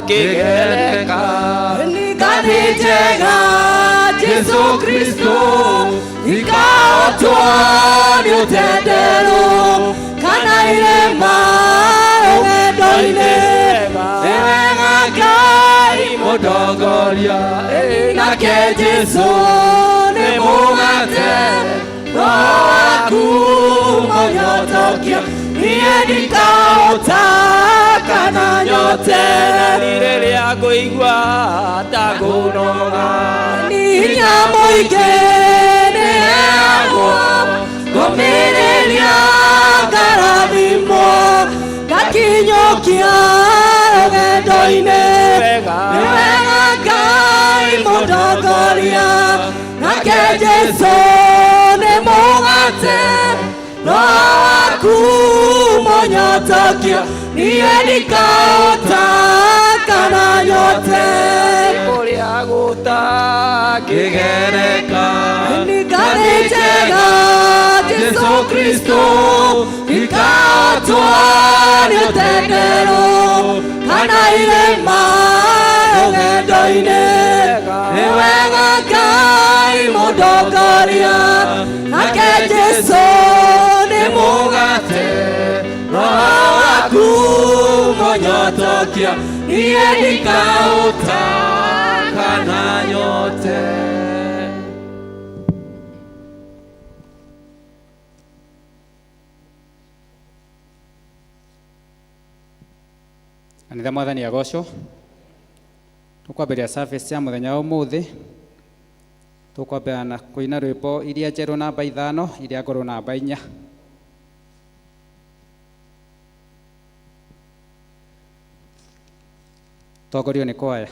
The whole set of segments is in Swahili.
kigereka nikanijega Yesu Kristo ikaotwa ni utendero kana irema ugendoine ewega Ngai mutongoria nake Yesu ni mugate waku monyotokia niye ndikaotaka na nyote rĩrĩa ngũigua ta kũnoga ninya mũingĩ nĩheagwo ngũmĩrĩria ngarathimwo ngakinyũkia rũgendo-inĩ nĩ wega Ngai mũtongoria nake Jesũ nĩ mũgate waku monyotokia niye ndikaotaka na nyote kũrĩa gũtakĩgereka nikanĩnjega Jesũ Kristo ikaotwo nĩ ũtendero kana irema rũgendo-inĩ nĩ wega Ngai mũtongoria nake Jesũ nĩ mũgate waku monyotokia niye ndikaotaka na nyote. Anitha mwathani agocwo tukwambĩrĩria service ya mũthenya wa ũmũthĩ tukwambĩrĩria na kũina rwĩmbo iria njerũ namba 5 iria ngũrũ namba 4 tongorio nĩ kwaya.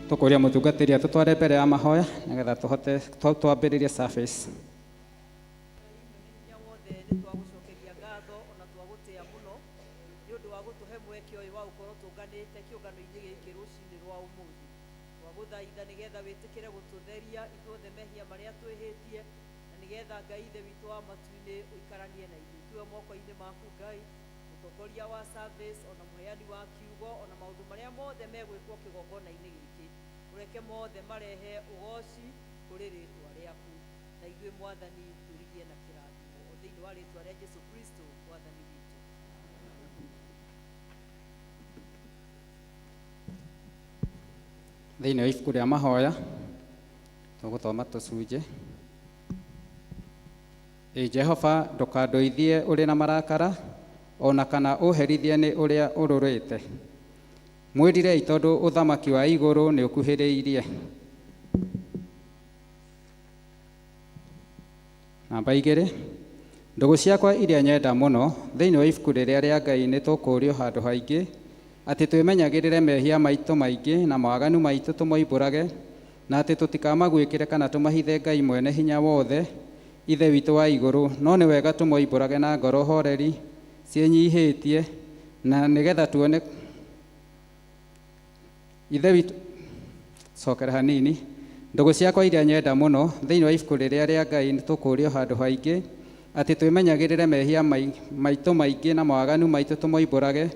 Tukuria mutungatĩri atutware mbere ya mahoya nigetha tuhote twambĩrĩrie service. Ureke mothe marehe ugoci kuri ritwa riaku na ithuĩ mwathani turigie na kĩrathimo o thĩinĩ wa rĩtwa rĩa Jesũ Kristo mwathani witũ. Thĩinĩ wa ibuku rĩa mahoya tũgũthoma tũcunjĩ. Jehova ndũkandũithie ũrĩ na marakara ona kana ũherithie nĩ ũrĩa ũrũrĩte. Mwĩrirei tondũ ũthamaki wa igũrũ nĩ ũkuhĩrĩirie. Na Namba 2, ndũgũ ciakwa iria nyenda mũno thĩinĩ wa ibuku rĩrĩa rĩa Ngai nĩ tũkũũrio handũ haingĩ atĩ twĩmenyagĩrĩre mehia maitũ maingĩ na mawaganu maitũ tũmoimbũrage, na atĩ tũtikamagwĩkĩre kana tũmahithe Ngai mwene hinya wothe, ithe witũ wa igũrũ, no nĩ wega tũmoimbũrage na ngoro horeri ciĩnyihĩtie, na nĩgetha tuone ithe witũ. Cokera hanini. Ndũgũ ciakwa iria nyenda mũno thĩinĩ wa ibuku rĩrĩa rĩa Ngai nĩ tũkũũrio handũ haingĩ atĩ twĩmenyagĩrĩre mehia maitũ maingĩ na mawaganu maitũ tũmoimbũrage,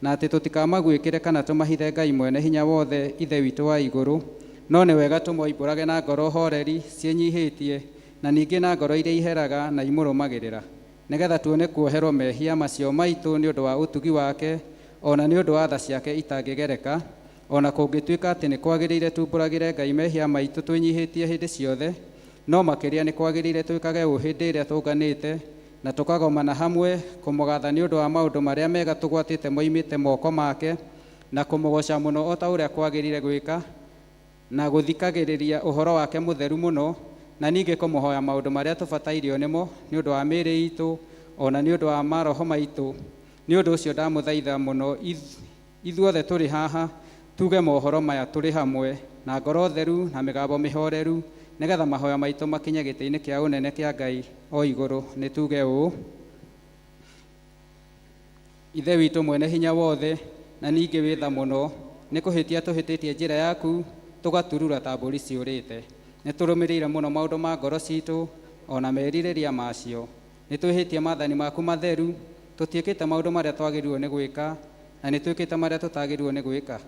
na atĩ tũtikamagwĩkĩre kana tũmahithe Ngai mwene hinya wothe, ithe witũ wa igũrũ, no nĩ wega tũmoimbũrage na ngoro horeri ciĩnyihĩtie, na ningĩ na ngoro iria iheraga na imũrũmagĩrĩra, nĩgetha tuone kuoherwo mehia macio maitũ nĩ ũndũ wa ũtugi wake, ona nĩ ũndũ wa tha ciake itangĩgereka, ona kũngĩtuĩka atĩ nĩ kwagĩrĩire tumbũragĩre Ngai mehia maitũ twĩnyihĩtie hĩndĩ ciothe, no makĩria nĩ kwagĩrĩire twĩkage ũũ hĩndĩ ĩrĩa tũnganĩte na tũkagomana hamwe kũmũgatha nĩ ũndũ wa maũndũ marĩa mega tũgwatĩte moimĩte moko make, na kũmũgoca mũno o ta ũrĩa kwagĩrĩire gwĩka, na gũthikagĩrĩria ũhoro wake mũtheru mũno, na ningĩ kũmũhoya maũndũ marĩa tũbatairio nĩmo nĩ ũndũ wa mĩĩrĩ itũ, ona nĩ ũndũ wa maroho maitũ. Nĩ ũndũ ũcio ndamũthaitha mũno ithuothe tũrĩ haha tuge mohoro maya tũrĩ hamwe na ngoro theru na mĩgambo mĩhoreru, nĩgetha mahoya maitũ makinye gĩtĩ-inĩ kĩa ũnene kĩa Ngai o igũrũ. Nĩ tuge ũũ: Ithe witũ mwene hinya wothe, na ningĩ wĩ tha mũno, nĩ kũhĩtia tũhĩtĩtie njĩra yaku tũgaturura ta mbũri ciũrĩte. Nĩ tũrũmĩrĩire mũno maũndũ ma ngoro citũ ona merirĩria macio. Nĩ twĩhĩtie maathani maku matheru, tũtiĩkĩte maũndũ marĩa twagĩrĩirwo nĩ gwĩka, na nĩ twĩkĩte marĩa tũtagĩrĩirwo nĩ gwĩka,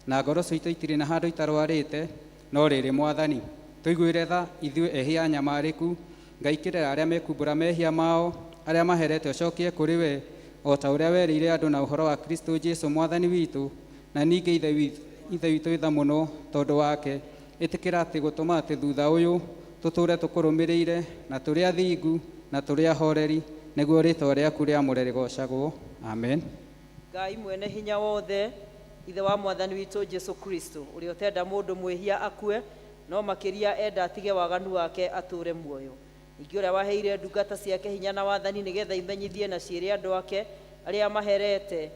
na ngoro citũ itirĩ na handũ itarwarĩte. No rĩrĩ Mwathani, tũiguĩre tha ithuĩ ehia anyamarĩku, Ngai kĩrera arĩa mekumbũra mehia mao, arĩa maherete ũcokie kũrĩ we, o ta ũrĩa werĩire andũ na ũhoro wa Kristo Jesũ Mwathani witũ. Na ningĩ ithe witũ wĩ tha mũno tondũ wake, ĩtĩkĩra atĩ gũtũma atĩ thutha ũyũ tũtũũre tũkũrũmĩrĩire na tũrĩ athingu na tũrĩ ahoreri, nĩguo rĩĩtwa rĩaku rĩamũre rĩgocagwo. Amen. Ngai mwene hinya wothe, ithe wa Mwathani witũ Jesũ Kristo, ũrĩa ũtenda mũndũ mwĩhia akue, no makĩria enda atige waganu wake atũũre muoyo. Ningĩ ũrĩa waheire ndungata ciake hinya na wathani nĩgetha imenyithie na ciĩrĩ andũ ake arĩa maherete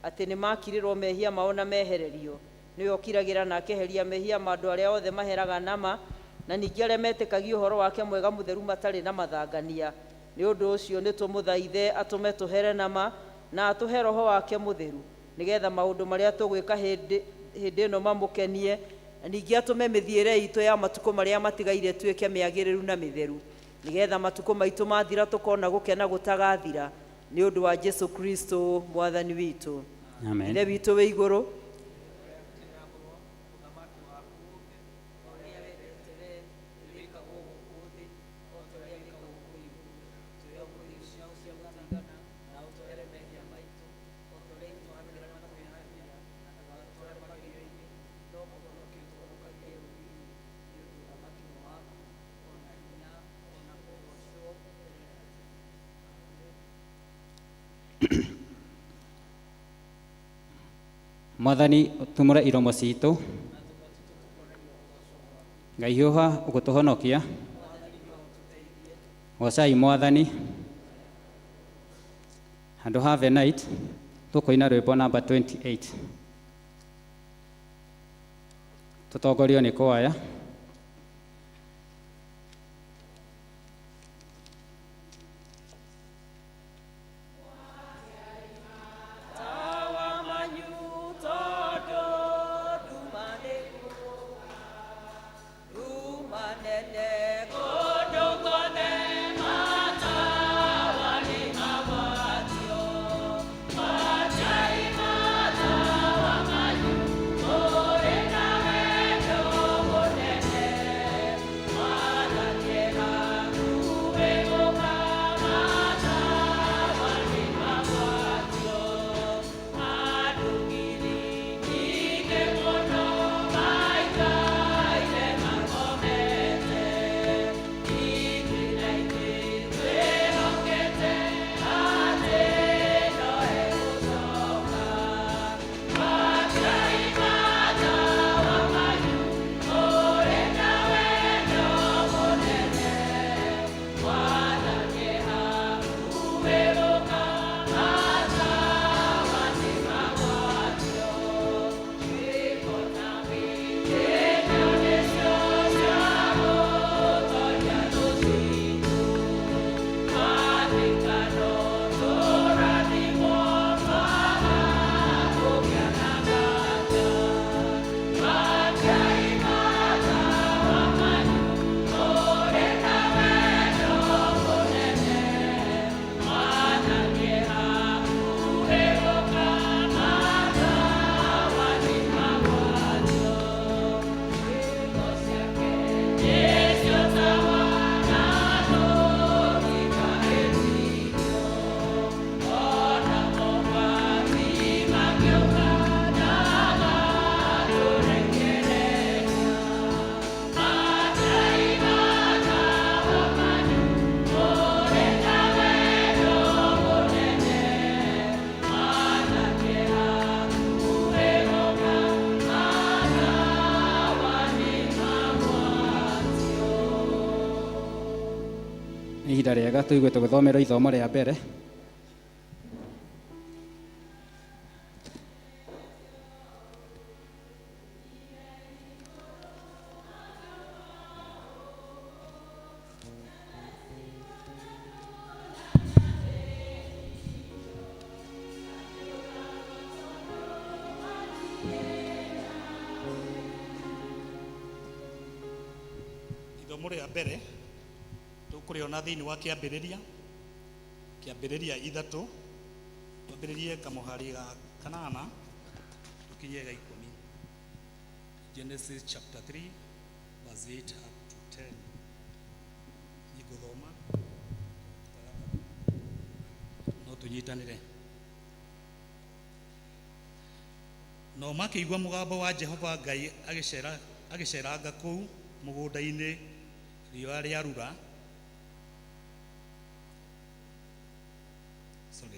atĩ nĩ makirĩrwo mehia mao na mehererio, nĩwe ũkiragĩra na akeheria mehia ma andũ arĩa othe maheraga nama, na ningĩ arĩa metĩkagia ũhoro wake mwega mũtheru matarĩ na mathangania. Nĩ ũndũ ũcio nĩ tũmũthaithe atũme tũhere nama na atũhe roho wake mũtheru, nĩgetha maũndũ marĩa tũgwĩka hĩndĩ ĩno mamũkenie, na ningĩ atũme mĩthiĩre itũ ya matukũ marĩa matigaire tuĩke mĩagĩrĩru na mĩtheru, nĩgetha matukũ maitũ mathira tũkona gũkena gũtagathira, nĩ ũndũ wa Jesũ Kristo Mwathani witũ. Amen. Ithe witũ wĩ igũrũ, Mwathani tumũre iromo citũ, Ngai hiũha ũgũtũhonokia, gocai Mwathani. Handũ have a night tũkũina rwĩmbo namba 28, tũtongorio nĩ kwaya. nĩ ihinda rĩega tũigue tũgĩthomerwo ithomo rĩa mbere. Ithomo rĩa mbere tũkũrĩona thĩinĩ wa kĩambĩrĩria 3, twambĩrĩrie kamũhari ga 8 tũkinyie ga 10. Genesis chapter 3 verse 8 up to 10. Nĩngũthoma no tũnyitanĩre. No makĩigua mũgambo wa Jehova Ngai agĩceranga kũu mũgũnda-inĩ riũa rĩarura.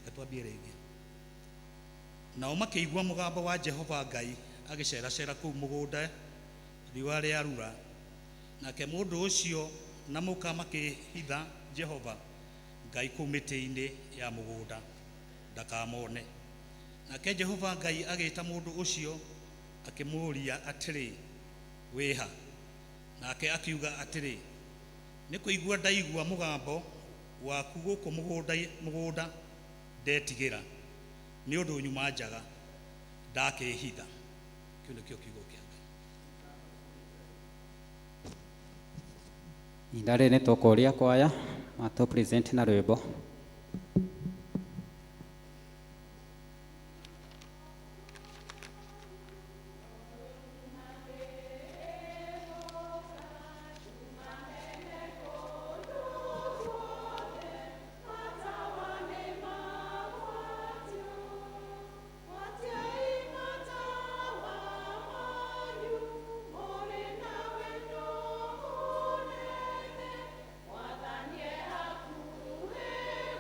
Katwambie rĩngĩ. Nao makĩigua mũgambo wa Jehova Ngai agĩceracera kũu mũgũnda riũa rĩarura. Nake mũndũ ũcio na mũka makĩhitha Jehova Ngai kũu mĩtĩ-inĩ ya mũgũnda ndakamone. Nake Jehova Ngai agĩĩta mũndũ ũcio akĩmũũria atĩrĩ, wĩha? Nake akiuga atĩrĩ, nĩ kũigua ndaigua mũgambo waku gũkũ mũgũnda ndetigĩra nĩ ũndũ nyuma njaga ndakĩhitha. Kĩu nĩkĩo kiugo kĩa Ngai. Ihinda rĩrĩ nĩ tũkũũria kwaya matũ present na rwĩmbo. Mwathani hakuhĩ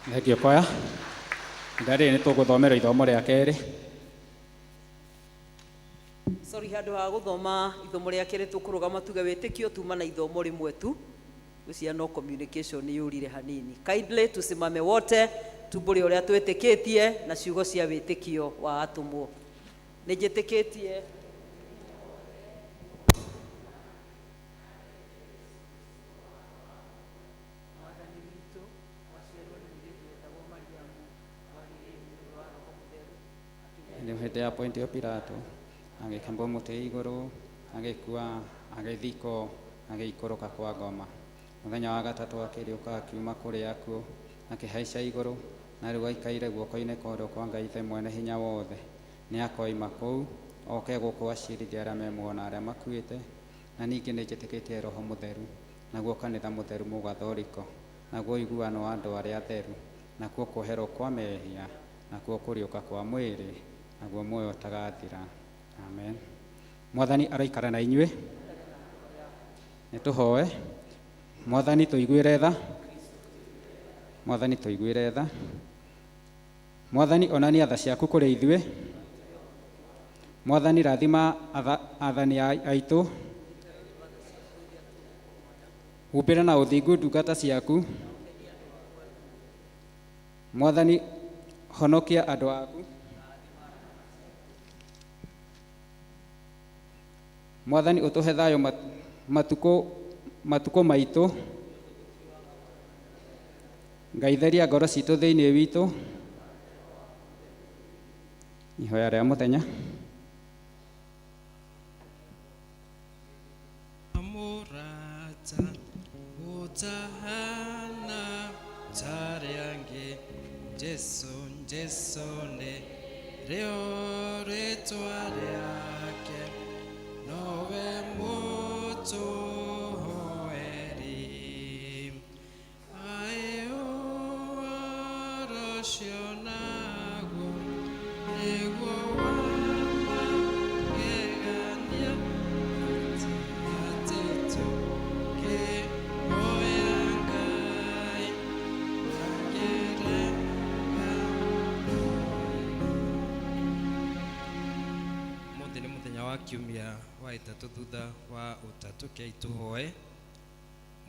Thengio koya. Ndarĩ nĩ tũgũthomera ithomo rĩa kerĩ. Sorry, handũ ha gũthoma ithomo rĩa kerĩ tũkũrũgama tuge wĩtĩkio tuma na ithomo rĩmwe tu. Gũcia no communication nĩ yũrire hanini. Kindly tusimame wote tumbũre ũrĩa twĩtĩkĩtie na ciugo cia wĩtĩkio wa atũmwo. Nĩ njĩtĩkĩtie hĩndĩ ya point ya Pilato agĩkambwo mũtĩ igũrũ, agĩkua, agĩthikwo, agĩikũrũka kwa ngoma. Mũthenya wa gatatũ akĩriũka akiuma kũrĩ akuũ, akĩhaica igũrũ, na rĩu aikaire guoko-inĩ kwa ũrĩo kwa Ngai Ithe mwene hinya wothe. Nĩ akoima kũu oke gũkũ acirithia arĩa memuona arĩa makuĩte. Na ningĩ nĩ njĩtĩkĩtie Roho Mũtheru, naguo kanitha mũtheru mũgathoriko, naguo ũiguano wa andũ arĩa atheru, nakuo kwoherwo kwa mehia, nakuo kũriũka kwa mwĩrĩ, naguo muoyo ũtagathira. Amen. Mwathani aroikara na inyuĩ. Nĩ tũhoe. Mwathani tũiguĩre tha. Mwathani tũiguĩre tha. Mwathani onania tha ciaku kũrĩ ithuĩ. Mwathani rathima athani aitũ. Humbĩra na ũthingu ndungata ciaku. Mwathani honokia andũ aku. Mwathani ũtũhe thayũ matukũ maitũ. Ngai theria ngoro citũ thĩinĩ witũ. Ihoya rĩa mũthenya. Amurata utahana tariange Jesu ne rĩo rĩtwa rĩake nowe mũtũhoeri ayo rocionago nĩguo wamagegania atĩtũ kĩhoya Ngai agerega. Mũthĩ nĩ mũthenya wa kiumia wa ĩtatũ thutha wa ũtatũ, kĩai tũhoe.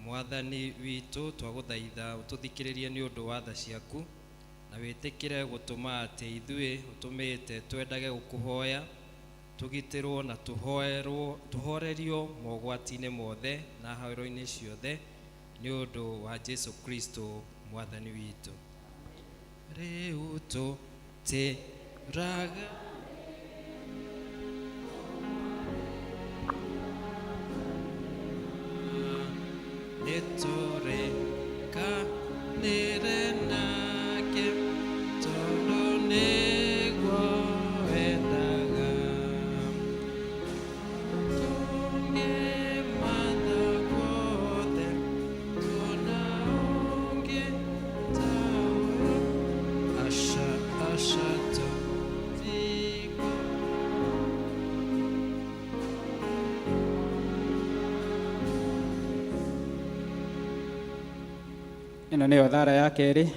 Mwathani witũ twagũthaitha ũtũthikĩrĩrie nĩ ũndũ wa tha ciaku, na wĩtĩkĩre gũtũma atĩ ithuĩ ũtũmĩte twendage gũkũhoya, tũgitĩrwo na tũhorerio mogwati-inĩ mothe na haro-inĩ ciothe nĩ ũndũ wa Jesu Kristo mwathani witũ. Rĩu tũtĩraga nĩtũrĩkanĩre nake tondũ nĩguo wendaga. Tũngĩmatha guothe tũna ũngĩ ta ũyũ, aca tũtigwo. Ĩno nĩyo thara ya kerĩ,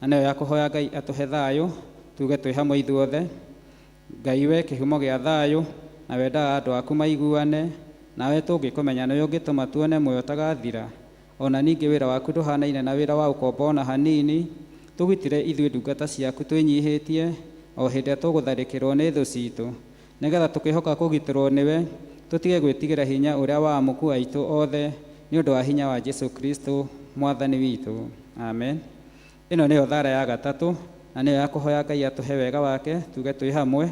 na nĩyo ya kũhoya Ngai atũhe thayũ. Tuge twĩ hamwe ithuothe. Ngai we kĩhumo gĩa thayũ, na wendaga andũ aku maiguane, nawe tũngĩkũmenya nĩwe ũngĩtũma tuone muoyo ũtagathira. Ona ningĩ wĩra waku ndũhanaine na wĩra wa ũkombo ona hanini. Tũgitĩre ithuĩ ndungata ciaku twĩnyihĩtie o hĩndĩ ĩrĩa tũgũtharĩkĩrwo nĩ thũ citũ, nĩgetha tũkĩhoka kũgitĩrwo nĩwe, tũtige gwĩtigĩra hinya ũrĩa wa amuku aitũ othe nĩ ũndũ wa hinya wa Jesu Kristo mwathani witũ. Amen. Ĩno nĩyo thara ya gatatũ, na nĩyo ya kũhoya Ngai atũhe wega wake. Tuge twĩ hamwe.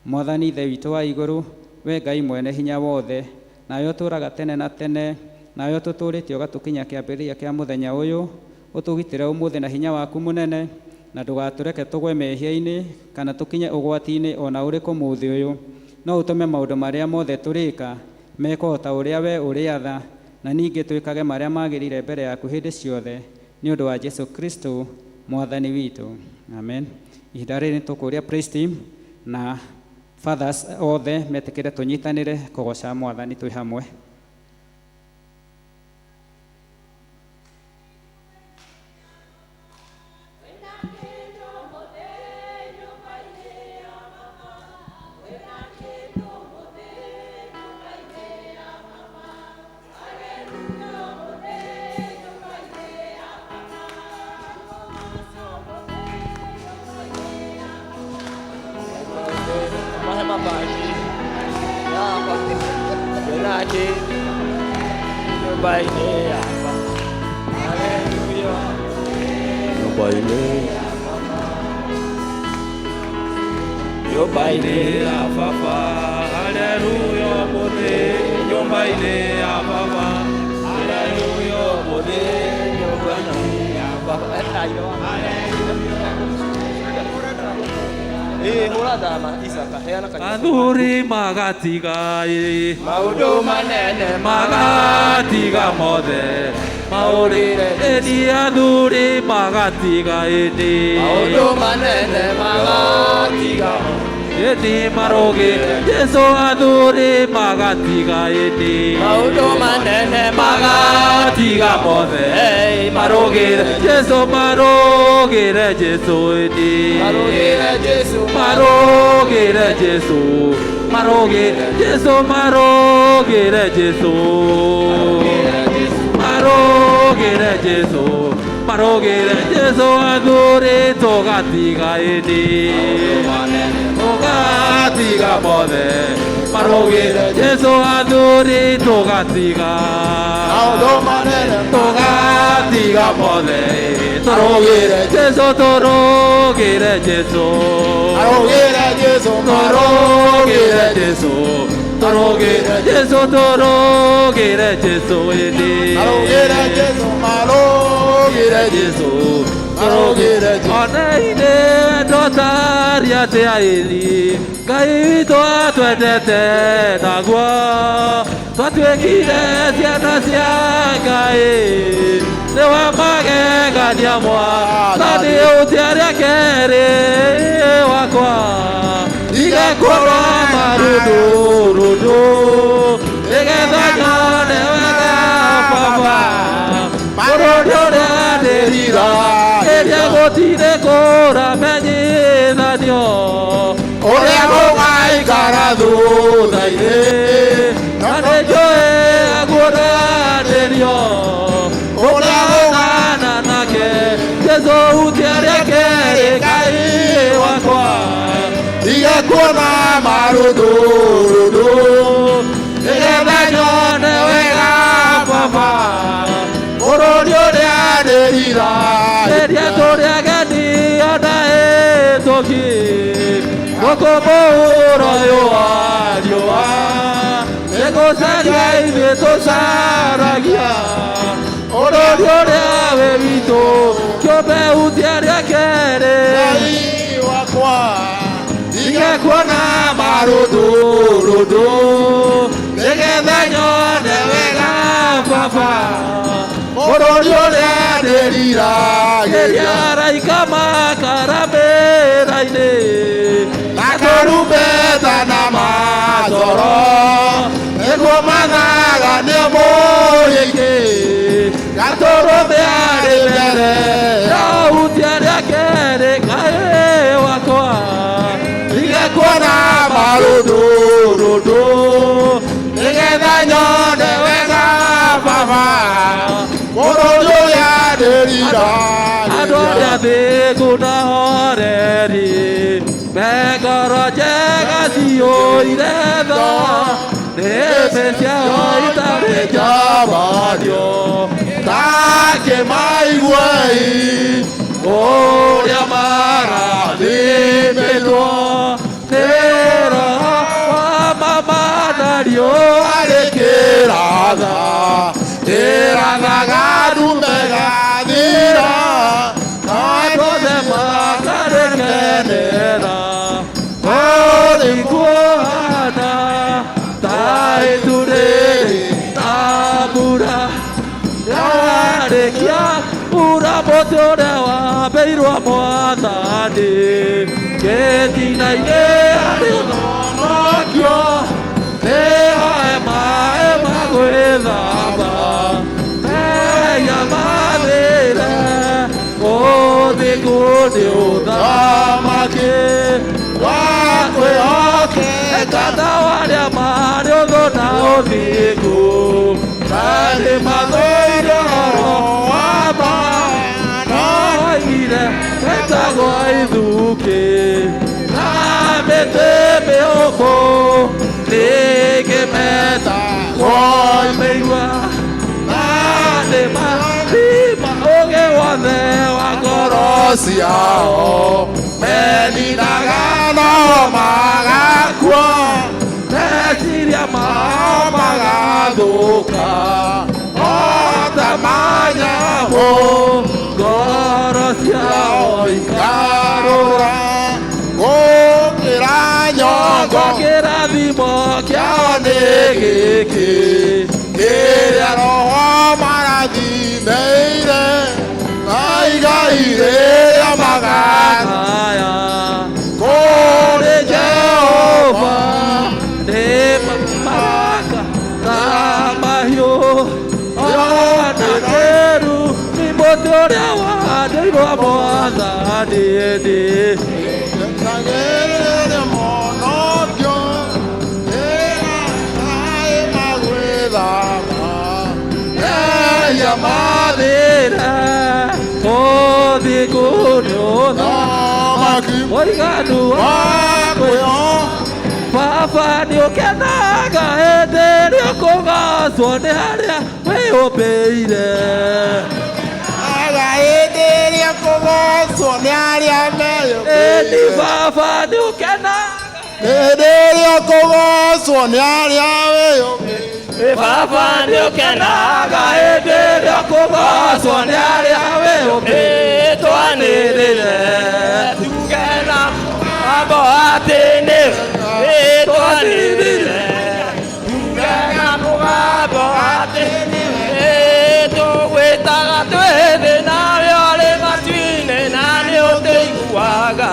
Mwathani Ithe witũ wa igũrũ, we Ngai mwene hinya wothe, nawe ũtũũraga tene na tene, nawe ũtũtũrĩtie ũgatũkinya kĩambĩrĩria kĩa mũthenya ũyũ, ũtũgitĩre ũmũthĩ na hinya waku mũnene, na ndũgatũreke tũgwe mehia-inĩ kana tũkinye ũgwati-inĩ ona ũrĩkũ mũthĩ ũyũ. No ũtũme maũndũ marĩa mothe tũrĩka mekwo ta ũrĩa we ũrĩatha, na ningĩ twĩkage marĩa magĩrĩire mbere yaku hĩndĩ ciothe nĩ ũndũ wa Jesu Kristo mwathani witũ. Amen. Ihinda rĩrĩ tũkũria praise team na fathers othe metĩkĩre tũnyitanĩre kũgoca mwathani twĩ hamwe. Nyumba-inĩ ya Baba. Haleluya. Nyumba-inĩ ya Baba. Nyumba-inĩ ya Baba. Haleluya. Nyumba-inĩ ya Baba. Haleluya. Nyumba-inĩ ya Baba. Athuri magatiga maundu manene magatiga mothe maurire eni athuri magatiga eni maundu manene magatiga eni maroge Jesu athuri magatiga eni maundu manene magatiga mothe marogire Jesu marogire Jesu eni marogire Jesu marogire Jesu marogire Jesu marogire Jesu marogire Jesu marogire Jesu athuri togatiga eni togatiga mothe marogire Jesu athuri togatiga togatiga mothe torogire Jesu torogire Jesu torogire Jesu torogire Jesu torogire Jesu torogire Jesu eni torogire Jesu marogire Jesu torogire Jesu oneine ndotaria te airi Ngai witũ atwendete naguo twatuĩkire ciana cia Ngai nĩ wa magegania mwathani ũtĩaria kerĩ wakwa igekuona marundurundu nĩgetha nyone wega Baba bũrũri ũrĩa ndĩrira ĩrĩa gũtirĩ kũramenyithanio ũrĩa gũgaikara thutha-inĩ na nĩnjũĩ guoranĩrio ũrĩa gũgana nake Jesu ũtĩaria kerĩ Ngai wakwa igekuona marundurundu nĩgetha nyone wega Baba bũrũri ũrĩa ndĩrira rĩrĩa tũrĩ ageni ona hĩtũki gũkũ mũhuro ũyũ wa riũa nĩgũcaria ithuĩ tũcaragia bũrũri ũrĩa wĩ witũ kĩũmbe ũtĩaria kerĩ Ngai wakwa igekuona marundurundu nĩgetha nyone wega Baba bũrũri ũrĩa ndĩriragĩria araika makaramĩra-inĩ na karumbeta na macoro nĩguo mathagane mũrĩingĩ gatũrũme arĩ mbere ya ũtĩaria kerĩ Ngai wakwa igekuona marundurundu nĩgetha nyone wega Baba bũrũri ũrĩa ndĩriragĩria andũ arĩa thĩngũ na horeri me ngoro njega ciyũire tha nĩmĩ ciao itarĩ njabario takĩmaiguei ũrĩa marathimĩtwo nĩ Roho wa mamanario arĩ kĩratha kĩrathaga ndume gathira na andũ othe makarĩkenera ũrĩkuohana ta itu rĩrĩ na mbura yarĩkia mbura mũtĩ ũrĩa wambĩirwo Mwathani gĩtina-inĩ arĩ ũhonokio nĩho maĩ ma gwĩthamba mehia mathĩre ũthingu nĩ ũthamaki wa kwĩhokeka na warĩa marĩ ũthũ na ũthingu na nĩ mathũire ũhoro wa ma no oigire wetagwo ithuki na mĩtĩ mĩũmũ nĩngĩ metagwo ciao meninaga no magakua meciria mao magathuka otamanya ngoro ciao ikarũra gũkĩra nyongo kĩrathimo kĩao nĩ gĩkĩ kĩrĩa roho marathimeire na igai rĩrĩa magakaya kũrĩ Jehova nĩ mamaka na mahiũ ona kĩru nĩ mũtĩ ũrĩa wahandĩirwo Mwathani ndĩ monokio ĩraĩ magwĩthama eya mathĩre mũthi kũnyũtha mũiganu wakwĩo Baba nĩ ũkenaga hĩndĩ ĩrĩa ũkũgacwo nĩ harĩa wĩyũmbĩire hĩndĩ ĩrĩa ũkũgacwo nĩ harĩa meyũmbĩire Baba nĩ ũkenaga hĩndĩ ĩrĩa ũkũgacwo nĩ harĩa wĩyũmbĩire Baba nĩ ũkenaga hĩndĩ ĩrĩa ũkũgacwo nĩ harĩa wĩyũmbĩire twanĩrĩre tuge na mambo atĩnĩ twanĩrĩre tuge na mũgambo atĩnĩ tũgwĩtaga twĩthĩ nawe ũrĩ matu-inĩ na nĩ ũtũiguaga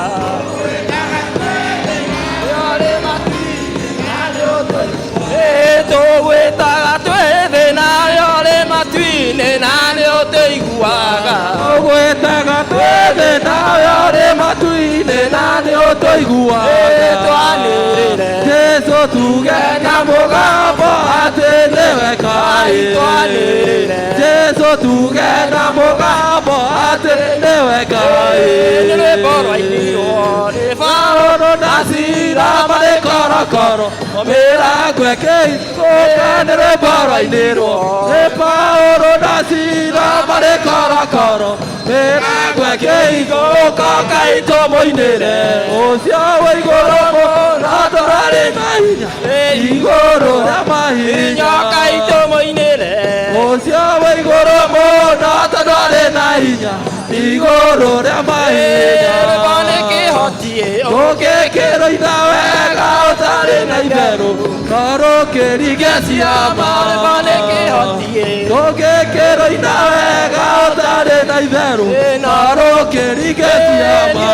tũgwĩtaga twĩthĩ nawe ũrĩ matu-inĩ na nĩ ũtũiguaga tũgwĩtaga twĩthĩ nawe ũrĩ matu-inĩ na nĩ ũtũiguaga twanĩrĩre Jesũ tuge na mũgambo atĩ nĩwe Ngai twanĩrĩre Jesũ tuge na mũgambo atĩ nĩwe Ngai nĩ rwĩmbo rwainirwo nĩ Paũlũ na Sila marĩ korokoro mĩrango ĩkĩhingũka nĩ rwĩmbo rwainirwo nĩ Paũlũ na Sila marĩ korokoro mĩrango ĩkĩhingũka Ngai tũmũinĩre ũcio wĩ igũrũ mũno tũrarĩ na hinya igũrũ rĩa mahinya Ngai tũmũinĩre ũcio wĩ igũrũ mũno tũrarĩ na hinya igũrũ rĩa mahinya gũgĩkĩrũitha wega ũtarĩ na itherũ no rũkĩringe ciama gũgĩkĩrũitha wega ũtarĩ na itherũ no rũkĩringe ciama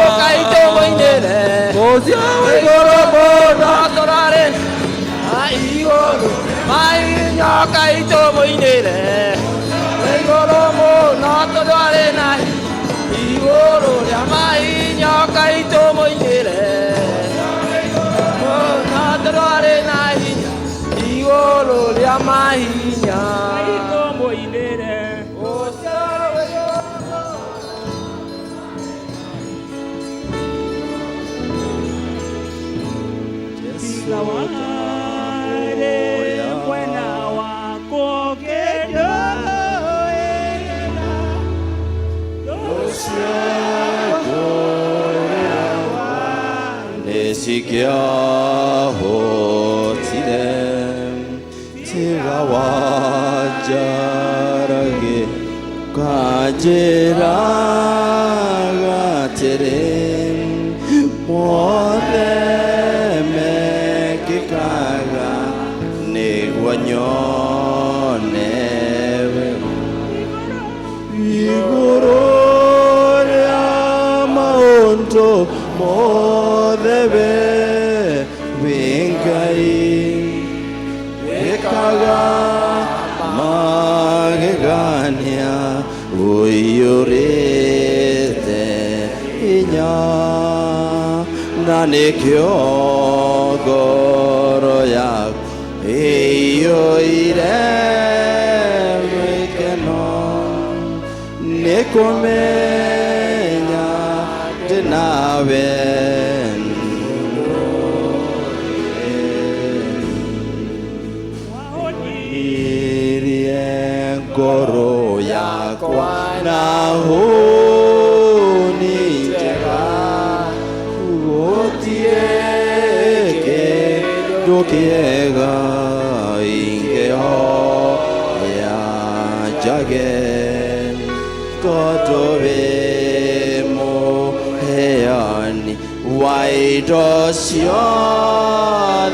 ũcio wĩ igũrũ mũno tũrarĩ igũrũ mahinya Ngai tũmũinĩre igũrũ mũno tũrarĩ na igũrũ rĩa mahinya Ngai tũmũinĩre na tũrarĩ na hinya igũrũ rĩa mahinya Ngai tũmũinĩre Sikia hotire tiga wajarage kajera gatere mode mekikaga ne guanyone igoro ya maunto modebe vingai ekaga magegania uyorete inya nanekyo goro ya iyo ire mekeno nekomenya tenawe goro yakwa na honi kiega ingeo ya jage totobe mo heani waito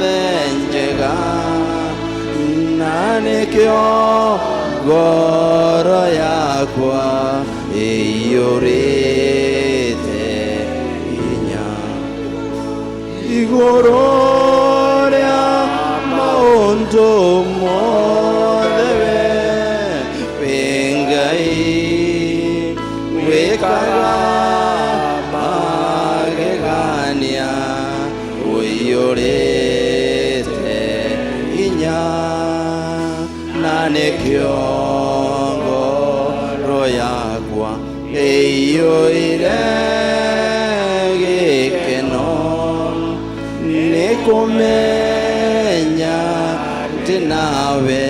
denjega nanekyo goro yakwa iyorete inya igororia maondo modebe pengai wekaga magegania uyorete inya nanekyo goro yakwa eyoire gekeno nekomenya tinawe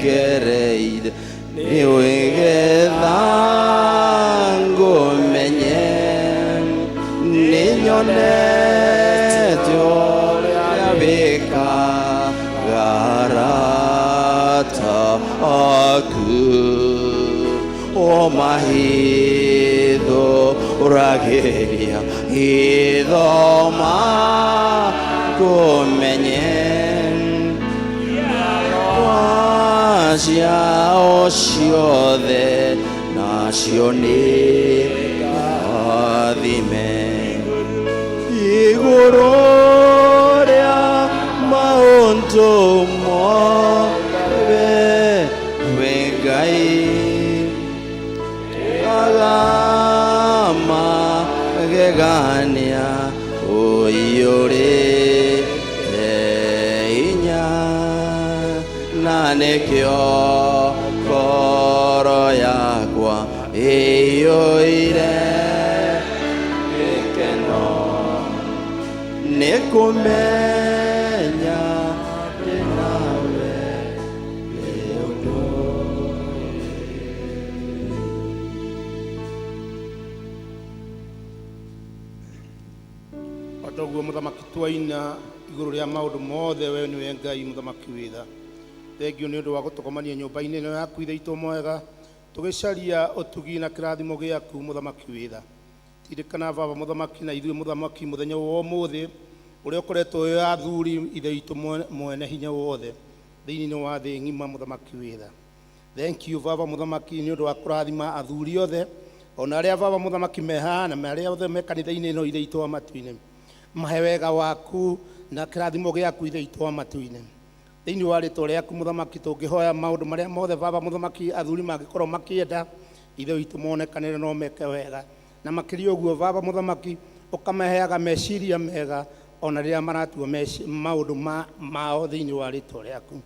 gereide niwegethango menye ninyonetyo yabeka garata aku o mahitho urageria idoma kumenye ciao ciothe nacio nĩ gathime igũrũ rĩa maũndũ mothe wĩ Ngai agama gegania ũiyũrĩte hinya na nĩkĩo ngoro yakwa ĩiyũire gĩkeno nĩ kũmenya ndĩ nawe wĩ ũndũ. Otoguo mũthamaki twaina igũrũ rĩa maũndũ mothe we nĩwe Ngai mũthamaki wĩ tha. Thengio nĩ ũndũ wa gũtũkomania nyũmba-inĩ ĩno yaku ithe itũ mwega tũgĩcaria ũtugi na kĩrathimo gĩaku mũthamaki wĩ tha. Ririkana baba mũthamaki na ithuĩ mũthamaki mũthenya wa ũmũthĩ ũrĩa ũkoretwo wĩ athuri ithe itũ mwene hinya wothe thĩinĩ wa thĩ ng'ima mũthamaki wĩ tha. Thank you baba mũthamaki nĩ ũndũ wa kũrathima athuri othe ona arĩa baba mũthamaki mehaha na arĩa othe me kanitha-inĩ ĩno ithe itũ wa matu-inĩ. Mahe wega waku na kĩrathimo gĩaku ithe itũ wa matu-inĩ. Thĩinĩ wa rĩtwa rĩaku mũthamaki tũngĩhoya maũndũ marĩa mothe baba mũthamaki athuri mangĩkorwo makĩenda ithe witũ monekanĩre no meke wega na makĩria ũguo baba mũthamaki ũkamaheaga meciria mega ona rĩrĩa maratua maũndũ mao thĩinĩ wa rĩtwa rĩaku.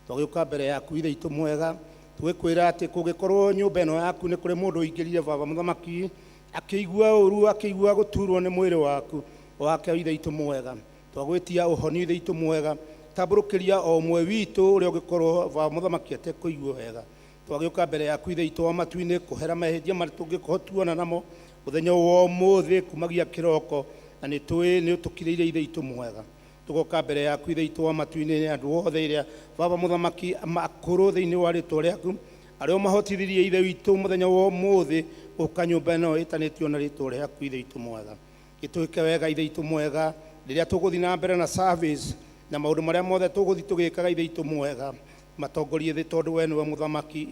Twagĩũka mbere yaku ithe itũ mwega tũgĩkwĩra atĩ kũngĩkorwo nyũmba ĩno yaku nĩ kũrĩ mũndũ ũingĩrire baba mũthamaki akĩigua ũru akĩigua gũturwo nĩ mwĩrĩ waku wake ithe itũ mwega twagwĩtia ũhoni ithe itũ mwega tambũrũkĩria o ũmwe witũ ũrĩa ũngĩkorwo baba mũthamaki atekũigua wega. Twagĩũka mbere yaku ithe itũ wa matu-inĩ kũhera mahĩtia marĩa tũngĩkorwo tuona namo mũthenya wa ũmũthĩ kumagia kĩroko na nĩ tũĩ nĩ ũtũkirĩire ithe itũ mwega. Tũgoka mbere yaku ithe itũ wa matu-inĩ nĩ andũ othe ĩrĩa baba mũthamaki akũrũ thĩinĩ wa rĩtwa rĩaku arĩa mahotithirie ithe witũ mũthenya wa ũmũthĩ gũka nyũmba ĩno ĩtanĩtio na rĩtwa rĩaku ithe itũ mwega. Gĩtwĩke wega ithe itũ mwega rĩrĩa tũgũthiĩ na mbere na service na maũndũ marĩa mothe tũgũthiĩ tũgĩkaga ithe itũ mwega matongorie thĩ tondũ we nĩwe mũthamaki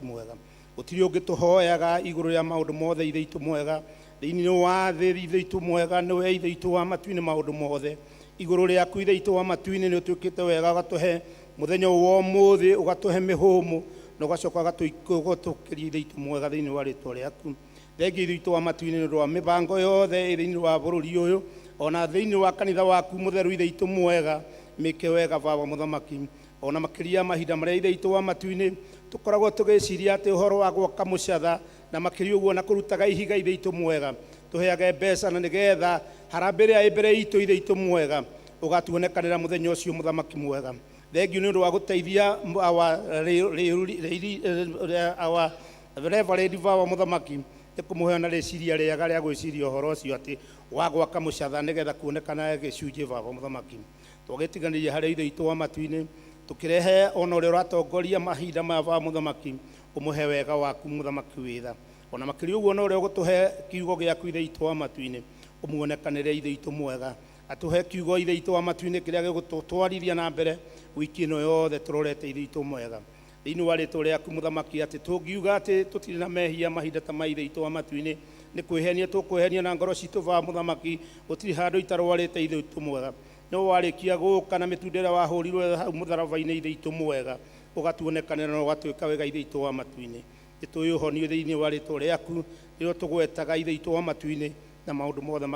mwega. Gũtirĩ ũngĩtũhoyaga igũrũ rĩa maũndũ mothe ithe itũ mwega thĩinĩ wa thĩ ithe itũ mwega nĩwe ithe itũ wa matu-inĩ maũndũ mothe igũrũ rĩaku ithe itũ wa matu-inĩ nĩ ũtuĩkĩte wega ũgatũhe mũthenya wa ũmũthĩ ũgatũhe mĩhũmũ na ũgacoka ũgatũkĩria ithe itũ mwega thĩinĩ wa rĩtwa rĩaku. Thengia ithe itũ wa matu-inĩ nĩ ũndũ wa mĩbango yothe thĩinĩ wa bũrũri ũyũ ona thĩinĩ wa kanitha waku mũtheru ithe itũ mwega mĩke wega baba mũthamaki ona makĩria mahinda marĩa ithe itũ wa matu-inĩ tũkoragwo tũgĩciria atĩ ũhoro wa gwaka mũcatha na makĩria ũguo na kũrutaga ihiga ithe itũ mwega tũheage mbeca na nĩgetha harambĩ ĩrĩa ĩ mbere itũ ithe itũ mwega ũgatuonekanĩra mũthenya ũcio mũthamaki mwega. Thengiũ nĩ ũndũ wa gũteithia Reverend Baba Muthamaki ikumuheana riciria riega ria gwiciria uhoro ucio ati wa gwaka mucatha nigetha kuonekana gicunji Baba Muthamaki twagitiganiria hari ithe itu wa matu-ini tukirehe ona uria uratongoria mahinda ma Baba Muthamaki umuhe wega waku Muthamaki witha ona makiri uguo no uria ugutuhe kiugo giaku ithe itu wa matu-ini umuonekanire ithe itu mwega atuhe kiugo ithe itu wa matu-ini kiria gigututwarithia na mbere wiki ino yothe turorete ithe itu mwega thiini wa ritwa riaku Muthamaki ati tungiuga ati tutiri na mehia mahinda ta maithe itu wa matu-ini ni kwihenia tukwihenia na ngoro citu Baba Muthamaki gutiri handu itarwarite ithe itu mwega no warikia guka na mitundira wahurirwe hau mutharaba-ini ithe itu mwega ugatuonekanira na ugatwika wega ithe itu wa matu-ini ituyuhonio thiini wa ritwa riaku rio tugwetaga ithe itu wa matu-ini na maundu mothe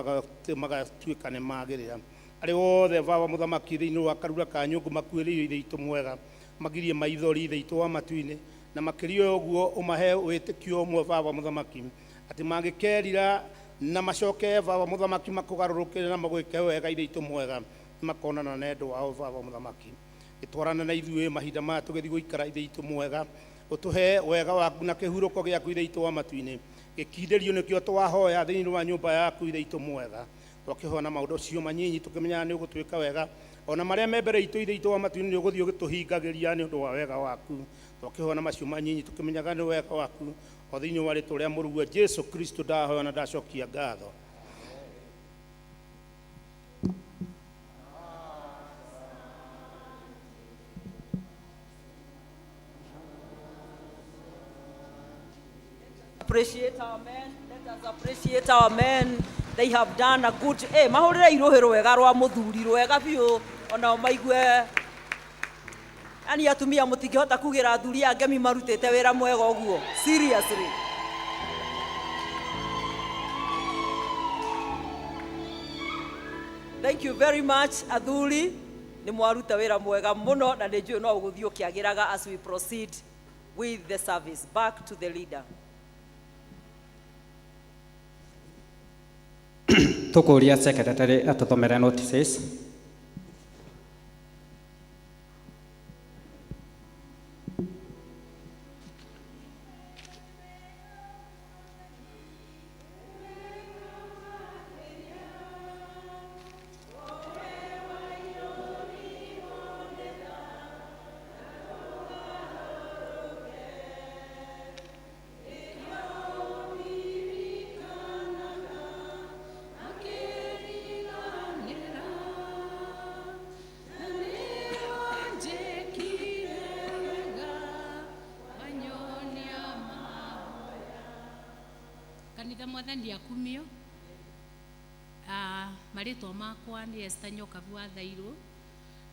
magatuika ni magirira ari wothe Baba Muthamaki thiini wa karura ka nyungu makuiririo ithe itu mwega magirie maithori ithe itu wa matu-ini na makirio uguo umahe witikio umwe Baba Muthamaki ati mangikerira na macoke Baba Muthamaki makugarurukire na magwike wega ithe itu mwega makonana na endu wao Baba Muthamaki itwarana na ithuĩ mahinda maya tugithi guikara ithe itu mwega utuhe wega waku na kihuruko giaku ithe itu wa matu-ini gikinderio nikio twahoya thiini wa nyumba yaku ithe itu mwega twakihona maundu cio manyinyi tukimenyaga ni ugutwika wega ona maria me mbere itu ithe itu wa matu-ini ni uguthii ugituhingagiria ni undu wa wega waku twakihona macio manyinyi tukimenyaga ni wega waku o thiini wa ritwa ria Mũrungu Jesu Kristo ndahoya na ndacokia ngatho. Appreciate our men. Let us appreciate our men. They have done a good. Mahurire irohe rwega rwa muthuri rwega biu ona maigue. Ani atumia mutingihota kugira athuri angemi marutite wira mwega uguo. Seriously. Thank you very much athuri. Ni mwaruta wira mwega muno na nijui no uguthio kiagiraga as we proceed with the service. Back to the leader. Tukuria secretary atuthomera notices. Kanitha mwathani akumio maritwa makwa ni Esther Nyokabi wa Thairu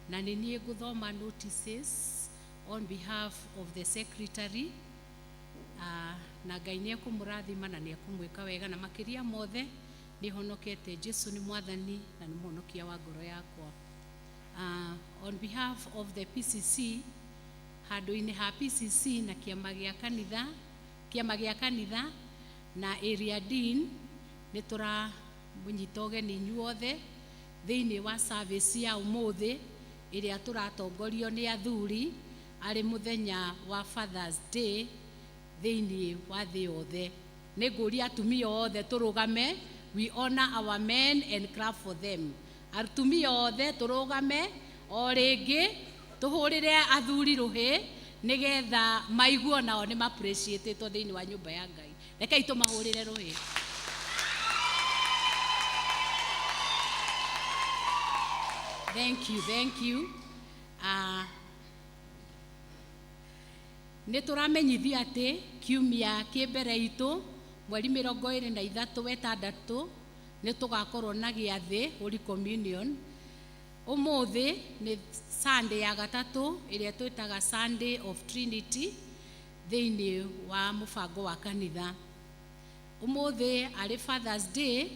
na ni nie nguthoma notices on behalf of the secretary na Ngai ni akumurathima na ni akumwika wega na makiria mothe ni honokete Jesu ni mwathani na ni muhonokia wa ngoro yakwa. On behalf of the PCC handu-ini ha PCC na kiama gia kanitha na area dean ni tura munyitoge ni nyuothe thiini wa service ya umuthi iria turatongorio ni athuri ari muthenya wa Father's Day thiini wa thi yothe. Ni nguria atumia othe turugame, we honor our men and clap for them. Atumia othe turugame o ringi tuhurire athuri ruhi nigetha maiguo nao ni appreciate to thiini wa nyumba ya Ngai. Rekai tumahurire ruhi. Thank you. Ni turamenyithia ati kiumia kimbere itu mweri 23 wetandatu ni tugakorwo na giathi Holy Communion. Umuthi ni Sunday ya gatatu iria twitaga Sunday of Trinity thiini wa mubango wa kanitha. Umuthi ari Father's Day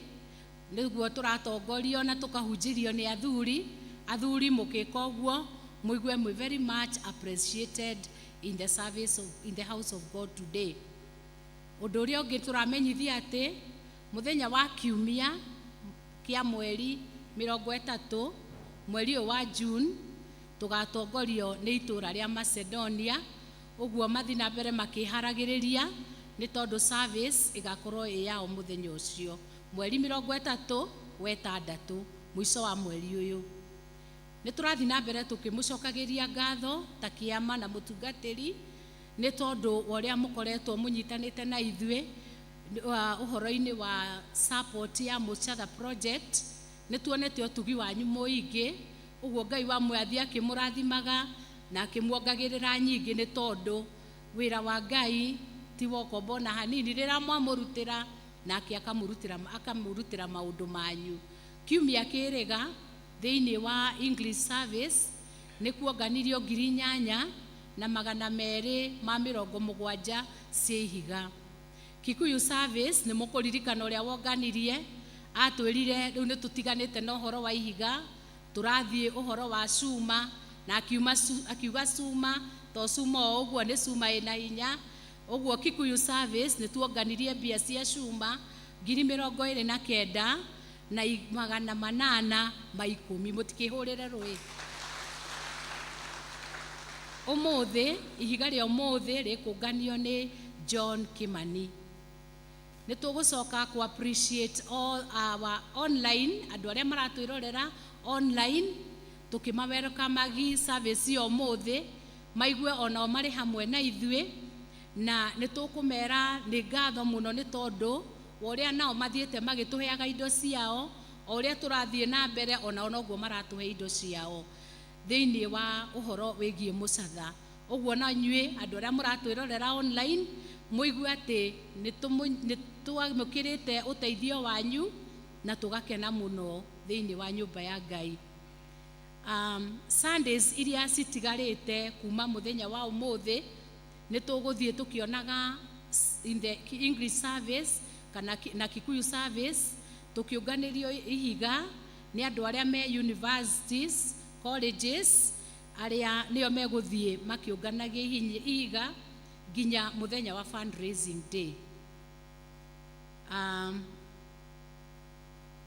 niguo turatongorio na tukahunjirio ni athuri mukika uguo muigue mwe very much appreciated in the service in the house of God today. Undu uria ungi turamenyithia ati muthenya wa kiumia kia mweri 30 mweri wa June tugatongorio ni itura ria Macedonia uguo mathi na mbere makiharagiriria nĩ tondũ service ĩgakorwo ĩ yao mũthenya ũcio mweri 30 wetandatũ mũico wa mweri ũyũ. Nĩ tũrathiĩ na mbere tũkĩmũcokagĩria ngatho ta kĩama na mũtungatĩri nĩ tondũ wa ũrĩa mũkoretwo mũnyitanĩte na ithuĩ ũhoro-inĩ wa support ya Mũchatha project. Nĩ tuonete ũtugi wanyu mũingĩ, ũguo Ngai wa mwathi akĩmũrathimaga na akĩmuongagĩrĩra nyingĩ, nĩ tondũ wĩra wa Ngai ti wokombo na hanini rĩrĩa mwamũrutĩra nake akamũrutĩra maũndũ manyu. Kiumia kĩrĩga thĩinĩ wa English service nĩ kuonganirio 8,270 cia ihiga. Kikuyu service nĩ mũkũririkana ũrĩa wonganirie atwĩrire rĩu nĩ tũtiganĩte na ũhoro wa ihiga, tũrathiĩ ũhoro wa cuma, na akiuga cuma to cuma o ũguo nĩ cuma ĩna hinya. Ũguo Kikuyu service nĩ tuonganirie mbia cia cuma 29,810 mũtikĩhũrĩre rũĩ. Ũmũthĩ ihiga rĩa ũmũthĩ rĩkũnganio nĩ John Kimani. Nĩ tũgũcoka ku appreciate all our online, andũ arĩa maratwĩrorera online, tũkĩma welcome service ya ũmũthĩ maigue onao marĩ hamwe na ithuĩ, na nĩ tũkũmera nĩ ngatho mũno nĩ tondũ wa ũrĩa nao mathiĩte magĩtũheaga indo ciao, o ũrĩa tũrathiĩ na mbere onao noguo maratũhe indo ciao thĩinĩ wa ũhoro wĩgiĩ Mũcatha. Ũguo na inyuĩ andũ arĩa mũratwĩrorera online mũigue atĩ nĩ twamũkĩrĩte ũteithio wanyu na tũgakena mũno thĩinĩ wa nyũmba ya Ngai. Sundays iria citigarĩte kuma mũthenya wa ũmũthĩ nĩ tũgũthiĩ tũkĩonaga in the English service kana na Kikuyu service tũkĩũnganĩrio ihiga nĩ andũ arĩa me universities, colleges, arĩa nĩo megũthiĩ makĩũnganagia ihiga nginya mũthenya wa fundraising day.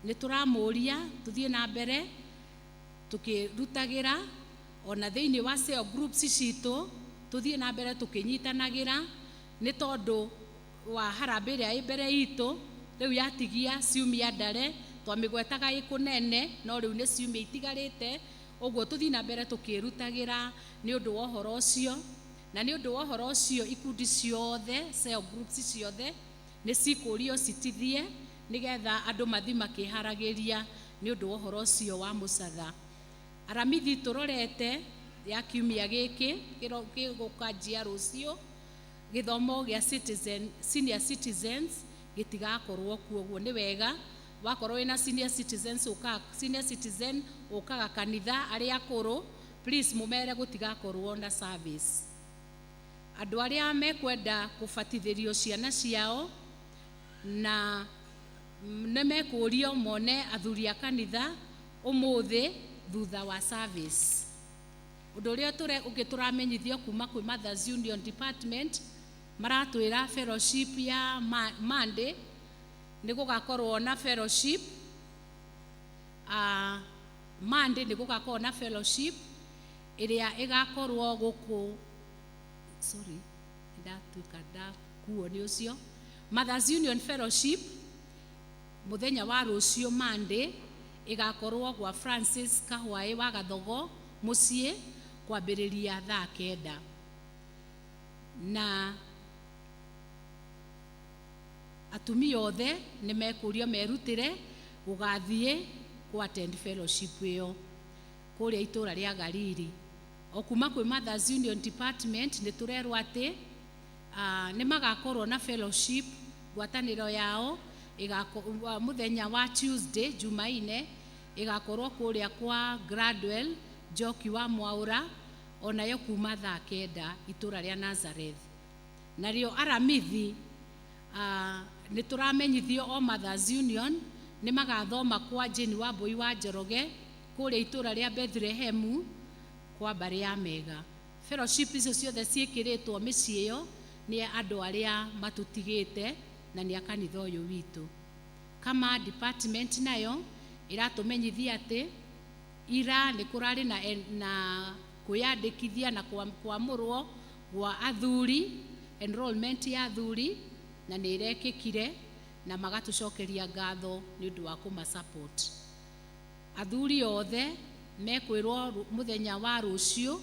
Nĩ tũramũria tũthiĩ na mbere tũkĩrutagĩra ona thĩinĩ wa cell groups citũ, tũthiĩ na mbere tũkĩnyitanagĩra nĩ tondũ wa harambĩ ĩrĩa ĩ mbere itũ rĩu yatigia ciumia ndare, twamĩgwetaga ĩkũnene no rĩu nĩ ciumia itigarĩte. Ũguo tũthiĩ na mbere tũkĩrutagĩra nĩ ũndũ wa ũhoro ũcio, na nĩ ũndũ wa ũhoro ũcio ikundi ciothe, cell groups ciothe nĩ cikũrio citithie nĩgetha andũ mathi makĩharagĩria nĩ ũndũ wa ũhoro ũcio wa Mũcatha. Aramithi tũrorete ya kiumia gĩkĩ gĩgũkanjia rũciũ, gĩthomo gĩa senior citizens gĩtigakorwo kuo. Ũguo nĩ wega wakorwo wĩna senior citizen ũkaga kanitha arĩa akũrũ, please mũmere gũtigakorwo na service. Andũ arĩa mekwenda kũbatithĩrio ciana ciao na nĩ mekũrio mone athuri a kanitha ũmũthĩ thutha wa service. Ũndũ ũrĩa ũngĩ tũramenyithio kuma kwĩ Mothers Union Department, maratwĩra fellowship ya Monday nĩ gũgakorwo na fellowship. Monday nĩ gũgakorwo na fellowship ĩrĩa ĩgakorwo gũkũ, sorry ndatuĩka ndakuo nĩ ũcio, Mothers Union Fellowship mũthenya wa rũciũ Monday ĩgakorwo gwa Francis Kahwaĩ wa Gathogo mũciĩ kwambĩrĩria thaa 9, na atumia othe nĩ mekũrio merutĩre gũgathiĩ ku attend fellowship ĩyo kũrĩa itũra rĩa Gariri. O kuma kwĩ Mothers Union Department nĩ tũrerwo atĩ nĩ magakorwo na fellowship, ngwatanĩro yao mũthenya wa Tuesday Jumaine ĩgakorwo kũrĩa kwa Gradwell Njoki wa Mwaũra, onayo kuma thaa 9 itũra rĩa Nazareth. Narĩo aramithi nĩ tũramenyithio o Mothers Union nĩ magathoma kwa Jane Wambui wa Njoroge kũrĩa itũra rĩa Bethlehem kwa mbarĩ ya Mega. Fellowship icio ciothe ciĩkĩrĩtwo mĩciĩ ĩyo nĩ andũ arĩa matũtigĩte na nĩ a kanitha ũyũ witũ. Kama department nayo ĩratũmenyithia atĩ ira nĩ kũrarĩ na kwĩyandĩkithia na kwamũrwo gwa athuri, enrollment ya athuri na nĩ irekĩkire na magatucokeria ngatho nĩ ũndũ wa kũma support. Athuri othe mekwĩrwo mũthenya wa rũciũ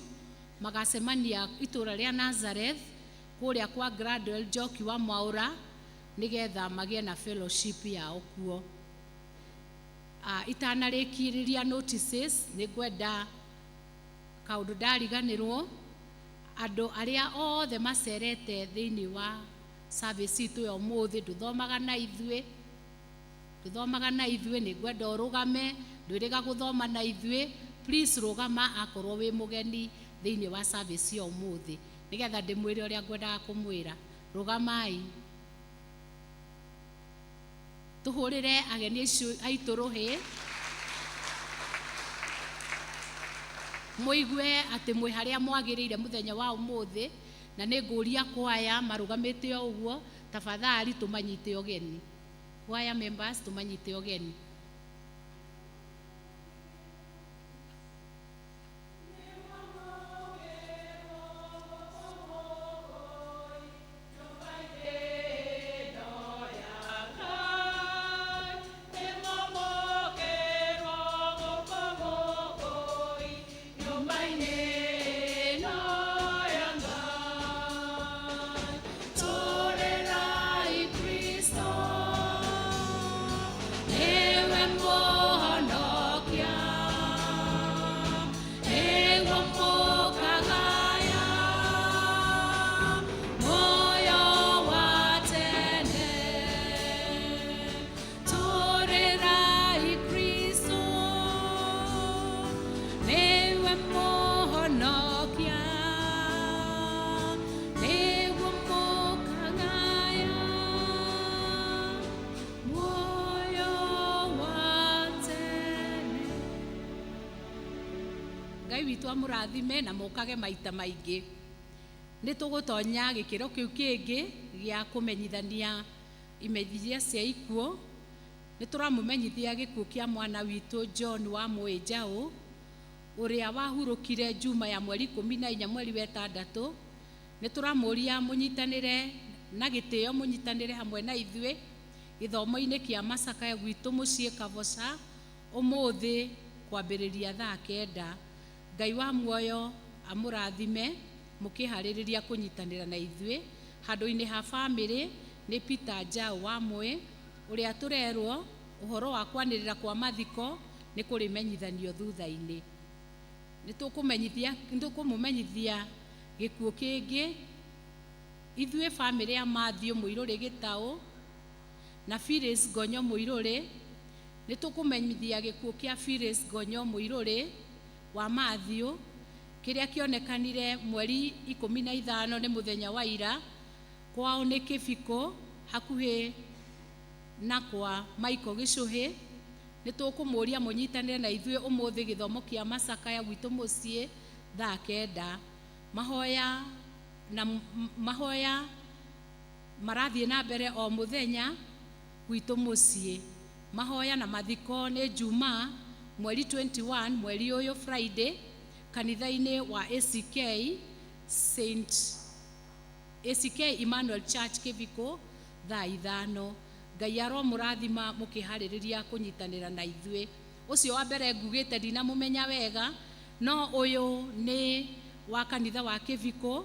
magacemania itũra rĩa Nazareth kũrĩa kwa Gladwell Njoki wa Mwaũra nĩgetha magĩe na fellowship yao kuo. Itanarĩkĩrĩria notices nĩ ngwenda kaũndũ ndariganĩrwo andũ arĩa othe macerete thĩinĩ wa service itũ ya ũmũthĩ ndũthomaga na ithuĩ nĩ ngwenda ũrũgame ndwĩrĩga gũthoma na ithuĩ please rũgama akorwo wĩ mũgeni thĩinĩ wa service ya ũmũthĩ nĩgetha ndĩmwĩre ũrĩa ngwendaga kũmwĩra. Rũgamai tũhũrĩre ageni aitũ rũhĩ mũigue atĩ mwĩ harĩa mwagĩrĩire mũthenya wa ũmũthĩ, na nĩ ngũria kwaya marũgamĩte o ũguo tafadhali tũmanyite ũgeni. Choir members tũmanyite ũgeni. Mũrathime na mokage maita maingĩ. Nĩ tũgũtonya gĩkĩro kĩu kĩngĩ gĩa kũmenyithania imenyithia cia ikuũ. Nĩ tũramũmenyithia gĩkuũ kĩa mwana witũ John wa Mũĩnjaũ ũrĩa wahurũkire Juma ya mweri 14 mweri wa 6. Nĩ tũramũria mũnyitanĩre na gĩtĩo mũnyitanĩre hamwe na ithuĩ gĩthomo-inĩ kĩa Macakaya gwitũ mũciĩ Kavoca ũmũthĩ kwambĩrĩria thaa 9. Ngai wa muoyo amũrathime mũkĩharĩrĩria kũnyitanĩra na ithuĩ handũ-inĩ ha family. Nĩ Peter Njau wa Mwĩ ũrĩa tũrerwo ũhoro wa kwanĩrĩra kwa mathiko nĩ kũrĩmenyithanio thutha-inĩ. Nĩ tũkũmũmenyithia gĩkuũ kĩngĩ ithuĩ family ya Matthew Mũirũrĩ Gĩtaũ na Phyllis Ngonyo Mũirũrĩ. Nĩ tũkũmenyithia gĩkuũ kĩa Phyllis Ngonyo Mũirũrĩ wa Matthew kĩrĩa kĩonekanire mweri 15 nĩ mũthenya wa ira kwao nĩ Kĩbiko hakuhĩ na kwa Michael Gĩcũhĩ. Nĩ tũkũmũria mũnyitanĩre na ithuĩ ũmũthĩ gĩthomo kĩa Macakaya gwitũ mũciĩ thaa 9. Mahoya marathiĩ na mbere o mũthenya gwitũ mũciĩ. Mahoya na mathiko nĩ Juma mweri 21 mweri ũyũ Friday kanitha-inĩ wa ACK Emmanuel Church Kĩbiko thaa 5. Ngai aromũrathima mũkĩharĩrĩria kũnyitanĩra na ithuĩ. Ũcio wa mbere ngugĩte ndinamũmenya wega no ũyũ nĩ wa kanitha wa Kĩbiko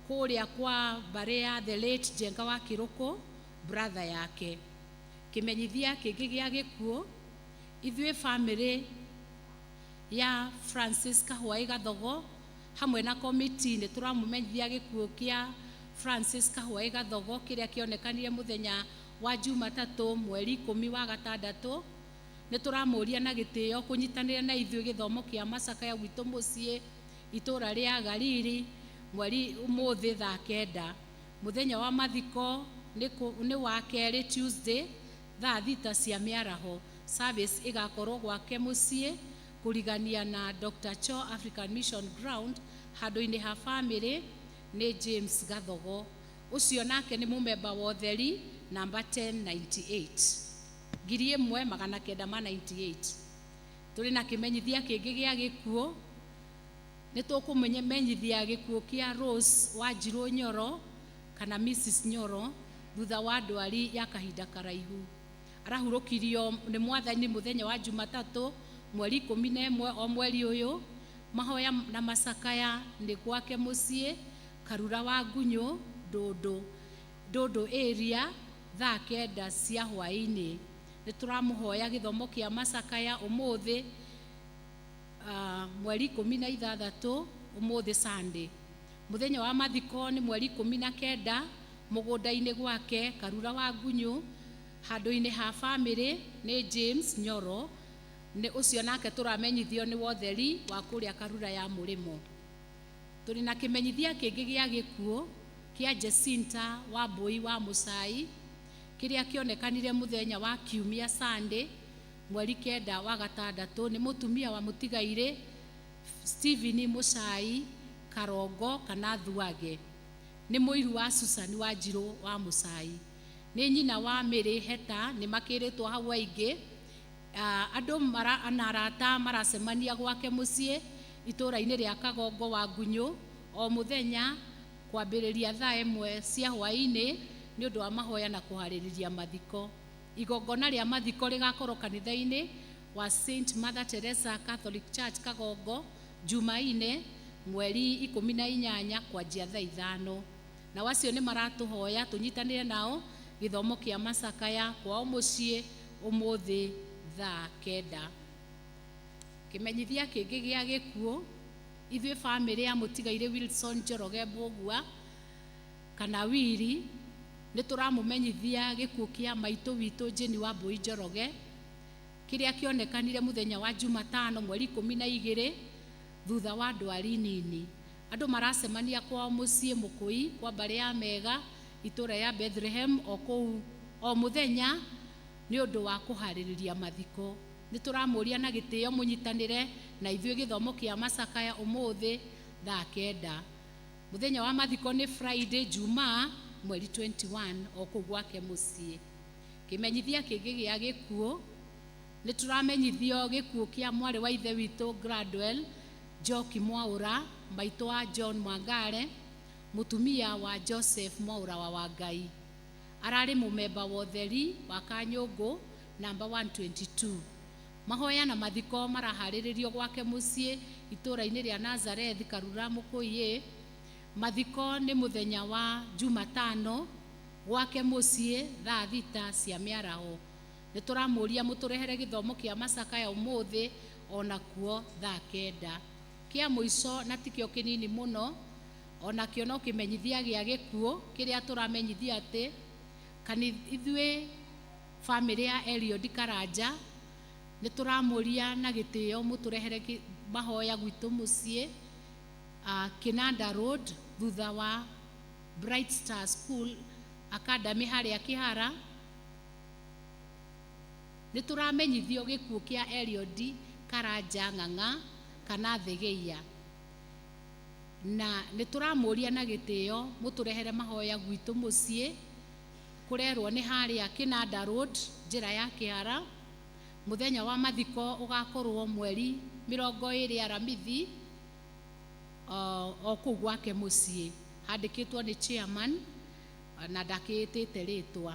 kũrĩa kwa mbare ya the late Njenga wa Kĩrũkũ brother yake. Kĩmenyithia kĩngĩ gĩa gĩkuũ ithuĩ family ya Francis Kahũa Gathogo hamwe na committee nĩ tũramũmenyithia gĩkuũ kĩa Francis Kahũa Gathogo kĩrĩa kĩonekanire mũthenya wa Jumatatũ mweri 10 wa 6. Nĩ tũramũria na gĩtĩo kũnyitanĩra na ithuĩ gĩthomo kĩa Macakaya gwitũ mũciĩ itũra rĩa Galili mweri ũmũthĩ thaa 9. Mũthenya wa mathiko nĩ wa kerĩ Tuesday thaa 6 cia mĩaraho. Service igakorwo gwake mũciĩ kũrigania na Dr. Cho African Mission Ground handũ-inĩ ha family nĩ James Gathogo. Ũcio nake nĩ mũmemba wa ũtheri namba 1098 1998. Tũrĩ na kĩmenyithia kĩngĩ gĩa gĩkuũ. Nĩ tũkũmenyithia gĩkuũ kĩa Rose wa Njirũ Nyoro kana Mrs. Nyoro thutha wa ndwari ya kahinda karaihu. Arahurukirio nĩ Mwathani mũthenya wa Jumatatu mweri 11 o mweri ũyũ. Mahoya na macakaya nĩ gwake mũciĩ Karura wa Ngunyu, Ndũndũ area, thaa 9 cia hwaĩ-inĩ. Nĩ tũramũhoya gĩthomo kĩa macakaya ũmũthĩ mweri 16 ũmũthĩ Sunday. Mũthenya wa mathiko nĩ mweri 19 mũgũnda-inĩ gwake Karura wa Ngunyu, handũ-inĩ ha bamĩrĩ nĩ James Nyoro. Nĩ ũcio nake tũramenyithio nĩ wotheri wa kũrĩa Karura ya Mũrĩmo. Tũrĩ na kĩmenyithia kĩngĩ gĩa gĩkuũ kĩa Jacinta Wambui wa Mũcai, kĩrĩa kĩonekanire mũthenya wa kiumia Sunday mweri 9 wa gatandatũ. Nĩ mũtumia wa mũtigairĩ Stephen Mũcai Karongo kana Thuage. Nĩ mũiru wa Susan Wanjirũ wa Mũcai. Nĩ nyina wa Mary Heta. Nĩ makĩrĩtwo hau aingĩ. Andũ na arata maracemania gwake mũciĩ itũũra-inĩ rĩa Kagongo wa Ngunyu o mũthenya kwambĩrĩria thaa 1 cia hwaĩ-inĩ nĩ ũndũ wa mahoya na kũharĩrĩria mathiko. Igongona rĩa mathiko rĩgakorwo kanitha-inĩ wa St. Mother Teresa Catholic Church Kagongo Jumaine mweri 18 kwanjia thaa 5. Na wacio nĩ maratũhoya tũnyitanĩre nao gĩthomo kĩa macakaya kwao mũciĩ ũmũthĩ thaa 9. Kĩmenyithia kĩngĩ gĩa gĩkuũ, ithuĩ bamĩrĩ ya mũtigairĩ Wilson Njoroge Mbũgua kana Wili nĩ tũramũmenyithia gĩkuũ kĩa maitũ witũ Jane Wambui Njoroge, kĩrĩa kĩonekanire mũthenya wa Jumatano mweri 12 thutha wa ndwari nini. Andũ maracemania kwao mũciĩ Mũkũi kwa mbarĩ ya Mega itũũra ya Bethlehem o kũu o mũthenya nĩ ũndũ wa kũharĩrĩria mathiko. Nĩ tũramũria na gĩtĩo mũnyitanĩre na ithuĩ gĩthomo kĩa macakaya ũmũthĩ thaa 9. Mũthenya wa mathiko nĩ Friday Jumaa mweri 21 o kũu gwake mũciĩ. Kĩmenyithia kĩngĩ gĩa gĩkuũ, nĩ tũramenyithio gĩkuũ kĩa mwarĩ wa ithe witũ Gladwell Njoki Mwaũra, maitũ wa John Mwangare, mũtumia wa Joseph Mwaũra wa Wangai. Ararĩ mũmemba wa ũtheri wa Kanyũngũ namba 122. Mahoya na mathiko maraharĩrĩrio gwake mũciĩ itũũra-inĩ rĩa Nazareth Karura Mũkũi. Mathiko nĩ mũthenya wa Jumatano gwake mũciĩ thaa 6 cia mĩaraho. Nĩ tũramũria mũtũrehere gĩthomo kĩa macakaya ũmũthĩ ona kuo thaa 9. Kĩa mũico na tikĩo kĩnini mũno, ona kĩo no kĩmenyithia gĩa gĩkuũ kĩrĩa tũramenyithia atĩ ithuĩ bamĩrĩ ya Eliud Karanja nĩ tũramũria na gĩtĩo mũtũrehere mahoya gwitũ mũciĩ Kinanda Road thutha wa Bright Star School Academy harĩa Kĩhara. Nĩ tũramenyithio gĩkuũ kĩa Eliud Karanja Ng'ang'a kana Thegĩia, na nĩ tũramũria na gĩtĩo mũtũrehere mahoya gwitũ mũciĩ kũrerwo nĩ harĩa Kinanda Road njĩra ya Kĩhara. Mũthenya wa mathiko ũgakorwo mweri 20 Aramithi o kũu gwake mũciĩ. Handĩkĩtwo nĩ chairman na ndakĩtĩte rĩtwa.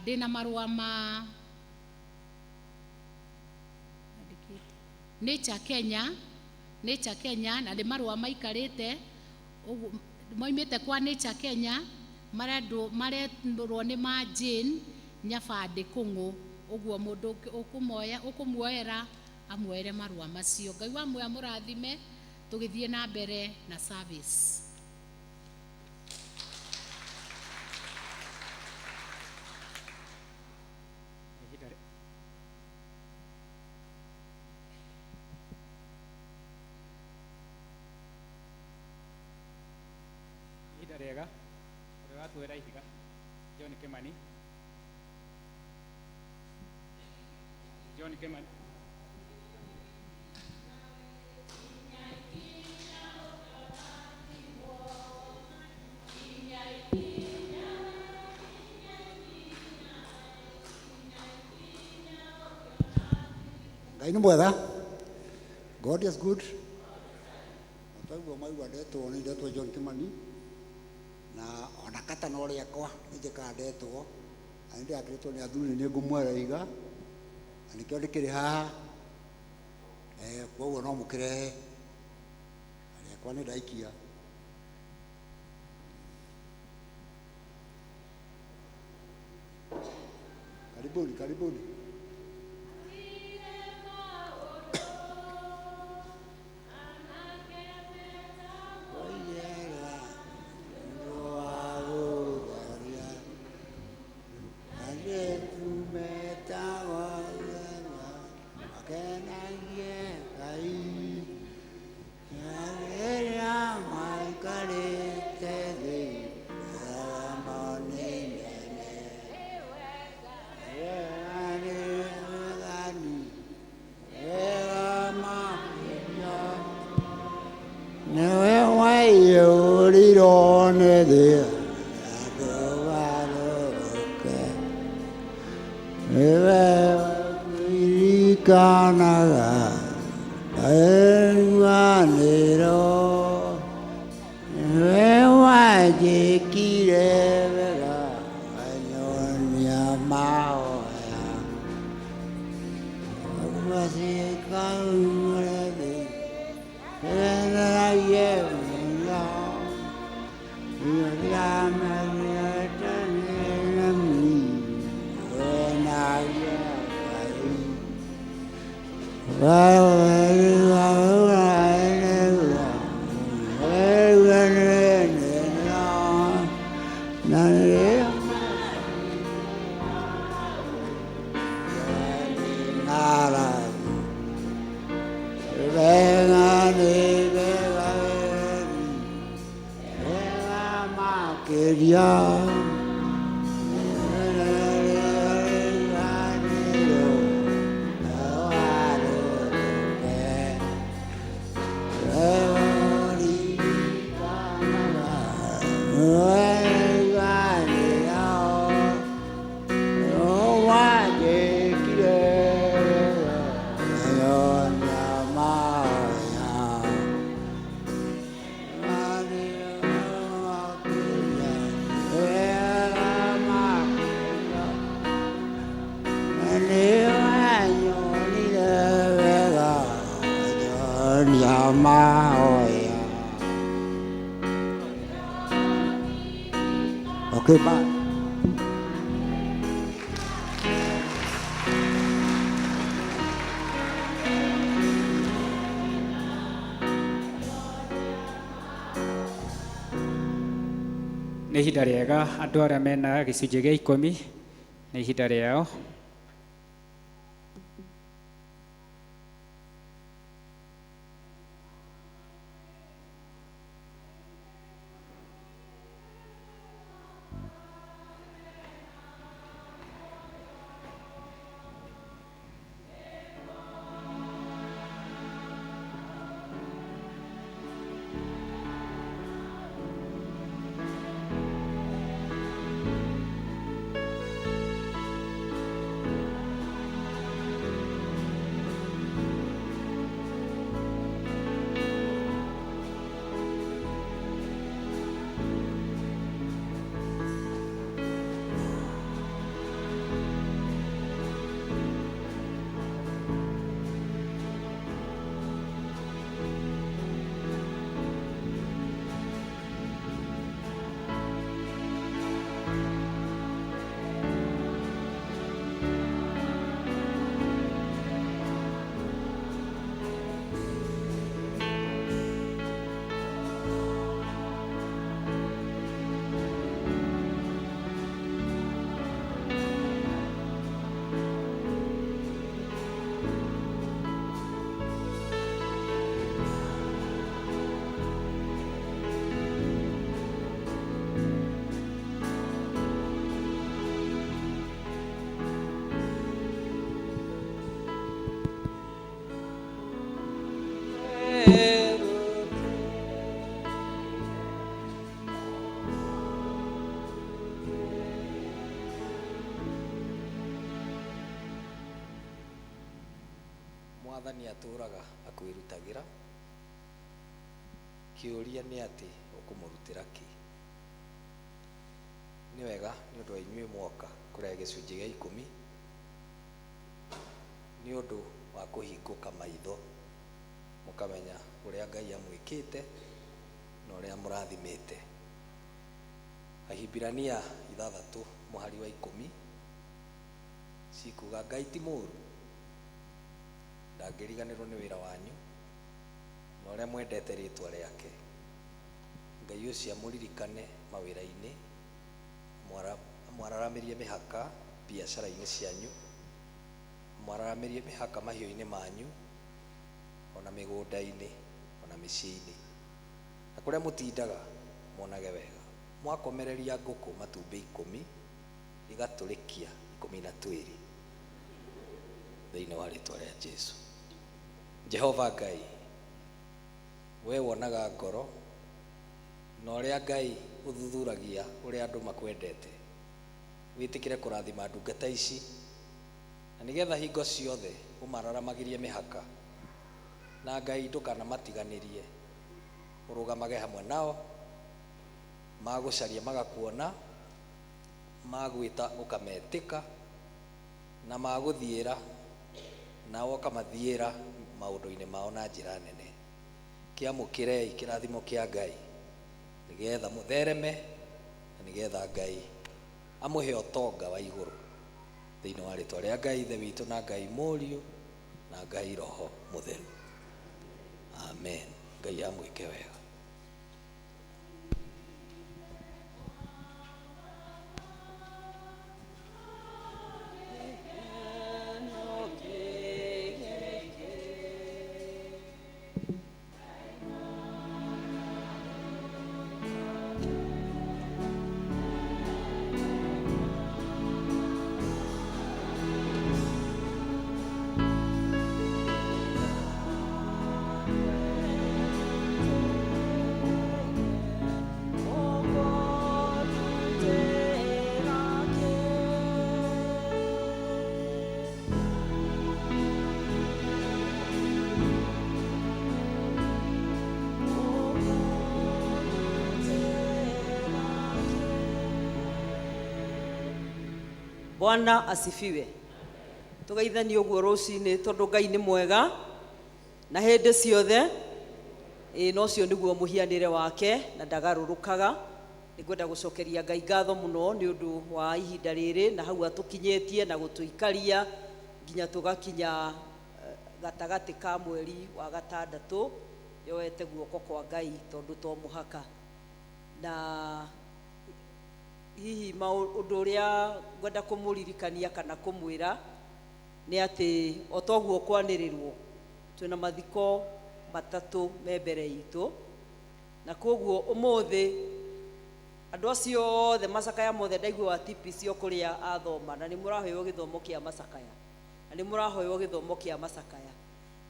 Ndĩna marũa ma Nature Kenya na nĩ marũa maikarĩte moimĩte kwa Nature Kenya marendwo nĩ ma Jane Nyabande Kũng'ũ. Ũguo mũndũ ũkũmuoera amuoere marũa macio. Ngai wa muoya mũrathime tũgĩthiĩ na mbere na service. Ihinda rĩega ũrĩa watuĩra ihiga John Kimani. John Kimani. Ngai nĩ mwega. God is good. Ataguo maigua ndetwo John Kimani. na ona katana ũrĩa kwa nĩnjĩkandetwo na nĩndĩakĩrĩtwo nĩ athuri nĩ ngũmwereiga na nĩkĩo ndĩkĩrĩ haha koguo no mũkĩrehe arĩakwa nĩ ndaikia karibuni karibuni Okay, bye. Nĩ ihinda rĩega andũ arĩa mena gĩcunjĩ gĩa 10 nĩ ihinda rĩao. Mwathani atũraga akwĩrutagĩra, kĩũria nĩ atĩ ũkũmũrutĩra kĩ? nĩ wega nĩ ũndũ wa inyuĩ mwoka kũrĩa gĩcunjĩ gĩa 10 nĩ ũndũ wa kũhingũka maitho mũkamenya ũrĩa Ngai amwĩkĩte na ũrĩa mũrathimĩte. Ahibirania 6 mũhari wa 10 cikuga Ngai ti mũũru, ndangĩriganĩrwo nĩ wĩra wanyu na ũrĩa mwendete rĩtwa rĩake. Ngai ũcio amũririkane mawĩra-inĩ, mwararamĩrie mĩhaka biacara-inĩ cianyu, mwararamĩrie mĩhaka mahiũ-inĩ manyu, ona mĩgũnda-inĩ, ona mĩciĩ-inĩ, na kũrĩa mũtindaga monage wega. Mwakomereria ngũkũ matumbĩ 10 igatũrĩkia 12 thĩinĩ wa rĩtwa rĩa Jesũ. Jehova Ngai, we wonaga ngoro na ũrĩa Ngai ũthuthuragia ũrĩa andũ makwendete, wĩtĩkĩre kũrathima ndungata ici na nĩgetha hingo ciothe ũmararamagirie mĩhaka, na Ngai ndũkanamatiganĩrie, ũrũgamage hamwe nao, magũcaria magakuona, magwĩta ũkametĩka, na magũthiĩra nao ũkamathiĩra maũndũ-inĩ mao na njĩra nene. Kĩamũkĩrei kĩrathimo kĩa Ngai nĩgetha mũthereme na nĩgetha Ngai amũhe ũtonga wa igũrũ thĩinĩ wa rĩtwa rĩa Ngai Ithe witũ na Ngai Mũriũ na Ngai Roho Mũtheru. Amen. Ngai amwĩke wega. Bwana asifiwe. Tugeithanie ũguo rũcinĩ tondũ Ngai nĩ mwega na hĩndĩ ciothe. No cio nĩguo mũhianĩre wake na ndagarũrũkaga. Nĩngwenda gũcokeria Ngai ngatho mũno nĩ ũndũ wa ihinda rĩrĩ na hau atũkinyĩtie na gũtũikaria nginya tũgakinya gatagatĩ ka mweri wa 6 yoete guoko kwa Ngai tondũ to mũhaka. Na hihi maũndũ ũrĩa ngwenda kũmũririkania kana kũmwĩra nĩ atĩ o toguo kwanĩrĩrwo twĩna mathiko 3 me mbere itũ, na koguo ũmũthĩ andũ acio othe macakaya mothe ndaigua wa TPC kũrĩa athoma na nĩ mũrahoywo gĩthomo kĩa macakaya na nĩ mũrahoywo gĩthomo kĩa macakaya,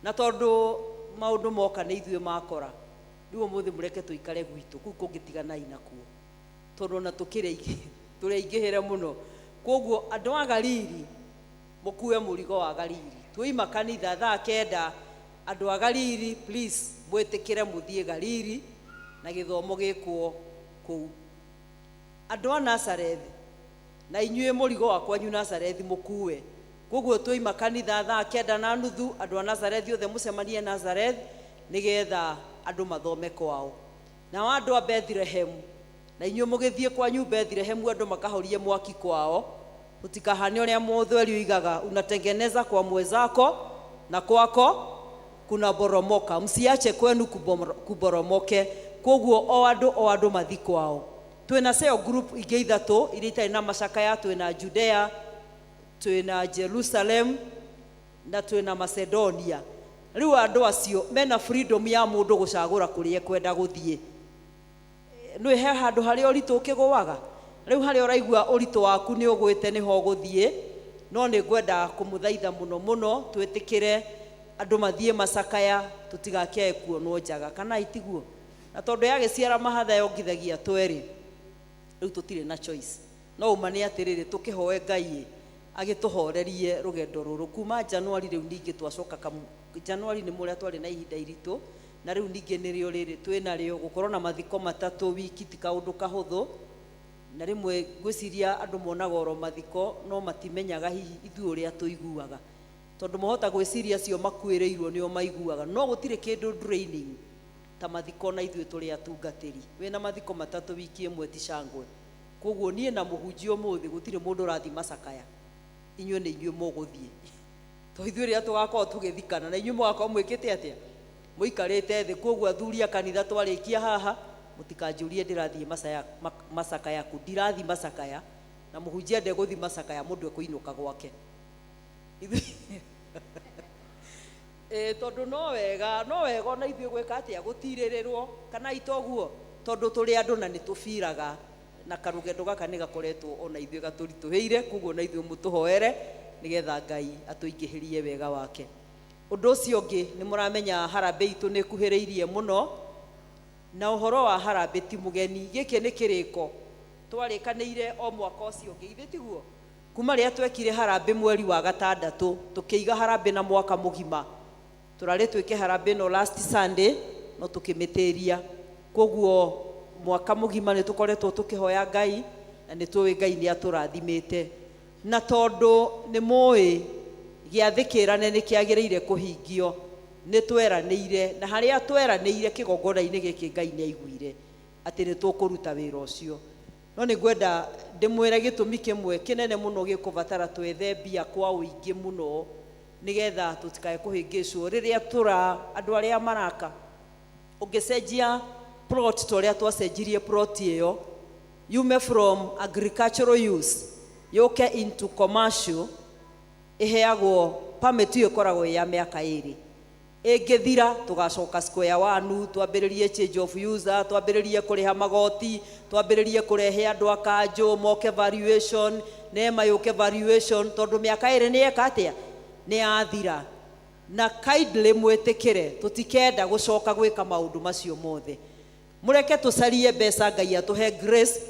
na tondũ maũndũ moka nĩ ithuĩ makora rĩu ũmũthĩ mũreke tũikare gwitũ kũu kũngĩtiganai nakuo tondũ na tũreingĩhĩre mũno. Koguo andũ a Galili mũkue mũrigo wa Galili, tuoima kanitha thaa 9, andũ a Galili please mwĩtĩkĩre mũthiĩ Galili na gĩthomo gĩkwo kũu. Andũ a Nazareth na inyuĩ mũrigo wa kwanyu Nazareth mũkue. Koguo tuoima kanitha thaa 9:30, andũ a Nazareth othe mũcemanie Nazareth nĩgetha andũ mathome kwao. Na andũ a Bethlehem na inyuĩ mũgĩthiĩ kwanyu Bethlehem andũ makahorie mwaki kwao, utikahane ũrĩa mũthweri uigaga unatengeneza kwa mwenzako na kwako kuna boromoka, msiache kwenu kuboromoke. Koguo o andũ mathi kwao. Twĩna cell group ingĩ 3 iria itarĩ na macakaya, twĩna Judea, twĩna Jerusalem na twĩna Macedonia. Rĩu andũ acio mena freedom ya mũndũ gũcagũra kũrĩa kwenda gũthiĩ. Nĩ he handũ harĩa ũritũ ũkĩgũaga, rĩu harĩa ũraigua ũritũ waku nĩ ũgwĩte nĩho gũthiĩ, no nĩ ngwenda kũmũthaitha mũno twĩtĩkĩre andũ mathiĩ macakaya, tũtigakĩe kuonwo njaga kana itiguo. Na tondũ yagĩciara mahatha yongithagia twerĩ, rĩu tũtirĩ na choice. No uma nĩ atĩrĩrĩ tũkĩhoe Ngai agĩtũhorerie rũgendo rũrũ kuma Januari. Rĩu ningĩ twacoka Januari nĩ mũrĩa twarĩ na ihinda iritũ, na rĩu ningĩ nĩrĩo rĩrĩ twĩna rĩo gũkorwo na mathiko 3 wiki ti kaũndũ kahũthũ. na rimwe gwiciria andu monaga oro mathiko no matimenyaga hihi ithuĩ ũrĩa tũiguaga, tondu mohota gwiciria cio makuĩrĩirwo nĩo maiguaga, no gũtirĩ kĩndũ draining ta mathiko na ithuĩ tũrĩ atungatĩri. Wĩna mathiko matatũ wiki ĩmwe ti cangwe. Koguo niĩ na mũhunjia ũmũthĩ gũtirĩ mũndũ ũrathi macakaya, inyuĩ nĩ inyuĩ mũgũthiĩ to ithuĩ rĩrĩa tũgakorwo tũgĩthikana na inyuĩ mũgakorwo mwĩkĩte atĩa, mũikarĩte thĩ. Koguo athuri a kanitha twarĩkia haha mũtikanjũrie ndĩrathiĩ macakaya ku, ndirathi macakaya, na mũhunjia ndegũthi macakaya, mũndũ ekũinũka gwake tondu no wega ona ithuĩ gwĩka atĩa, gũtirĩrĩrwo kana itoguo, tondu tũrĩ andũ na nĩtũbiraga na karũgendo gaka nĩ gakoretwo ona ithuĩ gatũritũhĩire. Koguo na ithuĩ mũtũhoere nĩgetha Ngai atũingĩhĩrie wega wake. Ũndũ ũcio ũngĩ nĩ mũramenya harambĩ itũ nĩ kuhĩrĩirie mũno, na ũhoro wa harambĩ ti mũgeni. Gĩkĩ nĩ kĩrĩko twarĩkanĩire o mwaka ũcio ũngĩ, ithuĩ tiguo, kuma rĩrĩa twekire harambĩ mweri wa gatandatũ tũkĩiga harambĩ na mwaka mũgima. Tũrarĩ twĩke harambĩ no last Sunday no tũkĩmĩtĩria. Koguo mwaka mũgima nĩ tũkoretwo tũkĩhoya Ngai na nĩ tũĩ Ngai nĩ atũrathimĩte, na tondũ nĩ mũĩ gĩathĩ kĩrane nĩ kĩagĩrĩire kũhingio, nĩ tweranĩire, na harĩa tweranĩire kĩgongona-inĩ gĩkĩ Ngai nĩ aiguire atĩ nĩ tũkũruta wĩra ũcio. No nĩ ngwenda ndĩmwĩre gĩtũmi kĩmwe kĩnene mũno gĩkũbatara twethe mbia kwa ũingĩ mũno nĩgetha tũtikae kũhĩngĩcwo rĩrĩa andũ arĩa maraka. Ũngĩcenjia plot ta ũrĩa twacenjirie plot ĩyo yume from agricultural use yoke into commercial, ĩheagwo permit ĩyo ĩkoragwo ya mĩaka 2. Ĩngĩthira tũgacoka square 1, twambĩrĩrie change of user, twambĩrĩrie kũrĩha magoti, twambĩrĩrie kũrehe andũ a kanjũ moke valuation, nema yoke valuation, tondũ mĩaka 2 nĩ yeka atĩa, nĩ yathira. Na kindly mwĩtĩkĩre tũtikenda gũcoka gwĩka maũndũ macio mothe. Mũreke tũcarie mbeca Ngai atũhe grace,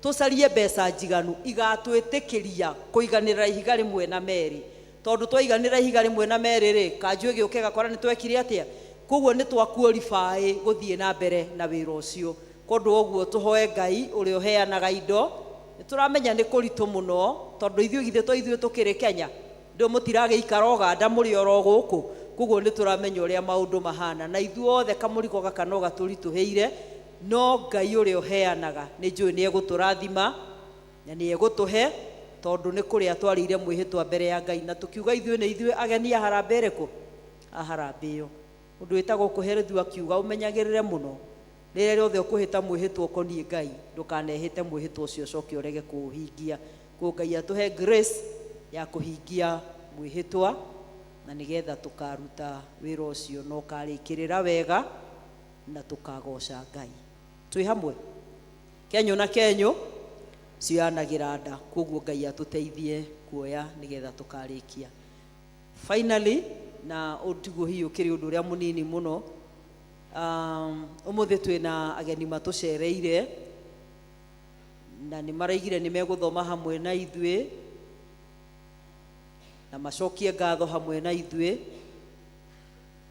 tũcarie mbeca njiganu igatwĩtĩkĩria kũiganĩra ihiga rĩmwe na merĩ, tondu twaiganĩra ihiga rĩmwe na merĩ rĩ, kanjũ ĩgĩũke gakora nĩ twekire atĩa. Koguo nĩ twakuorify gũthiĩ na mbere na wĩra ũcio. Kũndũ ũguo tũhoe Ngai ũrĩa ũheanaga indo. Nĩ tũramenya nĩ kũritũ mũno tondũ ithuĩ tũkĩrĩ Kenya ndĩ mũtiragĩikara Uganda mũrĩ oro gũkũ. Koguo nĩ tũramenya ũrĩa maũndũ mahana, na ithuothe kamũrigo gaka no gatũritũhĩire, no Ngai ũrĩa ũheanaga nĩ njũĩ nĩ egũtũrathima na nĩ egũtũhe, tondũ nĩ kũrĩa twarĩire mwĩhĩtwa mbere ya Ngai na tũkiuga ithuĩ nĩ ithuĩ ageni a harambĩ ĩrĩkũ, a harambĩ ĩyo. Ũndũ wĩtagwo kũherithio akiuga ũmenyagĩrĩre mũno rĩrĩa rĩothe ũkũhĩta mwĩhĩtwa ũkoniĩ Ngai, ndũkanehĩte mwĩhĩtwa ũcio ũcoke ũrege kũũhingia. Koguo Ngai atũhe grace ya kũhingia mwĩhĩtwa na nĩgetha tũkaruta wĩra ũcio na ũkarĩkĩrĩra wega na tũkagoca Ngai. Twĩ hamwe Kenyũ na Kenyũ cioyanagĩra nda. Koguo Ngai atũteithie kuoya nĩgetha tũkarĩkia. Finally, na ũtiguo hiyo kĩrĩ ũndũ ũrĩa mũnini mũno, ũmũthĩ twĩna ageni matũcereire na nĩ maraigire nĩ megũthoma hamwe na ithuĩ na macokie ngatho hamwe na ithuĩ.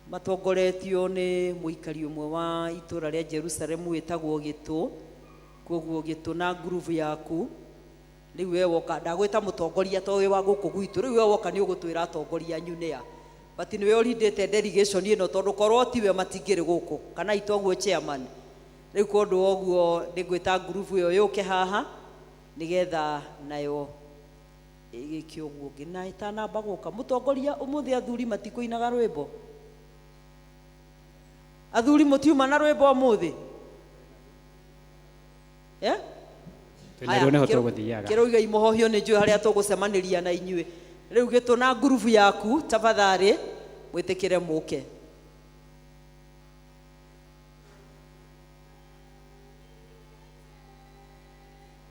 Matongoretio nĩ mũikari ũmwe wa itũra rĩa Jerusalemu wĩtagwo Gĩtũ. Koguo Gĩtũ na groove yaku rĩu we woka, ndagwĩta mũtongoria to wĩ wa gũkũ gwitũ, rĩu we woka nĩ ũgũtwĩra atongoria nyunĩa, but nĩ we ũrindĩte delegation ĩno tondũ korwo tiwe matingĩrĩ gũkũ kana itoguo chairman. Rĩu kũndũ ũguo ndĩngwĩta groove ĩyo yũke haha nĩgetha nayo ĩgĩke ũguo ũngĩ. Na itanamba gũka mũtongoria ũmũthĩ athuri matikũinaga rwĩmbo, athuri mũtiuma na rwĩmbo ũmũthĩ kĩroiga imohohio nĩ njũĩ harĩa tũgũcemanĩria na inyuĩ. Rĩu Gĩtũ na groove yaku tafadhali mwĩtĩkĩre mũke.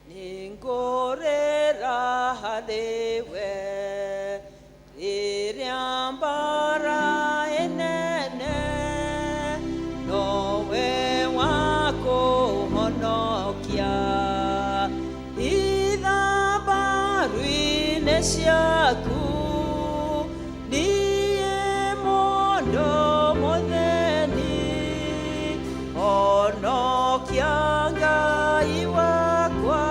Nĩngũrĩra harĩwe rĩrĩa mbara ĩnene, nowe wa kũhonokia ithambaru-inĩ ciaku. Niĩ mũndũ mũtheni honokia Ngai wakwa.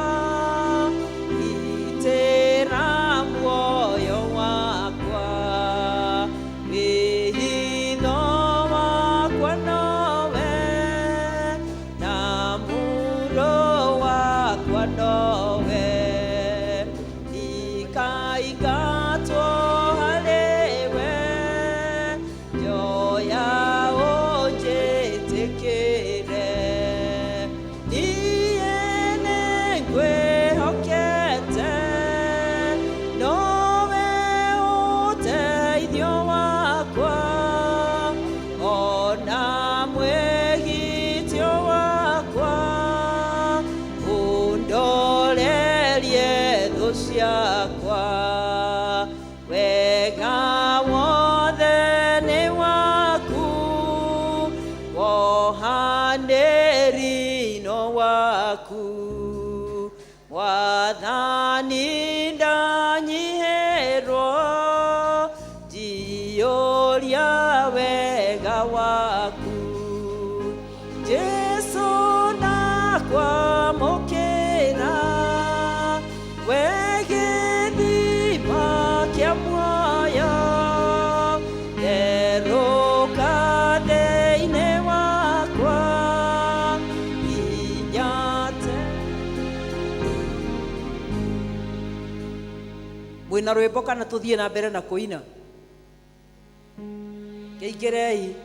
mwina rwimbo kana tuthie na mbere na kuina keikirei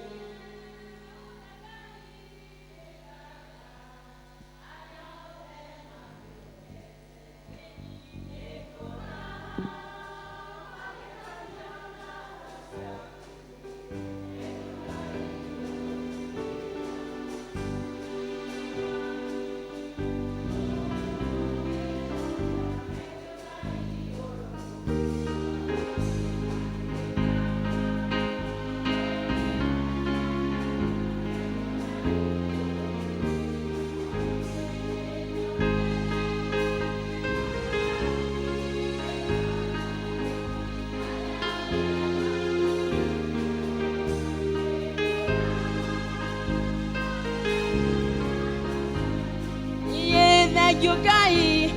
Yugai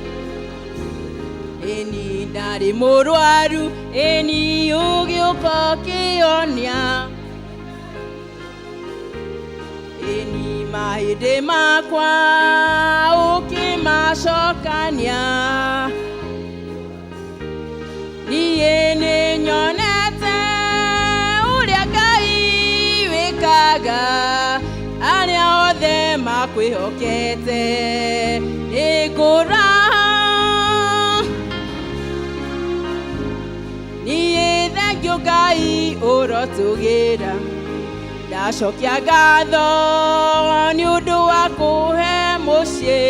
eni ndari murwaru eni ugiuka kionia eni mahinde makwa ukimacokania niĩ nĩnyonete ũrĩa Ngai wĩkaga arĩa othe makwĩhokete ngũraha niĩ thengio Ngai ũrotũgĩra ndacokia ngatho nĩ ũndũ wa kũhe mũciĩ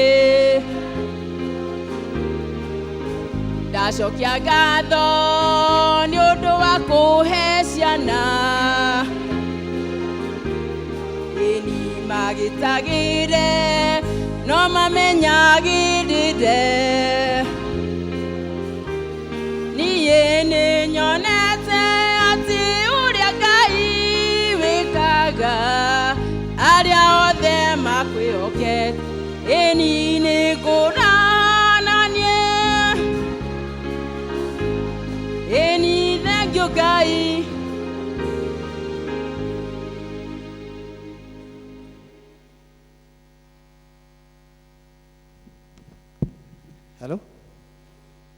ndacokia ngatho nĩ ũndũ wa kũhe ciana ĩni magĩtagĩre no mamenyagĩrĩre niĩ nĩnyonete atĩ ũrĩa Ngai wĩkaga arĩa othe makwĩhokete ĩni nĩngũrananie ĩni thengio Ngai. Hello?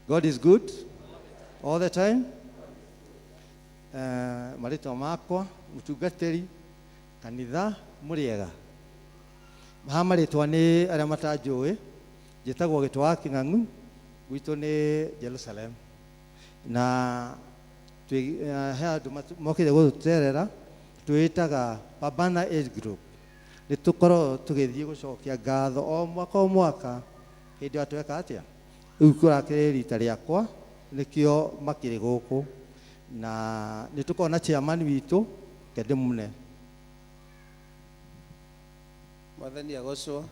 God is good all the time. Marĩtwa makwa mũtungatĩri kanitha mũrĩega. Haha marĩtwa nĩ arĩa matanjũĩ njĩtagwo Gĩtwa wa Kĩng'ang'u gwitũ nĩ Jerusalem na he andũ mokire gũtũcerera twĩtaga Pambana Age Group nĩ tũkorwo tũgĩthiĩ gũcokia ngatho o mwaka hĩndĩ ĩyo tweka atĩa rĩu kũrakĩrĩ rita rĩakwa nĩkĩo makĩrĩ gũkũ na nĩ tũkorwo na chairman witũ Kende Mune. Mwathani agocwo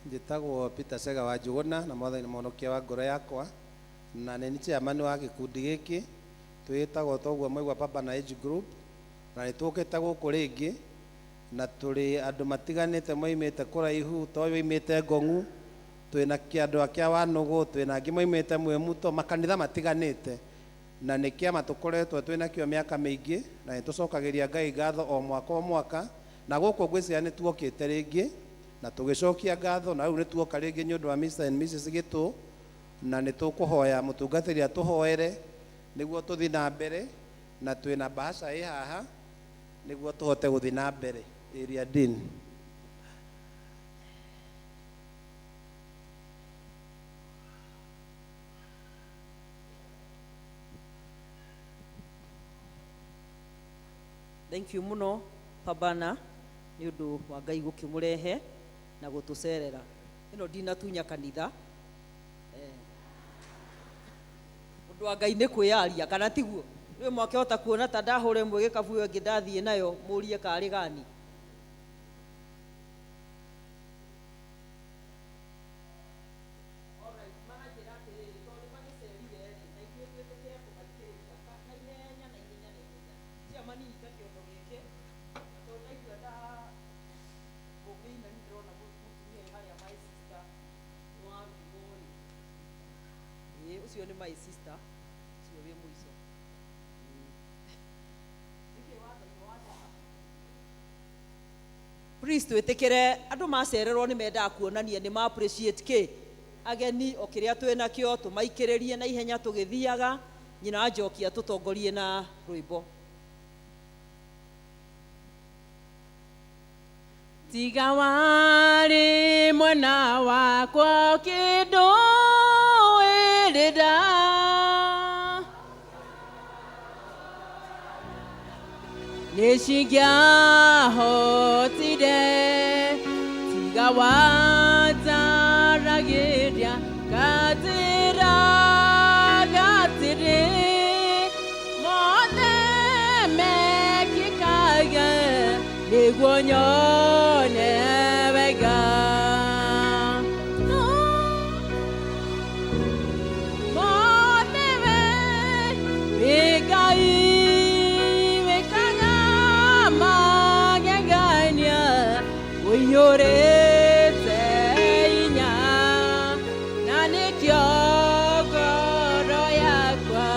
njĩtagwo Peter Sega wa Njũgũna na Mwathani mũhonokia wa ngoro yakwa na nĩ chairman wa gĩkundi gĩkĩ twĩtagwo toguo mwaigua Pambana Age Group na nĩ tũkĩte gũkũ rĩngĩ na tũrĩ andũ matiganĩte moimĩte kũraihu toyũ oimĩte Ngong'u twĩna kĩandũ kĩa Wanũgũ twĩna angĩ moimĩte Mwĩmuto makanitha matiganĩte na nĩ kĩama tũkoretwo twĩnakĩo mĩaka mĩingĩ na nĩ tũcokagĩria Ngai ngatho o mwaka na gũkũ ngwĩciria nĩ tuokĩte rĩngĩ na tũgĩcokia ngatho na rĩu nĩ tuoka rĩngĩ nĩ ũndũ wa Mr and Mrs Gĩtũ na nĩ tũkũhoya mũtungatĩri atũhoere nĩguo tũthiĩ na mbere na twĩna bahasha ĩ haha nĩguo tũhote gũthiĩ na mbere area dean. Thank you muno Pambana nĩ ũndũ wa Ngai gũkĩmũrehe na gũtũcerera ĩno ndinatunya kanitha ũndũ wa Ngai nĩ kwĩyaria kana tiguo rĩu mwakĩhota kuona ta ndahũre mwe gĩkabu ĩyo ĩngĩ ndathiĩ nayo mũrie karĩ gani ucio nĩ my sister ucio wĩ mũico please twĩtĩkĩre andũ macererwo nĩ mendaga kuonania nĩ ma appreciate kĩ ageni o kĩrĩa twĩnakĩo tũmaikĩrĩrie na ihenya tũgĩthiaga nyina wa Njoki atutongorie na rwimbo. Tiga wari mwena wakwa kindu wirida nishingiahotire tiga wataragiria gatira gatiri mothe mekikaga niguo nyone wega mothe wegai wekaga magegania uyorete inya na nikio ngoro yakwa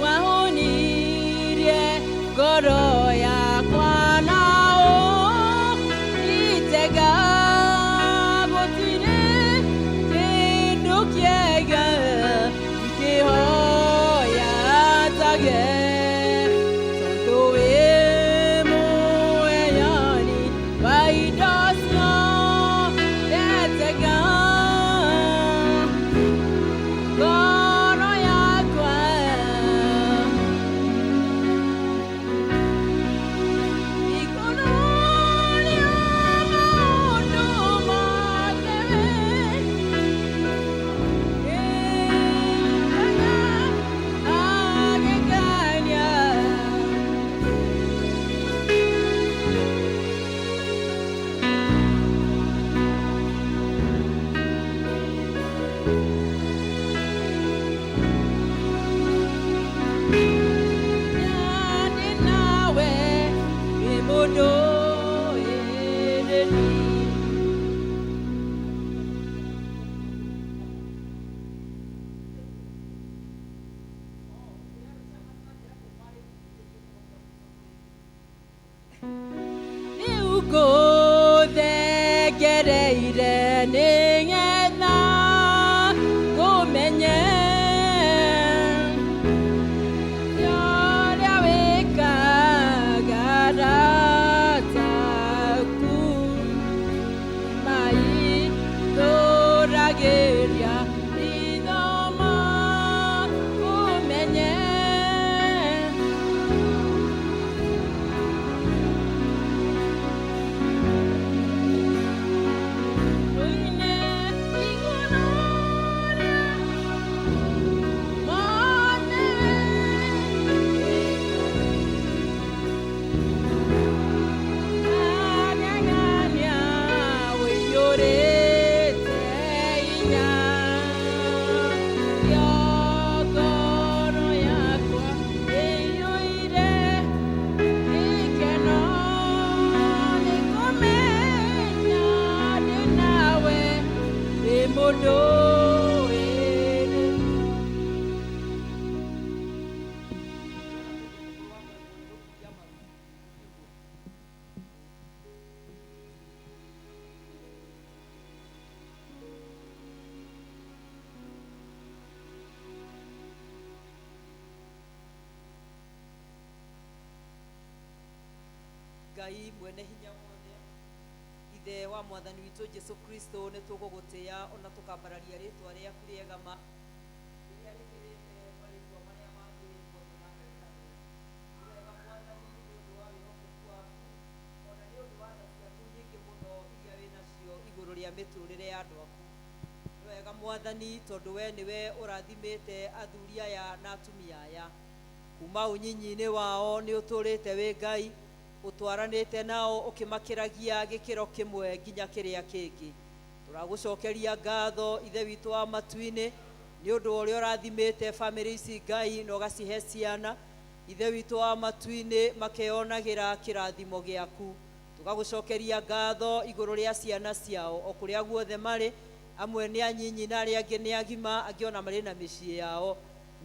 wahonirie ngoro yakwa nao itega gutire kindu kiega ikihoya tage tondu wi muoyani wa indo cio ndetega ngoro yakwa ikunuria maundu mothe agegania Nani nawe ni mundu ireni niuguthegereire nĩgetha ngũmenye ũrĩa wĩkaga rataku maithũragĩria ithomo ngũmenye Uine igunoria mothe agegania uiyũrĩte inya cio ngoro yakwa ĩiyũire gĩkeno nĩ kũmenya ndĩ nawe ndĩ mũndũ ĩrĩ Ngai mwene hinya wothe ithe wa mwathani witũ Jesu Kristo nĩ tũgũgũtĩĩa ona tũkambararia rĩtwa rĩaku rĩega ma rĩrĩa rĩkĩrĩte marĩtwa marĩa magĩrĩtwo tũnamerĩkanĩra wega mwathani nĩ ũndũ wa wĩhokeku waku ona nĩ ũndũ wa tha ciaku nyingĩ mũno iria wĩ nacio igũrũ rĩa mĩtũrĩre ya andũ aku nĩ wega mwathani tondũ we nĩwe ũrathimĩte athuri aya na atumia aya kuma ũnyinyi-inĩ wao nĩ ũtũrĩte wĩ Ngai ũtwaranĩte nao ũkĩmakĩragia gĩkĩro kĩmwe nginya kĩrĩa kĩngĩ tũragũcokeria ngatho ithe witũ wa matu-inĩ nĩ ũndũ ũrĩa ũrathimĩte bamĩrĩ ici Ngai na ũgacihe ciana ithe witũ wa matu-inĩ makeyonagĩra kĩrathimo gĩaku tũgagũcokeria ngatho igũrũ rĩa ciana ciao o kũrĩa guothe marĩ amwe nĩ anyinyi na arĩa angĩ nĩ agima angĩ ona marĩ na mĩciĩ yao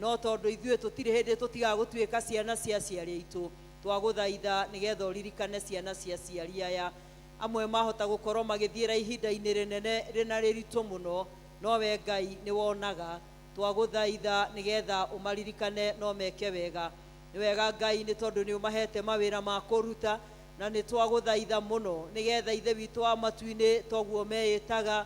no tondu ithuĩ tũtirĩ hĩndĩ tũtigagũtuĩka ciana cia aciari aitũ, twagũthaitha nĩgetha ũririkane ciana cia aciari aya. Amwe mahota gũkorwo magĩthiĩra ihinda-inĩ rĩnene rĩna rĩritũ mũno, no we Ngai nĩ wonaga, twagũthaitha nĩgetha ũmaririkane no meke wega. Nĩ wega Ngai nĩ tondũ nĩ ũmahete mawĩra ma kũruta, na nĩ twagũthaitha mũno nĩgetha ithe witũ wa matu-inĩ toguo meĩtaga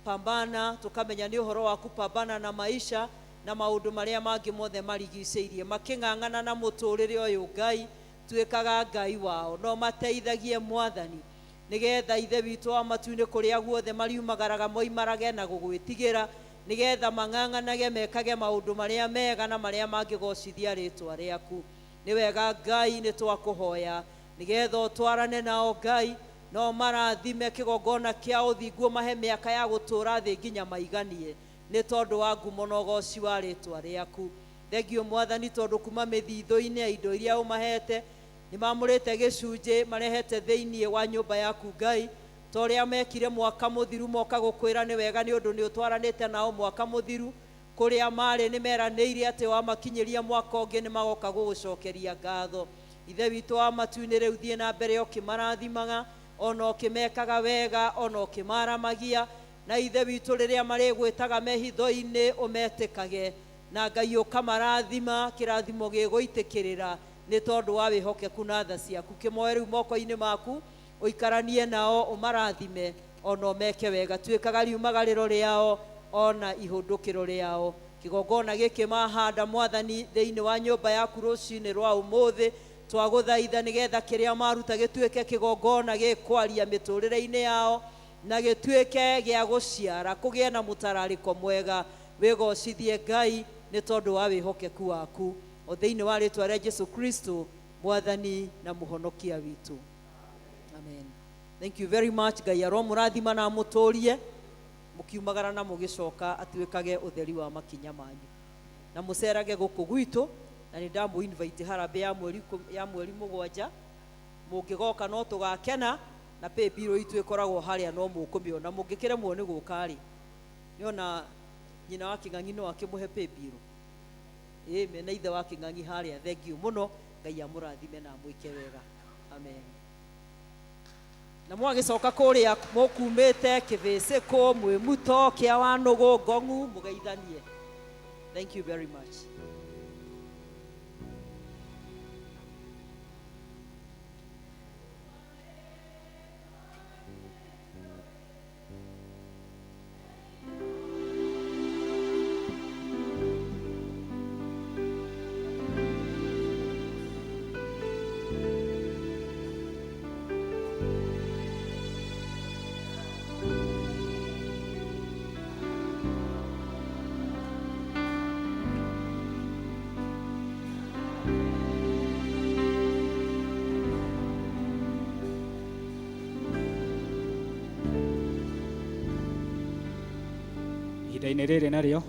pambana, tũkamenya nĩ ũhoro waku pambana na maisha na maũndũ marĩa mangĩ mothe marigicĩirie, makĩng'ang'ana na mũtũrĩre ũyũ Ngai, tuĩkaga Ngai wao, no mateithagie Mwathani nĩgetha ithe witũ wa matu-inĩ kũrĩa guothe mariumagaraga moimarage na gũgwĩtigĩra, nĩgetha mang'ang'anage mekage maũndũ marĩa mega na marĩa mangĩgocithia rĩtwa rĩaku. Nĩ wega Ngai nĩ twakũhoya nĩgetha ũtwarane nao Ngai, no marathime kĩgongona kĩa ũthingu, mahe mĩaka ya gũtũũra thĩ nginya maiganie, nĩ tondũ wa ngumo na ũgoci wa rĩtwa rĩaku. Thengio Mwathani tondũ kuma mĩthithũ-inĩ ya indo iria ũmahete nĩ mamũrĩte gĩcunjĩ marehete thĩinĩ wa nyũmba yaku Ngai, ta ũrĩa mekire mwaka mũthiru moka gũkwĩra nĩ wega nĩ ũndũ nĩ ũtwaranĩte nao mwaka mũthiru, kũrĩa marĩ nĩ meranĩire atĩ wamakinyĩria mwaka ũngĩ nĩ magoka gũgũcokeria ngatho. Ithe witũ wa matu-inĩ rĩu thiĩ na mbere ũkĩmarathimaga, ona ũkĩmekaga wega, ona ũkĩmaramagia, na ithe witũ rĩrĩa marĩgwĩtaga mehitho-inĩ ũmetĩkage, na Ngai ũkamarathima kĩrathimo gĩgũitĩkĩrĩra nĩ tondũ wa wĩhokeku na tha ciaku. Kĩmoe rĩu moko-inĩ maku, ũikaranie nao, ũmarathime, ona ũmeke wega, tuĩkaga riumagarĩro rĩao ona ihũndũkĩro rĩao. Kĩgongona gĩkĩ mahanda Mwathani thĩinĩ wa nyũmba yaku rũcinĩ rwa ũmũthĩ, twagũthaitha nĩgetha kĩrĩa maruta gĩtuĩke kĩgongona gĩkwaria mĩtũrĩre-inĩ yao, na gĩtuĩke gĩa gũciara, kũgĩe na mũtararĩko mwega. Wĩgocithie Ngai nĩ tondũ wa wĩhokeku waku, o thĩinĩ wa rĩtwa rĩa Jesu Kristo Mwathani na mũhonokia witũ, amen. Thank you very much. Ngai aromũrathima na mũtũrie, mũkiumagara na mũgĩcoka atuĩkage ũtheri wa makinya manyu, na mũcerage gũkũ gwitũ, na nĩ ndamũ invite harambĩ ya mweri mũgwanja. Mũngĩgoka no tũgakena, na paybill itũ ĩkoragwo harĩa, no mũkũmĩona. Mũngĩkĩremwo nĩ gũka-rĩ, nĩona nyina wa Kĩng'ang'i no akĩmũhe paybill. Amen. Na ithe wa Kĩng'ang'i harĩa, thengiũ mũno. Ngai amũrathime na mwĩke wega, amen. Na mwagĩcoka kũrĩa mũkumĩte Kĩbĩcĩkũ, Mwĩmuto, Kĩawanũgũ, Ngong'u, mũgeithanie. Thank you very much. Ihinda-inĩ rĩrĩ narĩo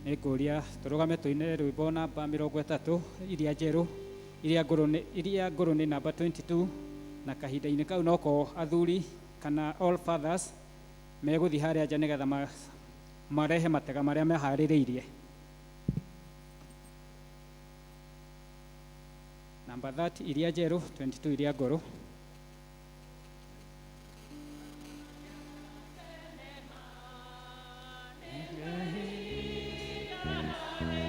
nĩ ngũria tũrũgame tũine rwĩmbo namba 30 iria njerũ, iria ngũrũ nĩ namba 22, na kahinda-inĩ kau noko athuri kana all fathers megũthiĩ harĩa nja nĩgetha marehe matega marĩa meharĩrĩirie. Namba 30 iria njerũ, 22 iria ngũrũ. Amen.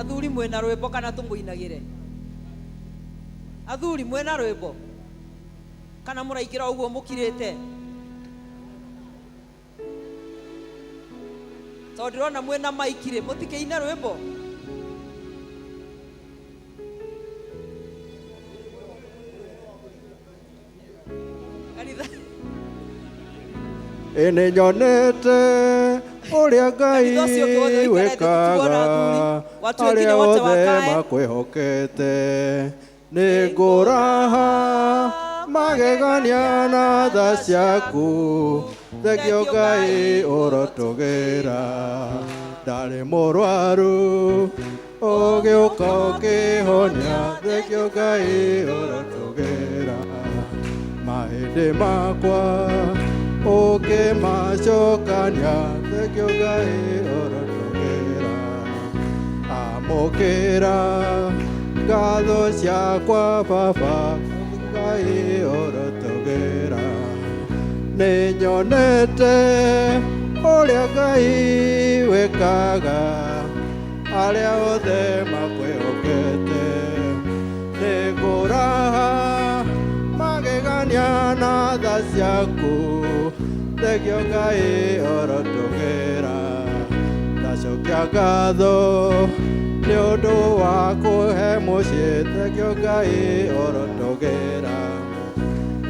Athuri mwena rwimbo kana tumuinagire? Athuri mwena rwimbo kana muraikira uguo mukirite? So ndirona mwena maikire mutikeina rwimbo. Ene nyonete uria Ngai wekaga aria othe makwĩhokete, nĩ ngũraha magegania na tha ciaku, thengio Ngai ũrotũgĩra. Ndarĩ mũrwaru ũgĩũka ũkĩhonia, thengio Ngai ũrotũgĩra. Mahĩndĩ makwa ũkĩmacokania, thengio Ngai ũrotũgĩra. Amũkĩra ngatho ciakwa Baba, Ngai ũrotũgĩra. Nĩ nyonete ũrĩa Ngai wekaga arĩa othe makwĩhokete, nĩ ngũraha magegania na tha ciaku, thengio Ngai ũrotũgĩra. Ndacokia ngatho nĩ ũndũ wa kũhe mũciĩ, thengio Ngai ũrotũgĩra.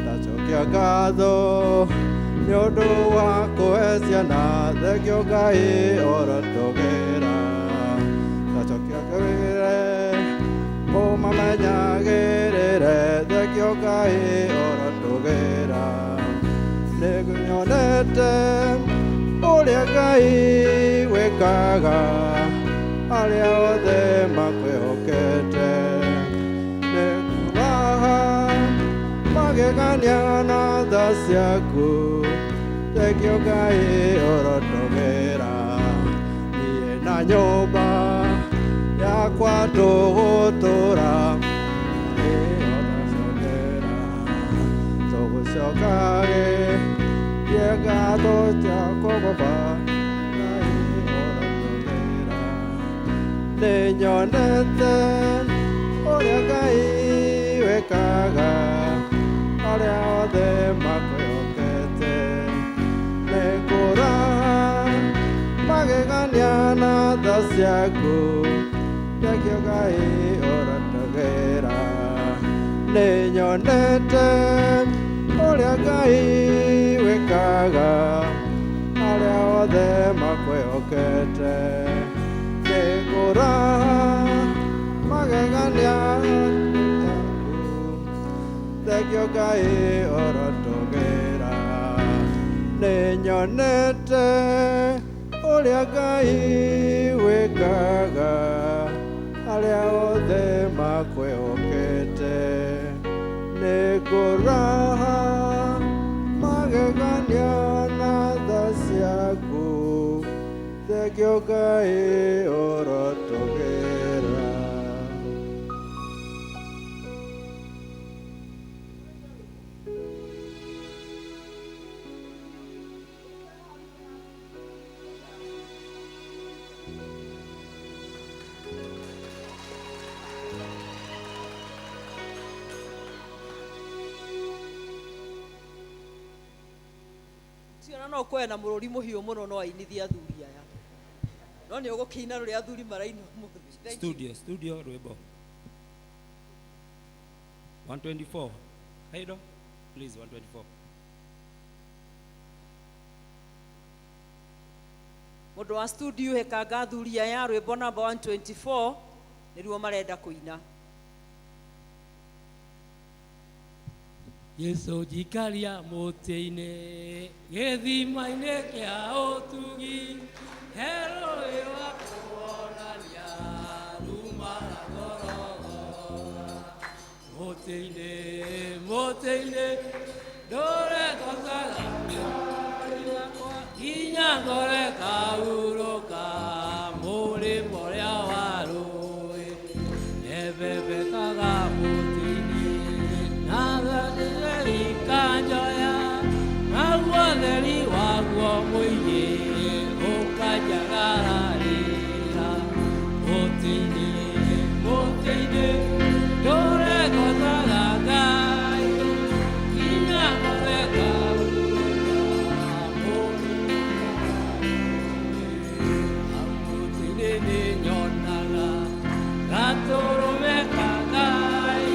Ndacokia ngatho nĩ ũndũ wa kũhe ciana, thengio Ngai ũrotũgĩra. Ndacokia ngawĩre ũmamenyagĩrĩre, thengio Ngai ũrotũgĩra. Nĩ nyonete ũrĩa Ngai wekaga arĩa othe makwĩhokete, nĩ ngũraha magegania na tha ciaku, thengio Ngai ũrotũgĩra. Niĩ na nyũmba yakwa tũgũtũũra, tũgũcokagĩria ngatho ciakwa Baba, Ngai ũrotũgĩra. Nĩ nyonete ũrĩa Ngai wekaga arĩa othe makwĩhokete, nĩ ngũraha magegania na tha ciaku, thengio Ngai ũrotũgĩra. Nĩ nyonete ũrĩa Ngai wekaga arĩa othe makwĩhokete, nĩ ngũraha magegania thengio Ngai ũrotũgĩra. Nĩ nyonete ũrĩa Ngai wekaga arĩa othe makwĩhokete, nĩ ngũraha magegania na tha ciaku, thengio Ngai ũrotũgĩra. No kwe na mũrũri mũhiũ mũno no ainithia athuri aya, no nĩ ũgũkĩina rũrĩa athuri maraina mũthĩ. Studio rwĩmbo 124 Haido, please 124. Mũndũ wa studio hekanga athuri aya rwĩmbo number 124 nĩruo marenda kũina. Yesu jikaria mũtĩ-inĩ gĩthima-inĩ kĩa ũtugi, hero wa kuonania ruma na Golgotha. Mũtĩ-inĩ ndũrekaga hinya ngoreka hurũka mũrĩmo ũrĩa wa rũĩ, nebebekaga mũtĩ-inĩ na kanjoya naguo theri waguo mũingĩ ũkanjagararĩra mũtĩ-inĩ nĩ nyonaga gatũrũme ka Ngai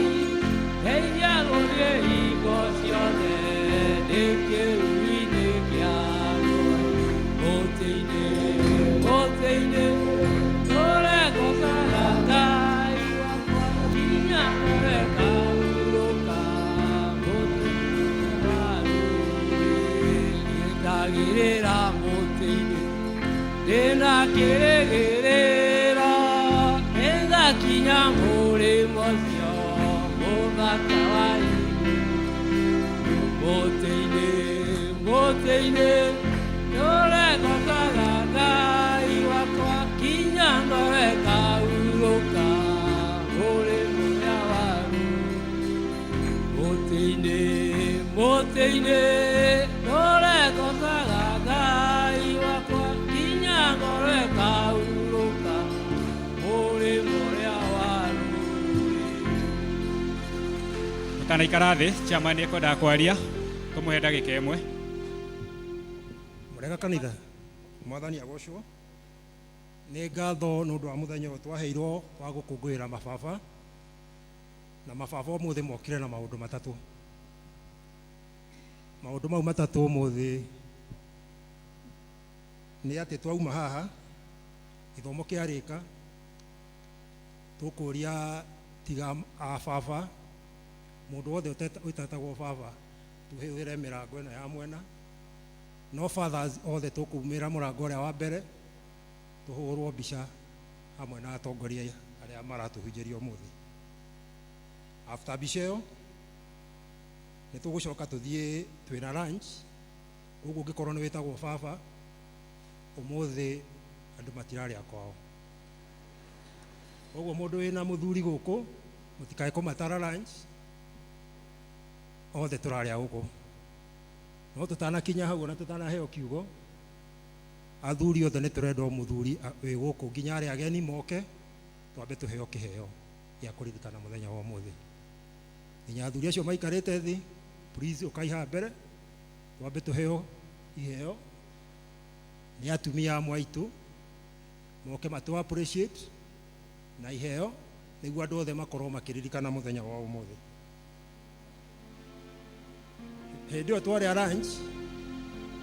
teithia gũthiĩ hingo ciothe ndĩ kĩrumi-inĩ kĩaguo mũtĩ-inĩ tũregokaga Ngai wakwa nginya kũreka hurũka mũtĩ-inĩ wa rũĩ ngagĩrĩra mũtĩ-inĩ ndĩna kĩrĩgĩrĩro nĩngakinya mũrĩmo ũcio mũthaka wa mũtĩ-inĩ tũregokaga Ngai wakwa kinya ngore kahurũka mũrĩmo ũrĩa wa rũĩ mũtĩ-inĩ tũregokaga Ngai wakwa kinya ngore kahurũka mũrĩmo ũrĩa wa Mũtanaikara thĩ, chairman ekwendaga kwaria, tũmũhe ndagĩka ĩmwe. Mũrega kanitha, mwathani agocwo. Nĩ ngatho nĩ ũndũ wa mũthenya ũyũ twaheirwo wa gũkũngũĩra mababa, na mababa ũmũthĩ mokire na maũndũ matatũ. Maũndũ mau matatũ ũmũthĩ nĩ atĩ twauma haha gĩthomo kĩarĩka, tũkũria tiga a baba, mũndũ wothe ũtetagwo baba tuhũthĩre mĩrango ĩno ya mwena, no fathers othe tũkumĩra mũrango ũrĩa wa mbere tũhũrwo mbica hamwe na atongoria arĩa maratũhunjĩria ũmũthĩ. After mbica ĩyo nĩ tũgũcoka tũthiĩ twĩna lunch, ũguo ũngĩkorwo nĩ wĩtagwo baba ũmũthĩ andũ matirarĩa kwao. Ũguo mũndũ wĩna mũthuri gũkũ mũtikae kũmatara lunch, othe tũrarĩa gũkũ. No tũtanakinya hau na tũtanaheo kiugo, athuri othe nĩ tũrenda o mũthuri wĩ gũkũ nginya arĩa ageni moke twambe tũheo kĩheo gĩa kũririkana mũthenya wa ũmũthĩ. Nginya athuri acio maikarĩte thĩ, please ũkaiha mbere twambe tũheo iheo nĩ atumia mwaitũ moke matũ appreciate na iheo nĩguo andũ othe makorwo makĩririkana mũthenya wa ũmũthĩ. Hĩndĩ ĩyo twarĩa lunch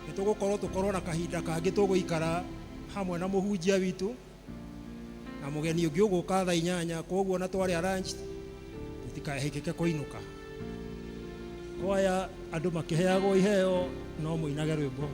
nĩ tũgũkorwo na kahinda kangĩ tũgũikara hamwe na mũhunjia witũ na mũgeni ũngĩ ũgũka thaa 8, koguo na twarĩa lunch tũtikahĩkĩke kũinũka. Kwaya andũ makĩheagwo iheo no mũinage rwĩmbo.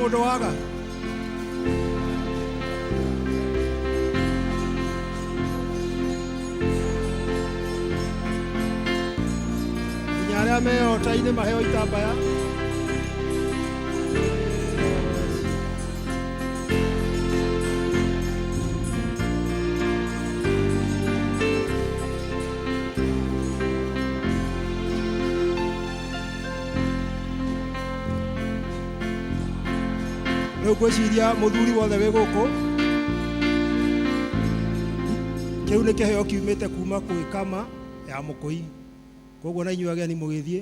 Mũndũ waga nginya arĩa mehota-inĩ maheo itambaya. Rĩu ngwĩciria mũthuri wothe wĩ gũkũ, kĩu nĩ kĩheo kiumĩte kuma kwĩ kama ya mũkũi. Koguo na inyuĩ ageni mũgĩthiĩ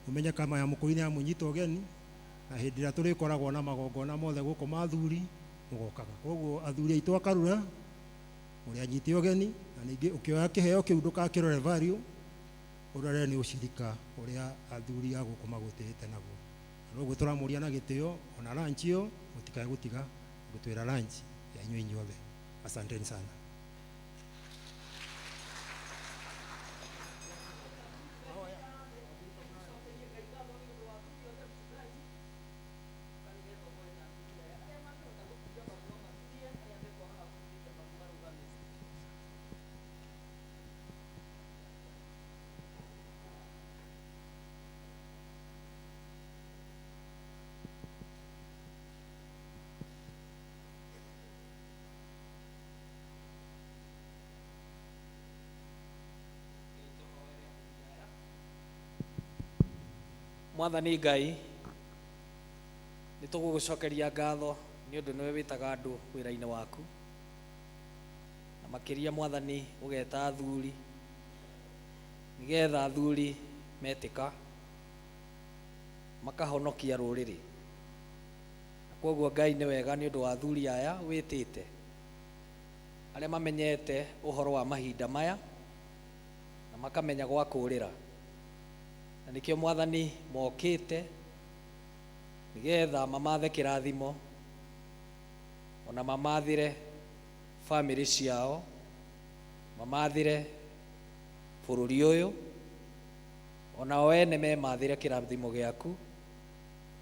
mũmenye kama ya mũkũi nĩ ya mũnyita ũgeni, na hĩndĩ ĩrĩa tũrĩkoragwo na magongona mothe gũkũ ma athuri mũgokaga. Koguo athuri aitũ akarura mũrĩ anyiti ũgeni, na ningĩ ũkĩoya kĩheo kĩu ndũgakĩrore value, ũrore nĩ ũcirika ũrĩa athuri a gũkũ magũtĩĩte naguo. Ũguo tũramũria na gĩtĩo ona lunch ĩyo mũtikae gũtiga gũtwĩra lunch ya inyuĩ inyuothe. Asanteni sana. Mwathani Ngai nĩ tũgũgũcokeria ngatho nĩ ũndũ nĩwe wĩtaga andũ wĩra-inĩ waku, na makĩria Mwathani ũgeta athuri nĩgetha athuri metĩka makahonokia rũrĩrĩ. Koguo Ngai nĩ wega nĩ ũndũ wa athuri aya wĩtĩte, arĩa mamenyete ũhoro wa mahinda maya na makamenya gwa kũũrĩra, na nĩkĩo Mwathani mokĩte nĩgetha mamathe kĩrathimo, ona mamathĩre bamĩrĩ ciao, mamathĩre bũrũri ũyũ, ona o ene memathĩre kĩrathimo gĩaku,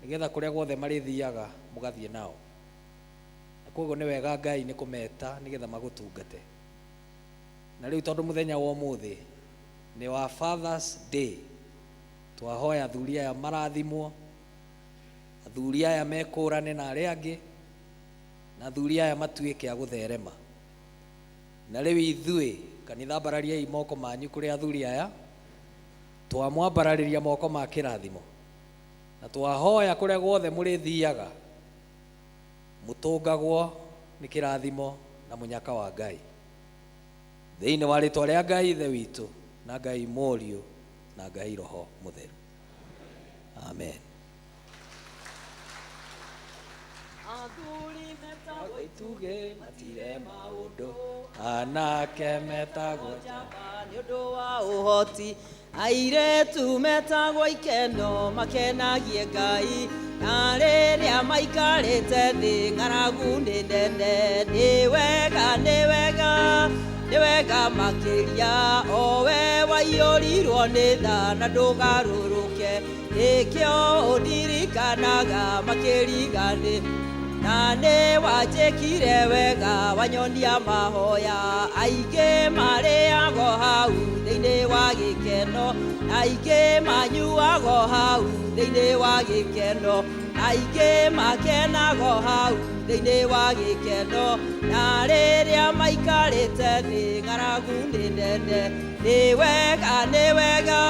nĩgetha kũrĩa guothe marĩthiaga mũgathiĩ nao. Na koguo nĩ wega Ngai nĩ kũmeta nĩgetha magũtungate. Na rĩu tondũ mũthenya wa ũmũthĩ nĩ wa Father's Day, twahoya athuri aya marathimwo, athuri aya mekũrane na arĩa angĩ, na athuri aya matuĩke a gũtherema. Na rĩu ithuĩ kanitha mbarariai moko manyu kũrĩ athuri aya, twamwambararĩria moko ma kĩrathimo, na twahoya kũrĩa guothe mũrĩthiaga mũtũngagwo nĩ kĩrathimo na mũnyaka wa Ngai, thĩinĩ wa rĩtwa rĩa Ngai Ithe witũ na Ngai Mũriũ na Ngai Roho Mũtheru. Amen. Athuri metagwo ituge matire maũndũ, anake metagwo njamba nĩ ũndũ wa ũhoti, airĩtu metagwo ikeno makenagie Ngai, na rĩrĩa maikarĩte thĩ ng'aragu nĩ nene. Nĩ wega, nĩ wega, nĩ wega makĩria, o we waiyũrirwo nĩ tha na ndũgarũrũke, nĩkĩo ũndirikanaga makĩriganĩ, na nĩ wanjĩkire wega wanyonia mahoya. Aingĩ marĩago hau thĩinĩ wa gĩkeno, na aingĩ manyuago hau thĩinĩ wa gĩkeno, na aingĩ makenago hau thĩinĩ wa gĩkeno, na rĩrĩa maikarĩte thĩ ng'aragu nĩ nene. Nĩ wega, nĩ wega,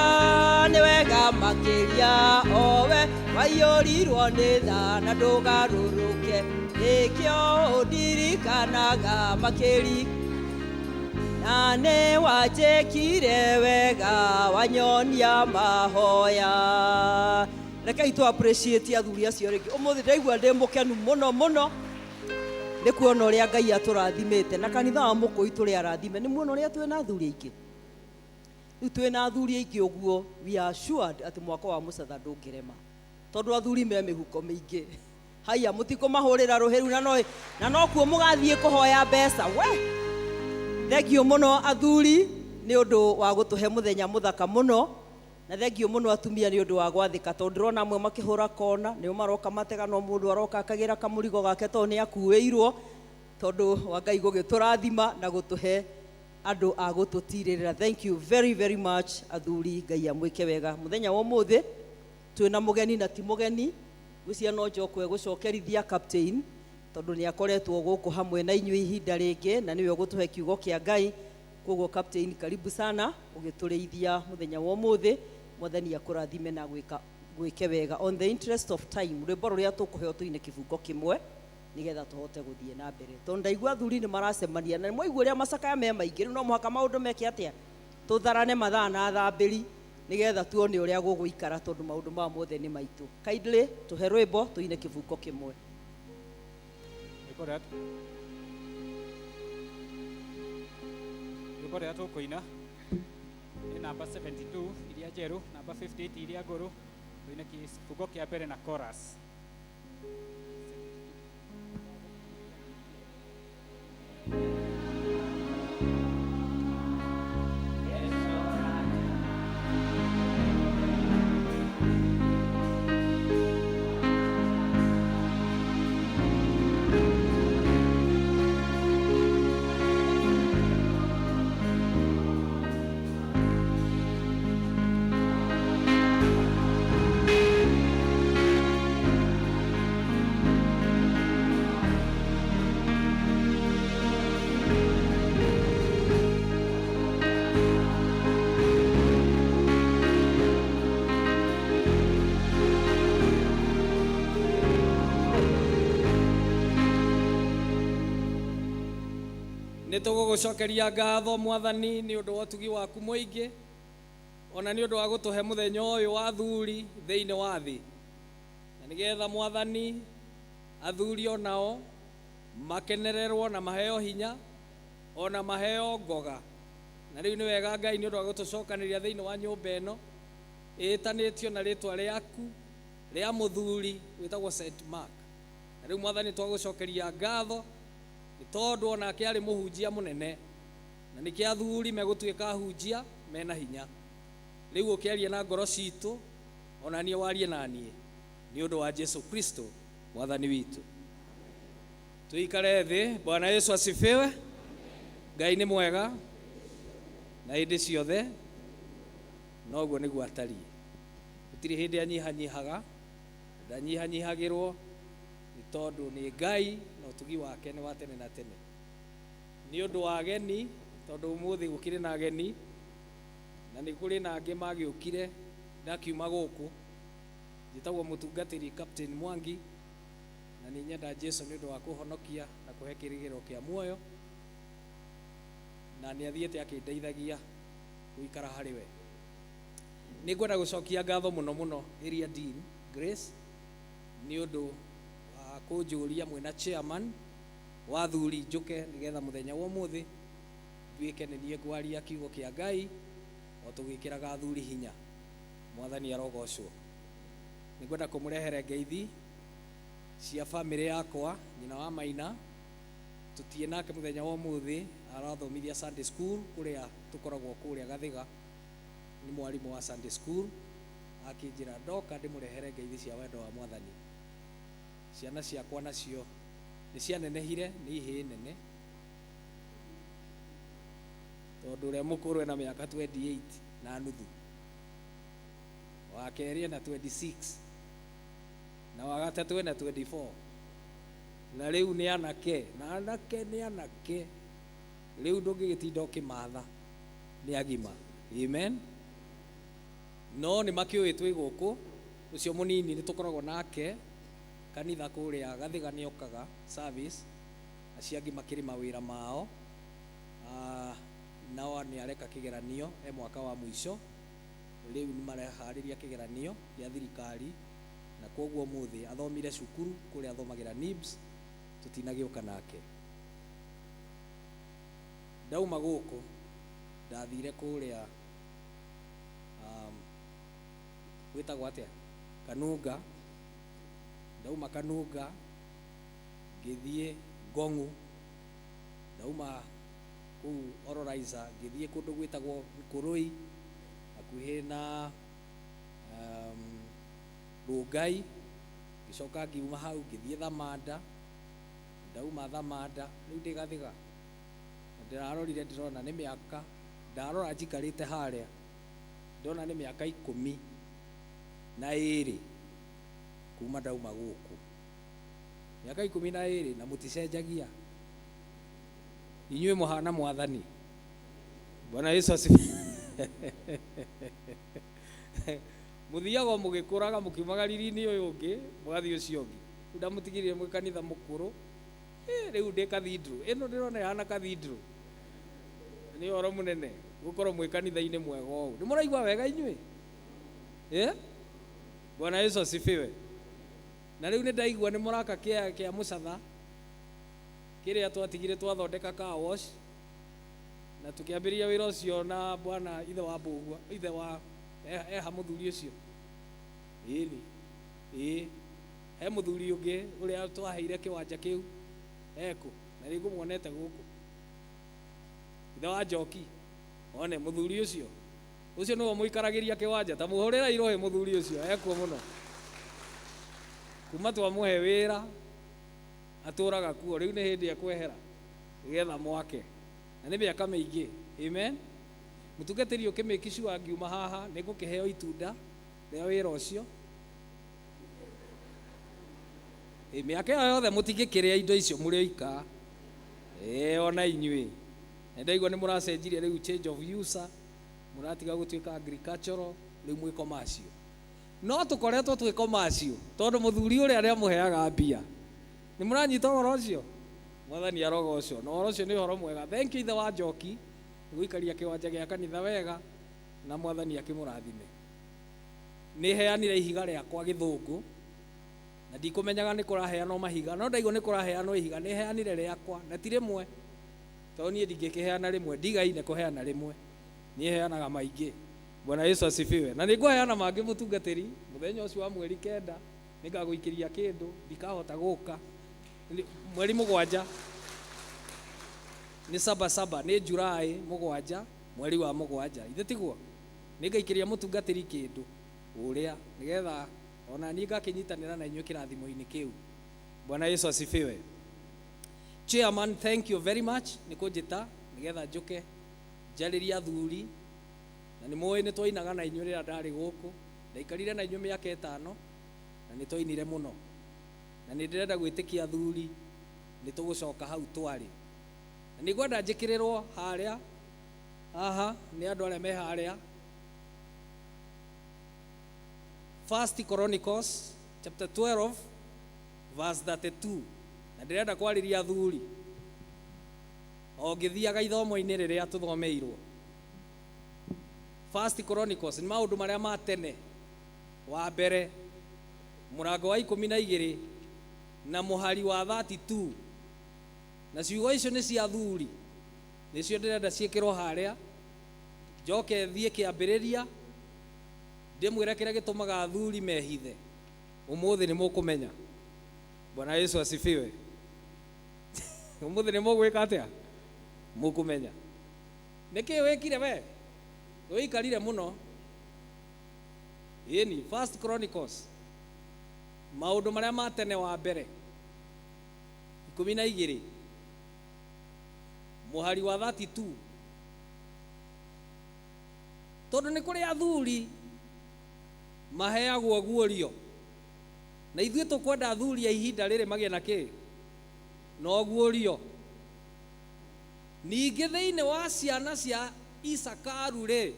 nĩ wega makĩria, o we waiyũrirwo nĩ tha na ndũgarũrũke, nĩkĩo ũndirikanaga makĩria, na nĩ wanjĩkire wega wanyonia mahoya. Rekei tũ appreciate athuri acio rĩngĩ. Ũmũthĩ ndaigua ndĩ mũkenu mũno mũno nĩ kuona ũrĩa Ngai atũrathimĩte, na kanitha wa Mũkũi tũrĩ arathime. Nĩ muona ũrĩa twĩna athuri aingĩ, rĩu twĩna athuri aingĩ ũguo, we are assured atĩ mwaka wa mũcatha ndũngĩrema, tondũ athuri me mĩhuko mĩingĩ. Haya, mũtikũmahũrĩra rũhĩru na no kuo mũgathiĩ kũhoya mbeca. We thengio mũno athuri nĩ ũndũ wa gũtũhe mũthenya mũthaka mũno, na thengio mũno atumia nĩ ũndũ wa gwathĩka, tondũ ndĩrona amwe makĩhũra kona, nĩo maroka mategana, mũndũ aroka akagĩra kamũrigo gake tondũ nĩ akuĩirwo, tondũ wa Ngai gũgĩtũrathima na gũtũhe andũ a gũtũtirĩrĩra. Thank you very very much athuri, Ngai amwĩke wega. Mũthenya wa ũmũthĩ twĩna mũgeni na ti mũgeni, gwĩcia no njokwe gũcokerithia captain, tondũ nĩ akoretwo gũkũ hamwe na inyuĩ ihinda rĩngĩ, na nĩwe ũgũtũhe kiugo kĩa Ngai. Koguo captain, karibu sana ũgĩtũrĩithia mũthenya wa ũmũthĩ. Mwathani akũrathime na gwĩke wega. On the interest of time, rwĩmbo rũrĩa tũkũheo tũine kĩbungo kĩmwe nĩgetha tũhote gũthiĩ na mbere, tondũ ndaigua athuri nĩ maracemania, na mwaigua ũrĩa macakaya me maingĩ, no mũhaka maũndũ meke atĩa, tũtharane mathaa na thambĩri nĩgetha tuone ũrĩa gũgũikara, tondũ maũndũ maya mothe nĩ maitũ. Kindly tũhe rwĩmbo tũine kĩbungo kĩmwe. Rwĩmbo rũrĩa tũkũina nĩ namba 72 iria njerũ, namba 58 iria ngũrũ, tũine kĩbungo kĩa mbere na chorus. nĩtũgũgũcokeria ngatho Mwathani nĩ ũndũ wa ũtugi waku mũingĩ, ona nĩ ũndũ wa gũtũhe mũthenya ũyũ wa athuri thĩinĩ wa thĩ, na nĩgetha Mwathani athuri onao makenererwo na maheo hinya ona maheo ngoga. Na rĩu nĩ wega Ngai nĩ ũndũ wa gũtũcokanĩria thĩinĩ wa nyũmba ĩno ĩtanĩtio na rĩtwa rĩaku rĩa mũthuri wĩtagwo St. Mark. Na rĩu Mwathani twagũcokeria ngatho nĩ tondũ onake arĩ mũhunjia mũnene, na nĩkĩo athuri megũtuĩka ahunjia mena hinya. Rĩu ũkĩaria na ngoro citũ ona niĩ warie na niĩ nĩ ũndũ wa Jesu Kristo Mwathani witũ. Tuikare thĩ. Bwana Yesu asifiwe. Ngai nĩ mwega na hĩndĩ ciothe, noguo nĩguo atariĩ. Gũtirĩ hĩndĩ anyihanyihaga, ndanyihanyihagĩrwo nĩ tondũ nĩ Ngai na ũtugi wake nĩ wa tene na tene. Nĩ ũndũ wa ageni, tondũ ũmũthĩ gũkĩrĩ na ageni na nĩ kũrĩ na angĩ magĩũkire ndakiuma gũkũ, njĩtagwo mũtungatĩri Captain Mwangi, na nĩ nyenda Jesu nĩ ũndũ wa kũhonokia na kũhe kĩrĩgĩro kĩa muoyo, na nĩ athiĩte akĩndeithagia gũikara harĩ we. Nĩ ngwenda gũcokia ngatho mũno mũno Area Dean Grace nĩ ũndũ wa kũnjũria mwĩna chairman wa athuri njũke nĩgetha mũthenya wa ũmũthĩ nduĩke nĩ niĩ ngwaria kiugo kĩa Ngai o tũgĩkĩraga athuri hinya. Mwathani arogocwo. Nĩ ngwenda kũmũrehere ngeithi cia bamĩrĩ yakwa, nyina wa Maina, tũtiĩ nake mũthenya wa ũmũthĩ, arathomithia Sunday school kũrĩa tũkoragwo kũrĩa Gathiga, nĩ mwarimũ wa Sunday school. Akĩnjĩra ndoka ndĩmũrehere ngeithi cia wendo wa Mwathani. Ciana ciakwa nacio nĩ cianenehire, nĩ ihĩĩ nene, tondũ ũrĩa mũkũrũ ena mĩaka 28 na nuthu, wa kerĩ ena 26 na wa gatatũ ena 24, na rĩu nĩ anake, na anake nĩ anake, rĩu ndũngĩgĩtinda ũkĩmatha, nĩ agima. Amen. No nĩ makĩũĩ twĩ gũkũ. Ũcio mũnini nĩ tũkoragwo nake kanitha kũrĩa Gathiga, nĩ okaga service, acio angĩ makĩrĩ mawĩra mao, nao nĩ areka kĩgeranio mwaka wa mũico, rĩu nĩ mareharĩria kĩgeranio gĩa thirikari, na koguo mũthĩ athomire cukuru kũrĩa athomagĩra NIBS, tũtinagĩũka nake. Ndauma gũkũ ndathire kũrĩa gwĩtagwo atĩa, Kanunga. Ndauma Kanunga ngĩthiĩ Ngong'u, ndauma kũu Ororaiza ngĩthiĩ kũndũ gwĩtagwo Kũrũi hakuhĩ na Rũngai, ngĩcoka ngiuma hau ngĩthiĩ Thamanda, ndauma Thamanda rĩu ndĩ Gathiga. Ndĩrarorire ndĩrona nĩ mĩaka, ndarora njikarĩte harĩa ndona nĩ mĩaka 12 kuma ndauma gũkũ, mĩaka 12 na mũticenjagia, inyuĩ mũhana Mwathani. Bwana Yesu asifiwe. Mũthiaga mũgĩkũraga mũkiumaga riri-inĩ ũyũ ũngĩ mũgathiĩ ũcio ũngĩ. Ndamũtigĩrire mwĩ kanitha mũkũrũ, rĩu ndĩ cathedral ĩno ndĩrona ĩhana cathedral, nĩ ũhoro mũnene gũkorwo mwĩ kanitha-inĩ mwega ũũ. Nĩ mũraigua wega inyuĩ? Bwana Yesu asifiwe. Na rĩu nĩ ndaigua nĩ mũraka kĩa Mũcatha kĩrĩa twatigire twathondeka car wash, na tũkĩambĩrĩria wĩra ũcio na bwana ithe wa Mbũgua, ithe wa eha mũthuri ũcio. He mũthuri ũngĩ ũrĩa twaheire kĩwanja kĩu ekũ, na rĩu ngũmuonete gũkũ, ithe wa Njoki. One mũthuri ũcio nĩwe mũikaragĩria kĩwanja, ta mũhũrĩra irohe mũthuri ũcio ekuo mũno. Kuma twamũhe wĩra atũraga kuo, rĩu nĩ hĩndĩ ekwehera nĩgetha mwake, na nĩ mĩaka mĩingĩ. Amen. Mũtungatĩri ũkĩmĩki sure ngiuma haha nĩ ngũkĩheo itunda rĩa wĩra ũcio. Mĩaka ĩyo yothe mũtingĩkĩrĩa indo icio mũrĩ oika, ona inyuĩ ndaigua nĩ mũracenjirie rĩu, change of user, mũratiga gũtuĩka agricultural, rĩu mwĩ commercial. No tũkoretwo twĩ commercial tondũ mũthuri ũrĩa arĩa mũheaga mbia. Nĩ mũranyita ũhoro ũcio? mwathani arogocwo na horo ũcio nĩ ũhoro mwega. Thank you ithe wa Njoki gwikaria kĩwanja gĩa kanitha wega na mwathani akĩmũrathime. Nĩ heanire ihiga rĩakwa Gĩthũngũ na ndikũmenyaga nĩ kũraheanwo mahiga, no ndaigua nĩ kũraheanwo ihiga. Nĩ heanire rĩakwa na ti rĩmwe, tondũ niĩ ndingĩkĩheana rĩmwe, ndigaine kũheana rĩmwe, niĩ heanaga maingĩ. Bwana Yesu asifiwe. Na nĩngũheana mangĩ mũtungatĩri mũthenya ũcio wa mweri 9 nĩngagũikĩria kĩndũ ndikahota gũka. Mweri 7 nĩ saba nĩ Julai 7 mweri wa 7 ithe tiguo nĩngaikĩria mũtungatĩri kĩndũ ũrĩa nĩgetha ona niĩ ngakĩnyitanĩra na inyuĩ kĩrathimo-inĩ kĩu. Bwana Yesu asifiwe. Chairman, thank you very much nĩ kũnjĩta nĩgetha njũke njarĩrie athuri, na nĩ mũĩ nĩ twainaga na inyuĩ rĩrĩa ndarĩ gũkũ, ndaikarire na inyuĩ mĩaka 5 na nĩ twainire mũno, na nĩ ndĩrenda gwĩtĩkia athuri nĩ tũgũcoka hau twarĩ, na nĩ ngwenda njĩkĩrĩrwo harĩa haha nĩ andũ arĩa me harĩa. First Chronicles chapter 12 verse 32, na ndĩrenda kwarĩria athuri o ngĩthiaga ithomo-inĩ rĩrĩa tũthomeirwo. First Chronicles nĩ maũndũ marĩa ma tene. Wa mbere mũrango wa 12 na mũhari wa 32, na ciugo icio nĩ cia athuri, nĩcio ndĩrenda ciĩkĩrwo harĩa. Njoke thiĩ kĩambĩrĩria ndĩmwĩre kĩrĩa gĩtũmaga athuri mehithe. Ũmũthĩ nĩ mũkũmenya. Bwana Yesu asifiwe. Ũmũthĩ nĩ mũgwĩka atĩa? Mũkũmenya. Nĩkĩ wĩkire we? Wĩikarire mũno. Ĩni First Chronicles maũndũ marĩa ma tene. Wa mbere 12 mũhari wa 32, tondũ nĩ kũrĩ athuri maheagwo guorio, na ithuĩ tũkwenda athuri a ihinda rĩrĩ magĩe na kĩ? No guorio. Ningĩ thĩinĩ wa ciana cia Isakaru rĩ,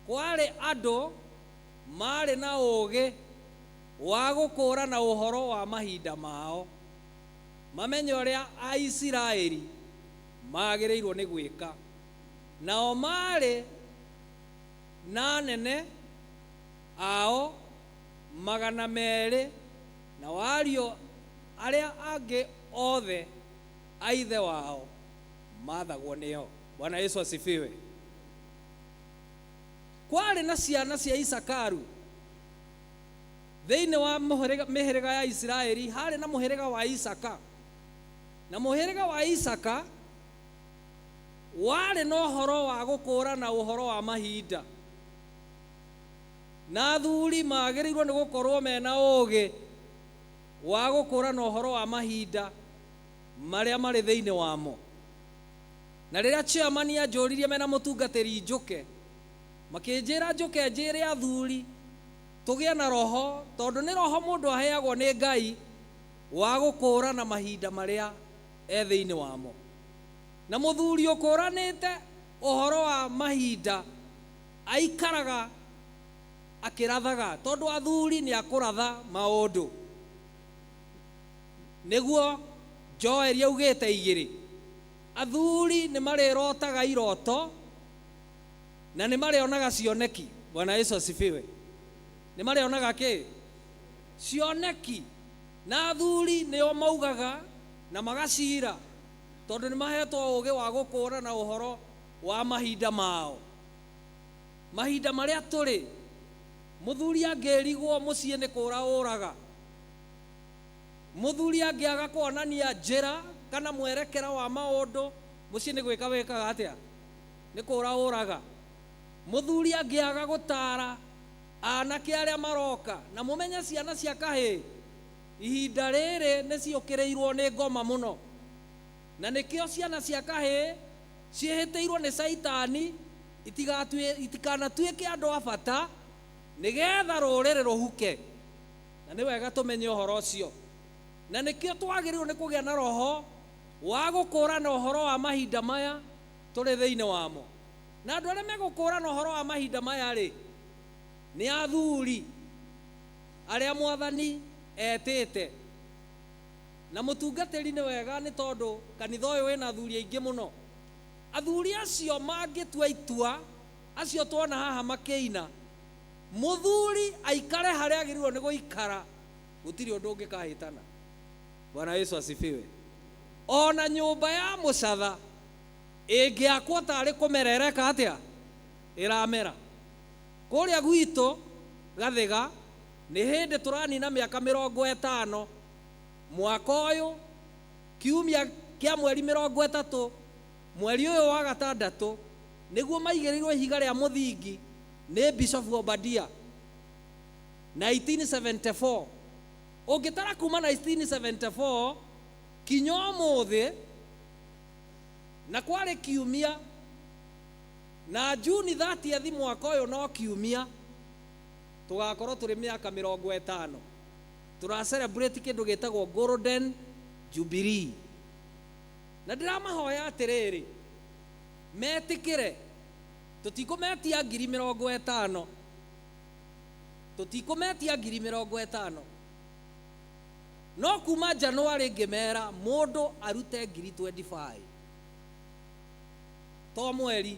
kwarĩ andũ marĩ na ũũgĩ wa gũkũũrana ũhoro wa mahinda mao, mamenye ũrĩa Aisiraeli magĩrĩirwo nĩ gwĩka. Nao marĩ na anene ao 200 na wario arĩa angĩ othe a ithe wao mathagwo nĩo. Bwana Yesu asifiwe. Kwarĩ na ciana cia Isakaru thĩinĩ wa mĩhĩrĩga ya Isiraeli, harĩ na mũhĩrĩga wa Isaka, na mũhĩrĩga wa Isaka warĩ na ũhoro wa gũkũũrana ũhoro wa mahinda, na athuri magĩrĩirwo nĩ gũkorwo mena ũũgĩ wa gũkũũrana ũhoro wa mahinda marĩa marĩ thĩinĩ wamo. Na rĩrĩa chairman anjũririe mena mũtungatĩri njũke, makĩnjĩra njũke njĩre athuri tũgĩe na roho, tondũ nĩ roho mũndũ aheagwo nĩ Ngai wa gũkũũrana mahinda marĩa thĩinĩ wamo. Na mũthuri ũkũũranĩte ũhoro wa mahinda aikaraga akĩrathaga, tondũ athuri nĩ akũratha maũndũ. Nĩguo Joeli augĩte 2, athuri nĩ marĩrotaga iroto na nĩ marĩonaga cioneki. Bwana Yesu asifiwe. Nĩ marĩonaga kĩ? Cioneki. Na athuri nĩo maugaga na magacira, tondũ nĩ mahetwo ũũgĩ wa gũkũũrana ũhoro wa mahinda mao. Mahinda marĩa tũrĩ, mũthuri angĩrigwo mũciĩ nĩ kũũra ũraga, mũthuri angĩaga kuonania njĩra kana mwerekera wa maũndũ, mũciĩ nĩ gwĩka wĩkaga atĩa? Nĩ kũũra ũraga. Mũthuri angĩaga gũtaara anake arĩa maroka, na mũmenye ciana cia kahĩĩ ihinda rĩrĩ nĩ ciũkĩrĩirwo nĩ ngoma mũno, na nĩkĩo ciana cia kahĩĩ ciĩhĩtĩirwo nĩ Saitani itikanatuĩke andũ a bata, nĩgetha rũrĩrĩ rũhuke. Na nĩ wega tũmenye ũhoro ũcio, na nĩkĩo twagĩrĩirwo nĩ kũgĩa na roho wa gũkũũrana ũhoro wa mahinda maya tũrĩ thĩinĩ wamo. Na andũ arĩa megũkũũrana ũhoro wa mahinda maya rĩ, nĩ athuri arĩa Mwathani etĩte. na mutungatiri ni wega ni tondu kanitha uyu wina athuri aingi muno. Athuri acio mangitua itua acio twona haha makiina, muthuri aikare haria agirwo ni guikara, gutiri undu ungikahitana. Bwana Yesu asifiwe. Ona nyumba ya mucatha ingiakwo tari kumerereka atia iramera. Kuria gwitu Gathiga ni hindi turanina miaka 50, mwaka uyu kiumia kia mweri 30 mweri uyu wa gatandatu niguo maigirirwo ihiga ria muthingi ni Bishop Obadia 1974. Ungitara kuma 1974 kinya umuthi na kwari kiumia, na Juni 30 mwaka uyu no kiumia tugakorwo turi miaka 50 tura celebrate kindu gitagwo Golden Jubilee. Na ndiramahoya atiriri metikire, tutikumetia 50,000, tutikumetia 50,000, no kuma January ngimera mundu arute 25 to mweri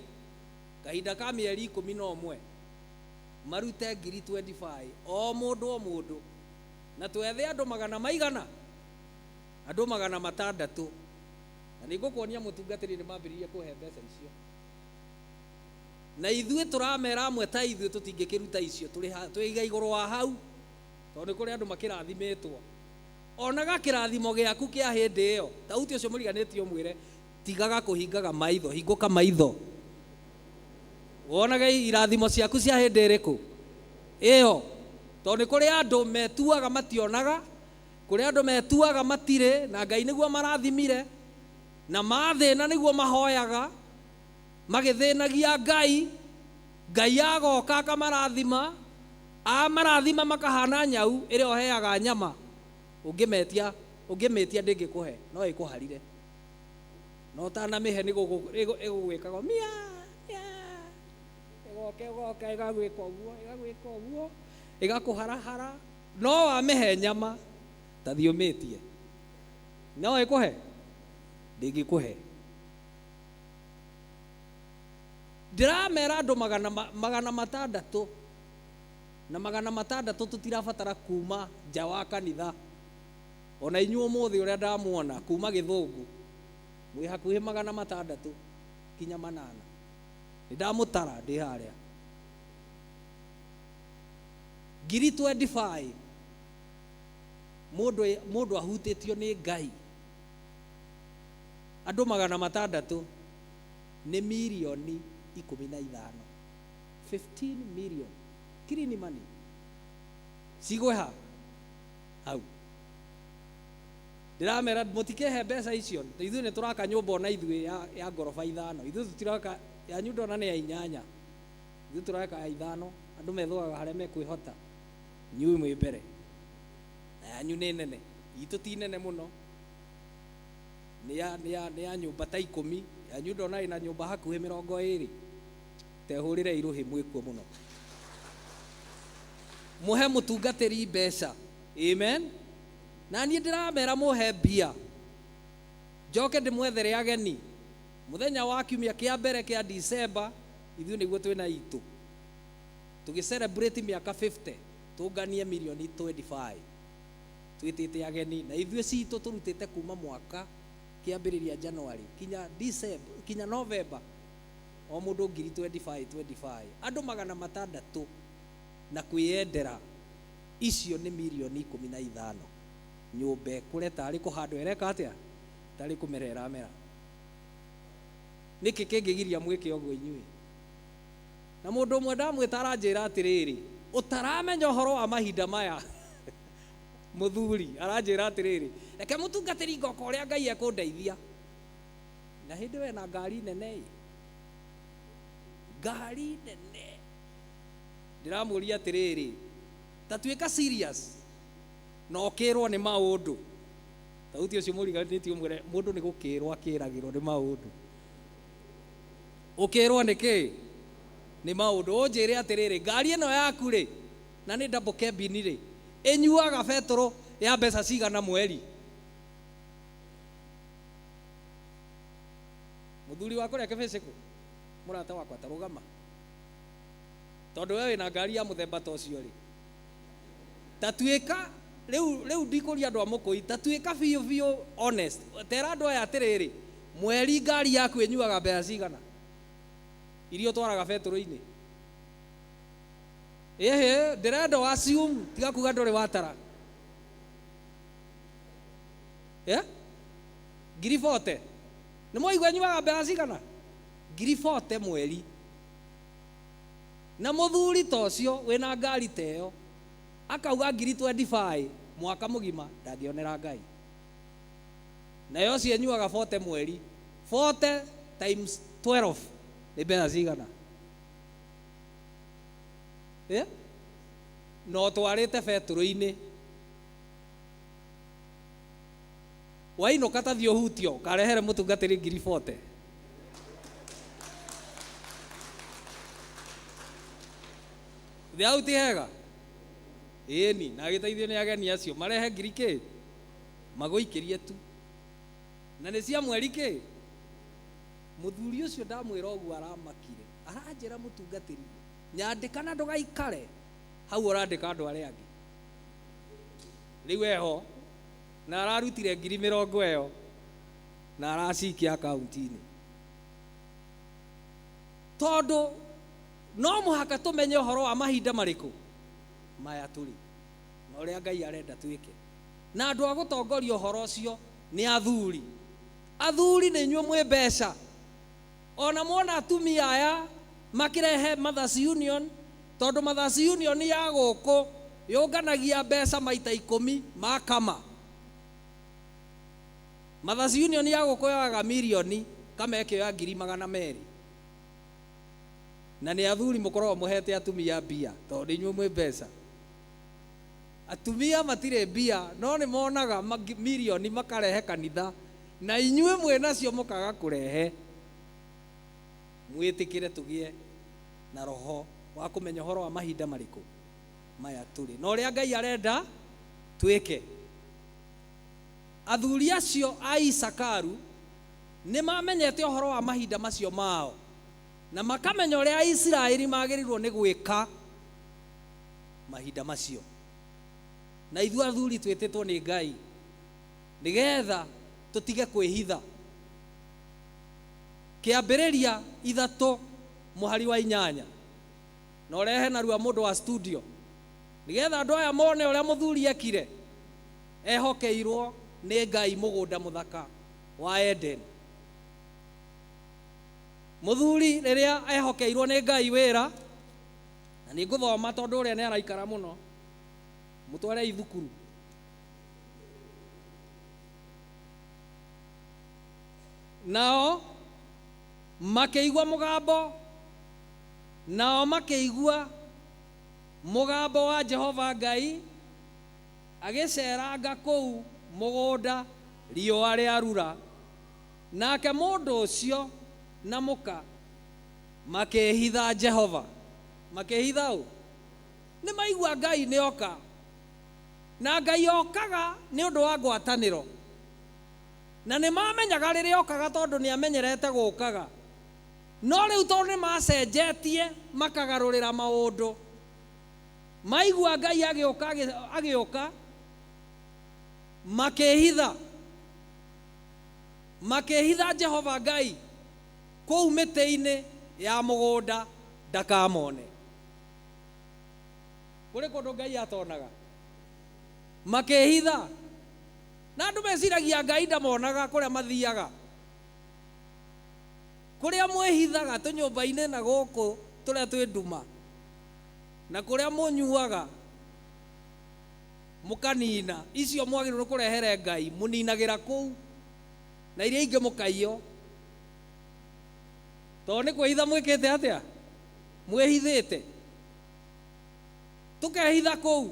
kahinda ka mieri 11 marute 25 o mundu, na twethe andu 100, andu 600, na nigukuonia mutungatiri ni mambiririe kuhe mbeca icio, na ithuĩ turamera amwe ta ithuĩ tutingikiruta icio twiga iguru wa hau, tondu kuri andu makirathimetwo. Onaga kirathimo giaku kia hindi iyo tauti ucio muriganitio mwire tigaga kuhingaga maitho, hinguka maitho, wonaga irathimo ciaku cia hindi iriku iyo, tondu kuri andu metuaga mationaga, kuri andu metuaga matire, na Ngai niguo marathimire, na mathina niguo mahoyaga magithinagia Ngai. Ngai agoka akamarathima, amarathima makahana nyau ire oheaga nyama, ungimetia ndingikuhe no ikuharire, no tana mihe ni igugwikaga mia igoke igagwika uguo igakuharahara, no wamihe nyama ta thiumitie no ikuhe ndingikuhe. Ndiramera andu 600 na 600 tutirabatara kuma nja wa kanitha. Ona inyuo muthi uria ndamuona kuma Githungu mwi hakuhi 600 kinya 8 ndamutara ndi haria 25 mundu ahutitio ni Ngai. Andu 600 ni milioni 15, 15 million clean money sigwe hau. Ndiramera mutikehe mbeca icio, ithuĩ nĩ turaka nyũmba ona ithuĩ ya ngoroba 5, ithuĩ tutiraka ya nyũmba ona nĩ ya 8, ithuĩ turaka ya 5, andu methuaga harĩa mekwĩhota, nyui mwĩ mbere na yanyu nĩ nene, itũ ti nene mũno, nĩ ya nyũmba ta 10, ya nyũmba ona ĩna nyũmba hakuhĩ 20, tehũrĩre irũhĩ mwĩkuo mũno. Muhe mutungatĩri mbeca, amen. Na niĩ ndiramera muhe mbia, njoke ndimwethere ageni muthenya wa kiumia kia mbere kia December, ithuĩ nĩguo twĩna itũ tugicelebrate miaka 50, tunganie milioni 25 twitĩte ageni, na ithuĩ citũ turutĩte kuma mwaka kiambĩrĩria January kinya December kinya November, o mũndũ 25 andu 600 na kwĩyendera, icio nĩ milioni 15. Nyũmba kũre tarĩ kũhandwo ereka atia tarĩ kũmerera mera. Nĩkĩ kĩngĩgiria mwĩke ũguo inyuĩ? Na mũndũ ũmwe ndamwĩta aranjĩra atĩrĩrĩ, ũtaramenya ũhoro wa mahinda maya mũthuri aranjĩra atĩrĩrĩ, reke mũtungatĩri ngoka ũrĩa Ngai ekũndeithia. Na hĩndĩ we na ngari nene, ngari nene, ndiramũria atĩrĩrĩ, ta tuĩka serious na ũkĩrwo nĩ maũndũ. Tauti ũcio mũriganĩtio mwĩre mũndũ nĩ gũkĩrwo akĩragĩrwo nĩ maũndũ. Ũkĩrwo nĩkĩ? Nĩ maũndũ. Ũnjĩre atĩrĩrĩ, ngari ĩno yaku rĩ, na nĩ double cabin rĩ, ĩnyuaga betũrũ ya mbeca cigana mweri? muthuri wa kuria kibiciku murata wakwa ta rugama tondu we wina ngari ya muthemba ta ucio ri tatuika riu ndikuria andu a Mukui tatuika biu honest tera andu aya atiriri mweri ngari yaku inyuaga mbeca cigana irio twaraga betũrũ-inĩ ehe ndirenda assume tiga kuga ndũrĩ watara ngiri 40 nĩ mwaigua nyuaga mbeca cigana ngiri 40 mweri na mũthuri ta ũcio wĩna ngari ta ĩyo akauga ngiri 25 mwaka mũgima ndangĩonera Ngai nayo cio nyuaga 40 mweri 40 times 12 nĩ mbeca cigana no twarĩte betũrũ-inĩ wainũka ta thiĩ ũhutio karehere mũtungatĩri ngiri 40 thĩ au ti hega ĩni na agĩteithio nĩ ageni acio marehe ngiri kĩ magũikĩrie tu na nĩ cia mweri kĩ mũthuri ũcio ndamwĩra ũguo aramakire aranjĩra mũtungatĩri nyandĩka na ndũgaikare hau ũrandĩka andũ arĩa angĩ rĩu eho na ararutire ngiri 40 ĩyo na aracikia akaunti-inĩ tondũ no mũhaka tũmenye ũhoro wa mahinda marĩkũ maya tũrĩ na ũrĩa Ngai arenda twĩke na andũ a gũtongoria ũhoro ũcio nĩ athuri nĩ inyuĩ mwĩ mbeca ona mwona atumia aya makĩrehe Mothers Union tondũ Mothers Union ya gũkũ yũnganagia mbeca maita 10 makama Mothers Union ya gũkũ yoaga mirioni kameke ya 200,000 na nĩ athuri mũkorwo mũhete atumia mbia tondũ inyuĩ mwĩ mbeca atumia matirĩ mbia no nĩ monaga mirioni makarehe kanitha na inyuĩ mwĩ nacio mũkaga kũrehe mwĩtĩkĩre tũgĩe na roho wa kũmenya ũhoro wa mahinda marĩkũ maya tũrĩ na ũrĩa Ngai arenda twĩke athuri acio a Isakaru nĩ mamenyete ũhoro wa mahinda macio mao na makamenya ũrĩa Isiraeli magĩrĩirwo nĩ gwĩka mahinda macio na ithuĩ athuri twĩtĩtwo nĩ Ngai nĩgetha tũtige kwĩhitha kĩambĩrĩria 3 mũhari wa 8 na ũrehe narua mũndũ wa studio nĩgetha andũ aya mone ũrĩa mũthuri ekire ehokeirwo nĩ Ngai mũgũnda mũthaka wa Eden mũthuri rĩrĩa ehokeirwo nĩ Ngai wĩra na nĩ ngũthoma tondũ ũrĩa nĩ araikara mũno mũtware ithukuru nao makĩigua mũgambo wa Jehova Ngai agĩceranga kũu mũgũnda riũa rĩarura nake mũndũ ũcio na mũka makĩhitha Jehova makĩhitha ũ nĩ maigua Ngai nĩ oka na Ngai okaga nĩ ũndũ wa ngwatanĩro na nĩ mamenyaga rĩrĩa okaga tondũ nĩ amenyerete gũkaga no rĩu tondũ nĩ macenjetie makagarũrĩra maũndũ maigua Ngai agĩũka makĩhitha Jehova Ngai kũu mĩtĩ-inĩ ya mũgũnda ndakamone kũrĩ kũndũ Ngai atonaga makĩhitha na andũ meciragia Ngai ndamonaga kũrĩa mathiaga kũrĩa mwĩhithaga tũnyũmba-inĩ na gũkũ tũrĩa twĩ nduma na kũrĩa mũnyuaga mũkanina icio mwagĩrĩirwo kũrehere Ngai mũninagĩra kũu na iria ingĩ mũkaiywo tondũ nĩ kwĩhitha mwĩkĩte atĩa mwĩhithĩte tũkehitha kũu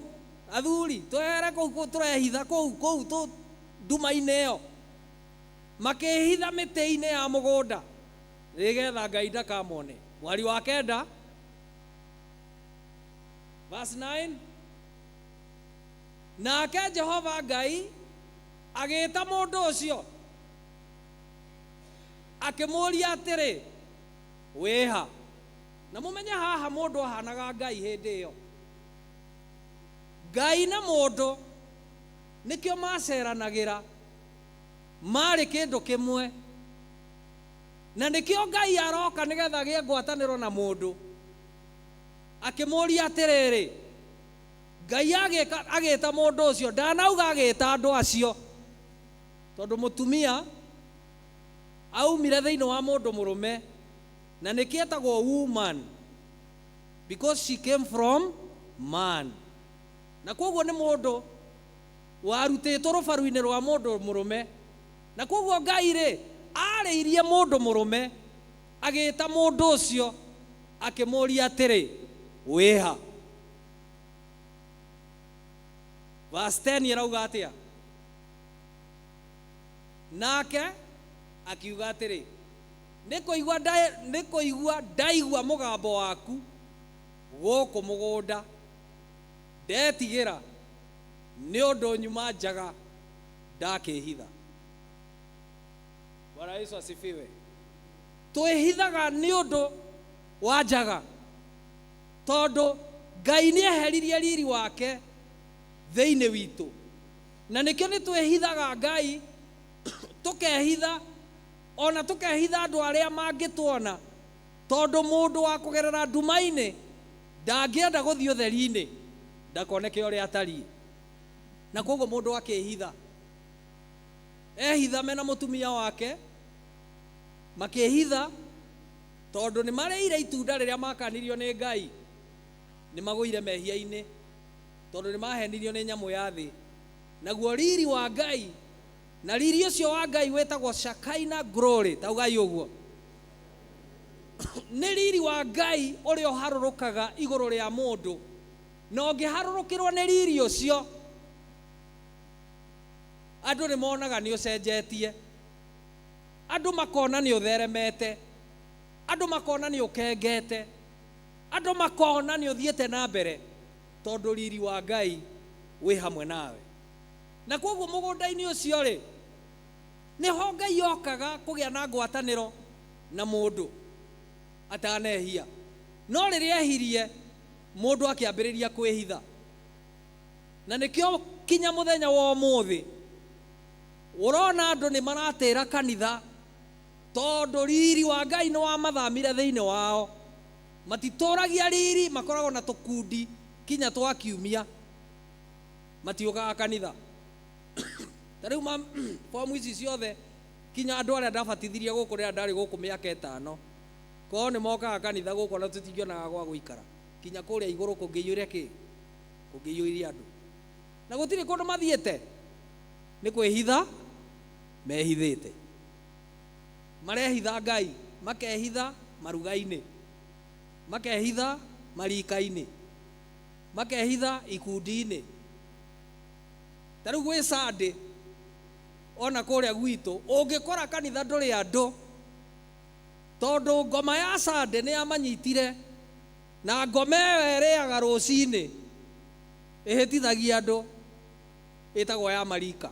athuri twehere kũu tũrehitha kũu nduma-inĩ ĩyo makĩhitha mĩtĩ-inĩ ya mũgũnda nĩgetha Ngai ndakamone mwari wa 9 verse 9 nake Jehova Ngai agĩĩta mũndũ ũcio akĩmũũria atĩrĩ wĩha. Na mũmenye haha mũndũ ahanaga Ngai hĩndĩ ĩyo. Ngai na mũndũ nĩkĩo maceranagĩra, marĩ kĩndũ kĩmwe, na nĩkĩo Ngai aroka nĩgetha agĩe ngwatanĩro na mũndũ. Akĩmũũria atĩrĩrĩ, Ngai agĩĩta mũndũ ũcio, ndanauga agĩĩta andũ acio, tondũ mũtumia aumire thĩinĩ wa mũndũ mũrũme, na nĩkĩetagwo woman because she came from man. Na koguo nĩ mũndũ warutĩtwo rũbaru-inĩ rwa mũndũ mũrũme. Na koguo Ngai rĩ arĩirie mũndũ mũrũme, agĩĩta mũndũ ũcio akĩmũũria atĩrĩ wĩha. Verse 10 ĩrauga atĩa? Nake akiuga atĩrĩ, nĩkũigua ndaigua mũgambo waku gũkũ mũgũnda, ndetigĩra nĩ ũndũ nyuma njaga ndakĩhitha. Bwana Yesu asifiwe. Twĩhithaga nĩ ũndũ wa njaga, tondũ Ngai nĩeheririe riri wake thĩinĩ witũ, na nĩkĩo nĩ twĩhithaga Ngai, tũkehitha ona tũkehitha andũ arĩa mangĩtuona, tondũ mũndũ wa kũgerera nduma-inĩ ndangĩenda gũthiĩ ũtheri-inĩ ndakoneke ũrĩa atariĩ. Na koguo mũndũ akĩhitha, ehitha mena mũtumia wake, makĩhitha tondũ nĩ marĩire itunda rĩrĩa makanirio nĩ Ngai, nĩ magũire mehia-inĩ, tondũ nĩ mahenirio nĩ nyamũ ya thĩ. Naguo riri wa Ngai, na riri ũcio wa Ngai wĩtagwo Shekinah glory, taugai ũguo. Nĩ riri wa Ngai ũrĩa ũharũrũkaga igũrũ rĩa mũndũ, na ũngĩharũrũkĩrwo nĩ riri ũcio, andũ nĩ monaga nĩ ũcenjetie, andũ makona nĩ ũtheremete, andũ makona nĩ ũkengete, andũ makona nĩ ũthiĩte na mbere, tondũ riri wa Ngai wĩ hamwe nawe. Na koguo mũgũnda-inĩ ũcio rĩ, nĩho Ngai okaga kũgĩa na ngwatanĩro na mũndũ atanehia. No rĩrĩa ehirie, mũndũ akĩambĩrĩria kwĩhitha. Na nĩkĩo kinya mũthenya wa ũmũthĩ ũrona andũ nĩ maratĩra kanitha, tondũ riri wa Ngai nĩ wamathamire thĩinĩ wao. Matitũragia riri, makoragwo na tũkundi kinya twa kiumia, matiũkaga kanitha. Tarĩu fomu ici ciothe kinya andũ arĩa ndabatithirie gũkũ rĩrĩa ndarĩ gũkũ mĩaka 5, korwo nĩ mokaga kanitha gũkũ na tũtingĩonaga gwa gũikara, kinya kũrĩa igũrũ kũngĩiyũria kĩ? Kũngĩiyũria andũ. Na gũtirĩ kũndũ mathiĩte, nĩ kwĩhitha mehithĩte. Marehitha Ngai, makehitha maruga-inĩ, makehitha marika-inĩ, makehitha ikundi-inĩ. Tarĩu gwĩ Sunday ona kũrĩa gwitũ ũngĩkora kanitha ndũrĩ andũ, tondũ ngoma ya Sunday nĩ yamanyitire, na ngoma ĩyo ĩrĩaga rũcinĩ ĩhĩtithagia andũ, ĩtagwo ya marika.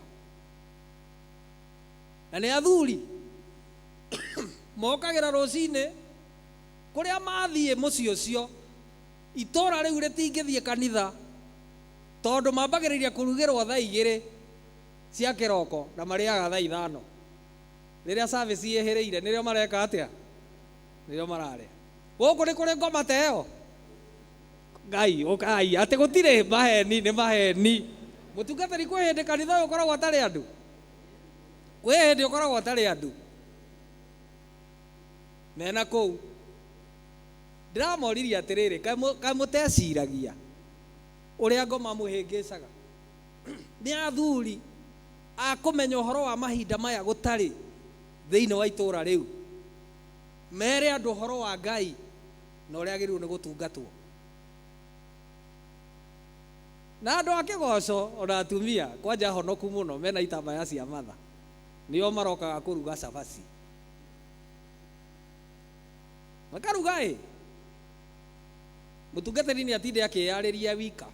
Na nĩ athuri mokagĩra rũcinĩ, kũrĩa mathiĩ mũciĩ ũcio, itũũra rĩu rĩtingĩthiĩ kanitha, tondũ mambagĩrĩria kũrugĩrwo thaa 2 cia kĩroko na marĩaga thaa 5. Rĩrĩa service yehĩrĩire nĩrĩo mareka atĩa? Nĩrĩo mararĩa. Gũkũ nĩ kũrĩ ngoma ta ĩyo? Ngai ũkai atĩ gũtirĩ maheni, nĩ maheni. Mũtungatĩri kwĩ hĩndĩ kanitha ũyũ ũkoragwo atarĩ andũ, kwĩ hĩndĩ ũkoragwo atarĩ andũ mena kũu. Ndiramoririe atĩrĩrĩ, kaĩ mũteciragia ũrĩa ngoma mũhĩngĩcaga? Nĩ athuri a kũmenya ũhoro wa mahinda maya gũtarĩ thĩinĩ wa itũũra rĩu, mere andũ ũhoro wa Ngai na ũrĩa agĩrĩirwo nĩ gũtungatwo. Na andũ a kĩgoco ona atumia kwanja honoku mũno mena itambaya cia matha, nĩo marokaga kũruga cabaci, makaruga mũtungatĩri nĩ atinde akĩyarĩria wika,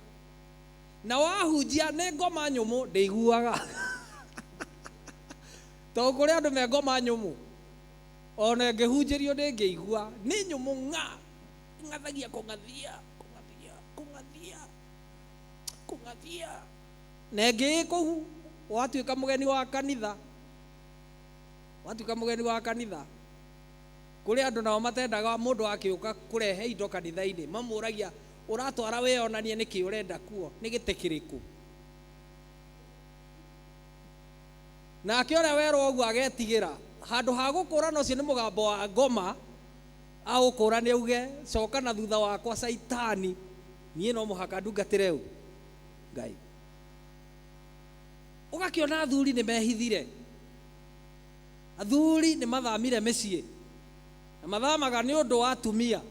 na wahunjia nĩ ngoma nyũmũ ndĩiguaga. Tondũ kũrĩ andũ me ngoma nyũmũ ona ngĩhunjĩrio ndĩngĩigua nĩ nyũmũ ng'athagia kũng'athia na ngĩ kũu watuĩka mũgeni wa kanitha kũrĩ andũ nao matendaga mũndũ akĩũka kũrehe indo kanitha-inĩ mamũragia ũratwara wĩonanie nĩkĩ ũrenda kuo nĩ gĩtĩ kĩrĩkũ nake ũrĩa werwo ũguo agetigĩra handũ ha gũkũrana ũcio nĩ mũgambo wa ngoma agũkũrana auge coka na thutha wakwa Saitani niĩ no mũhaka ndungatĩre ũũ Ngai ũgakĩona athuri nĩ mehithire athuri nĩ mathamire mĩciĩ na mathamaga nĩ ũndũ wa atumia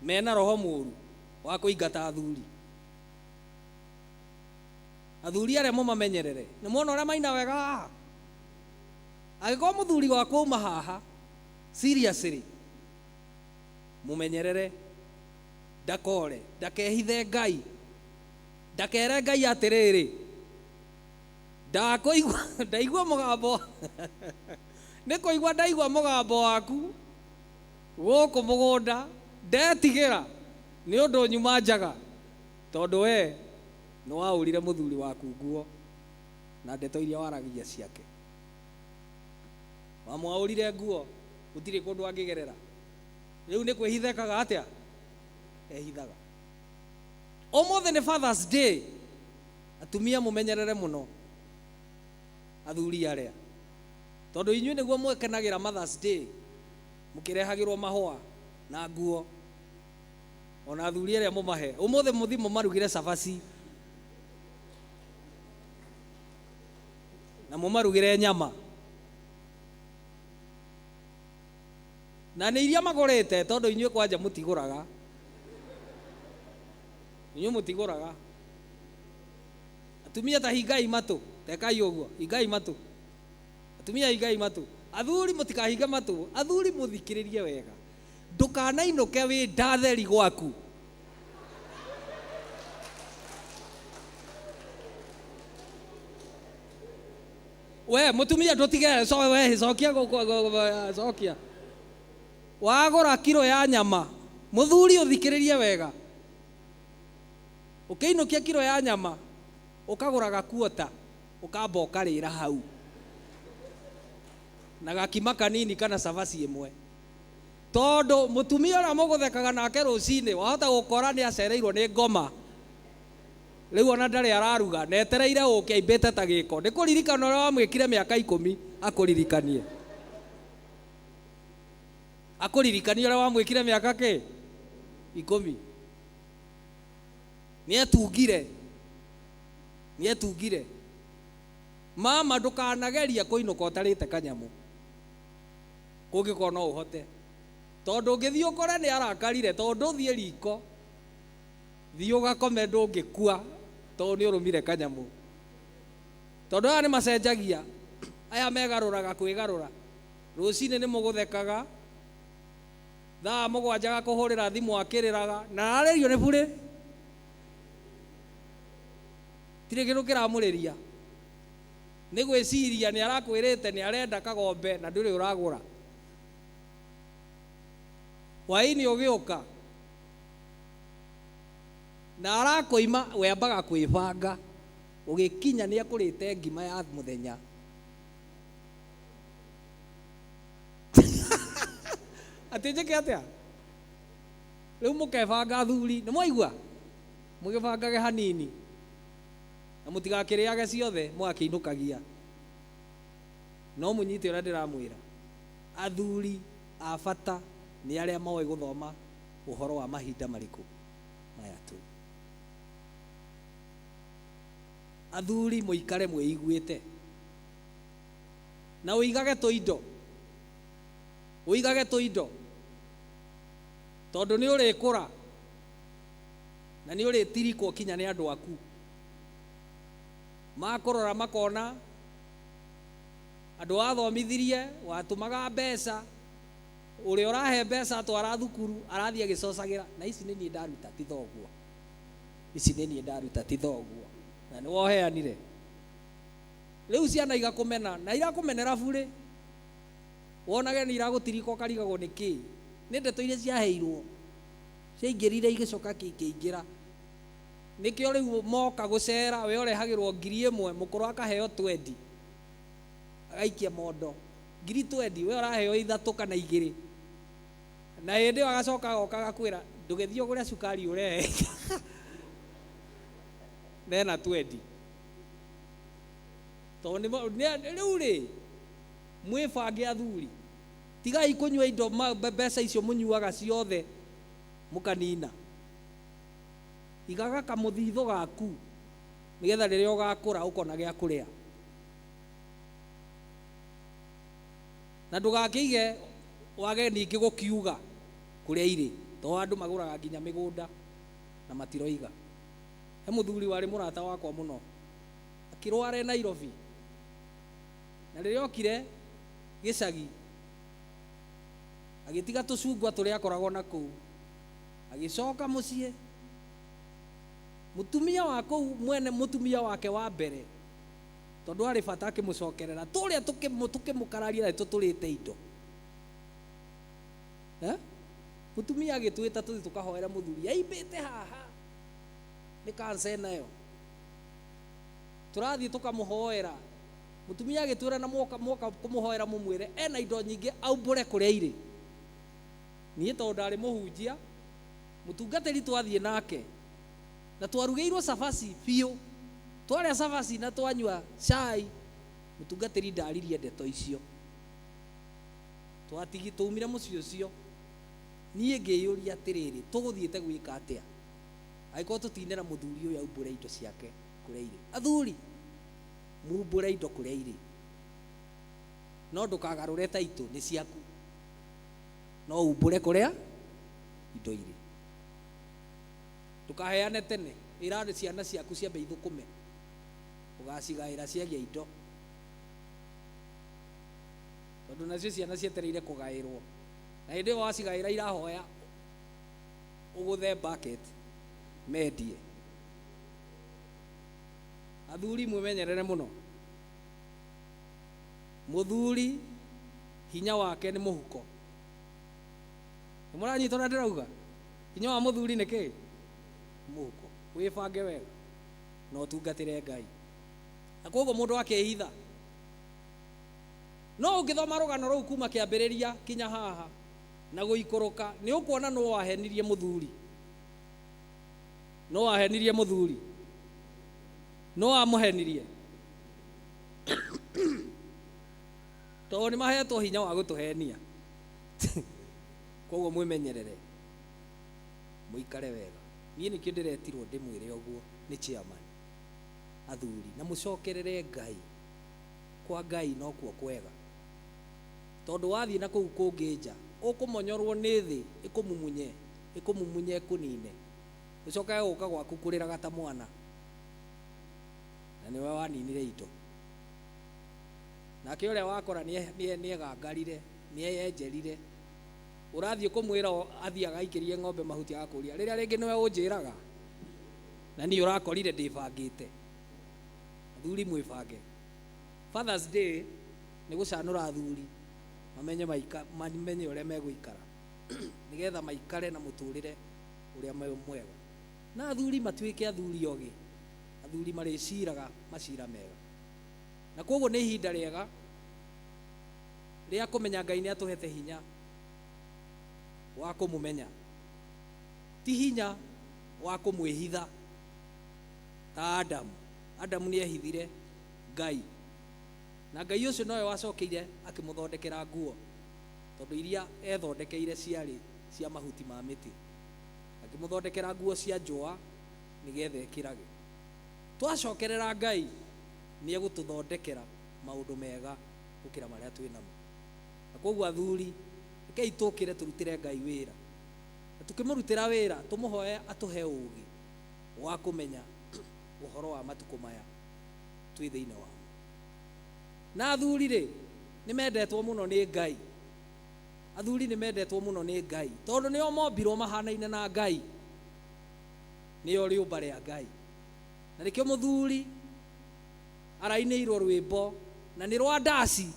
mena roho mũũru wa kũingata athuri arĩa mũmamenyerere nĩ muona ũrĩa maina wega haha agĩkorwo mũthuri wakwa uma haha seriously mũmenyerere ndakore ndakehithe Ngai ndakere Ngai atĩrĩrĩ ndaigua mũgambo nĩ kũigua ndaigua mũgambo waku gũkũ mũgũnda ndetigĩra nĩ ũndũ nyuma njaga tondũ we nĩ waũrire mũthuri waku nguo na ndeto iria waragia ciake wamwaũrire nguo gũtirĩ kũndũ angĩgerera rĩu nĩ kwĩhithekaga atĩa ehithaga ũmũthĩ nĩ Father's Day atumia mũmenyerere mũno athuri arĩa tondũ inyuĩ nĩguo mwekenagĩra Mother's Day mũkĩrehagĩrwo mahũa na nguo ona athuri arĩa mũmahe ũmũthĩ mũthimo marugire cabaci na mũmarugire nyama na nĩ iria magũrĩte tondũ inyuĩ kwanja mũtigũraga atumia ta hingai matũ tekai ũguo hingai matũ atumia hingai matũ athuri mũtikahinge matũ athuri mũthikĩrĩrie wega ndũkanainũke wĩ ndatheri gwaku we mũtumia ndũtige cokia wagũra kiro ya nyama mũthuri ũthikĩrĩrie wega ũkĩinũkia kiro ya nyama ũkagũraga kuota ũkamba ũkarĩra hau na gakima kanini kana cabaci ĩmwe tondũ mũtumia ũrĩa mũgũthekaga nake rũcinĩ wahota gũkora nĩ acereirwo nĩ ngoma rĩu ona ndarĩ araruga netereire ũke aimbĩte ta gĩko nĩ kũririkana ũrĩa wamwĩkire mĩaka 10 akũririkanie ũrĩa wamwĩkire mĩaka 10 nĩetungire mama ndũkanageria kũinũka ũtarĩte kanyamũ kũngĩkorwo no ũhote tondũ ũngĩthiĩ ũkore nĩ arakarire tondũ ũthiĩ riko thiĩ ũgakome ndũngĩkua tondũ nĩ ũrũmire kanyamũ tondũ aya nĩ macenjagia aya megarũraga kwĩgarũra rũcinĩ nĩ mũgũthekaga thaa 7 kũhũrĩra thimũ akĩrĩraga na ararĩrio nĩ burĩ tirĩ kĩndũ kĩramũrĩria nĩ gwĩciria nĩ arakwĩrĩte nĩ arenda kagombe na ndũrĩ ũragũra hwaĩ-inĩ ũgĩũka na arakũima wambaga kwĩbanga ũgĩkinya nĩ akũrĩte ngima ya mũthenya atĩ njĩke atĩa rĩu mũkebanga athuri nĩ mwaigua mũgĩbangage hanini na mũtigakĩrĩage ciothe mwakĩinũkagia no mũnyite ũrĩa ndĩramwĩra athuri a bata nĩ arĩa moĩ gũthoma ũhoro wa mahinda marĩkũ maya tu athuri mũikare mwĩiguĩte na ũigage tũindo tondũ nĩ ũrĩkũra na nĩ ũrĩtirikwo kinya nĩ andũ aku makũrora makona andũ wathomithirie watũmaga mbeca ũrĩa ũrahe mbeca twara thukuru arathiĩ agĩcocagĩra na ici nĩ niĩ ndaruta ti thoguo na nĩ woheanire rĩu ciana igakũmena na irakũmenera burĩ wonage nä iragåtirika karigagwo nä kä nä ndeto iria ciaheirwo ciaingärire igäcoka kä ingä ra nä kä o rä u moka gå cera we å rehagä rwo 1,000 må kå rå akaheo 20 agaikia mondo 20 we å raheo 3 kana 2 na hä ndä ä yo agacoka agoka agakwä ra ndå gä thiä å gå rä a cukari å rehe nena 20 tondå rä u rä mwä bange athuri tigai kå nyua indo mbeca icio må nyuaga ciothe må kanina igaga kamå thithå gaku nä getha rä rä a å gakå ra å kona gä a kå rä a na ndå gakä ige wage ningä gå kiuga kå rä a irä tondå andå magå raga nginya mä gå nda na matiroiga he må thuri warä må rata wakwa må no akä rware Nairobi na rä rä a okire gä cagi agä tiga tå cungwa tå rä a akoragwo na kå u agä coka må ciä må tumia wa kå u mwene må tumia wake wa mbere tondå arä bata akä må cokerera tå rä a tå kä må kararia na tå tå rä te indo må tumia agä twä ta tå thi tå kahoera må thuri aimbä te haha nä kanca nayo tå rathiä tå kamå hoera må tumia agä twä ra na moka kå må hoera må mwä re ena indo nyingä aumbå re kå rä a irä niä tondå ndarä må hunjia må tungatä ri twathiä nake na twarugä irwo cabaci biå twarä a cabaci na twanyua cai må tungatä ri ndaririe ndeto icio twaumire må ciĩ å cio niä ngä yå ria atä rä rä tå gå thiä te gwä ka atä a angä korwo tå tinä ra må thuri å yå aumbå re indo ciake kå rä a irä athuri mumbå re indo kå rä a irä no ndå kagarå re taitå nä ciaku no umbå re kå rä a indo irä ndå kaheane tene ä ra ciana ciaku ciambe ithå kå me å gacigaä ra ciagia indo tondå nacio ciana cietereire kå gaä rwo na hä ndä ä yo wacigaä ra irahoya å gå the mendie athuri mwimenyerere muno muthuri hinya wake ni muhuko nimuranyita na ndirauga hinya wa muthuri ni ki muhuko wibange wega no tungatire Ngai na koguo mundu akehitha no ungithoma rugano ruu kuma kiambiriria kinya haha na guikuruka ni ukuona no wahenirie muthuri no wahenirie muthuri no amuhenirie to ni mahetwo hinya wa gutuhenia koguo mwimenyerere muikare wega nie nikio ndiretirwo ndimwire uguo ni chairman athuri na mucokerere Ngai kwa Ngai no kuo kwega tondu wathie na kuu kunginja ukumonyorwo ni thi ikumumunye kunine ucokaga guka gwaku kuriraga ta mwana na niwe waninire indo nake uria wakora ni egangarire ni eyenjerire urathie kumwira athia gaikirie ng'ombe mahuti agakuria riria ringi niwe unjiraga na ni urakorire ndibangite athuri mwibange Father's Day ni gucanura athuri mamenye uria meguikara nigetha maikare na muturire uria mwega na athuri matuike athuri ogi athuri mariciraga macira mega na koguo ni ihinda riega ria kumenya Ngai ni atuhete hinya wa kumumenya ti hinya wa kumwihitha ta Adamu ni ehithire Ngai na Ngai ucio nowe wacokeire akimuthondekera nguo tondu iria ethondekeire ciari cia mahuti ma miti akimuthondekera nguo cia njũa nigetha ekirage twacokerera Ngai ni egututhondekera maundu mega gukira maria twinamo na koguo athuri rekei tukire turutire Ngai wira na tukimurutira wira tumuhoe atuhe ugi wa kumenya uhoro wa matuko maya twi thiine wa na athuri ri ni mendetwo muno ni Ngai athuri ni mendetwo muno ni Ngai tondu nio mombirwo mahanaine na Ngai nio riumba ria Ngai na nikio muthuri arainirwo rwimbo na ni rwa ndaci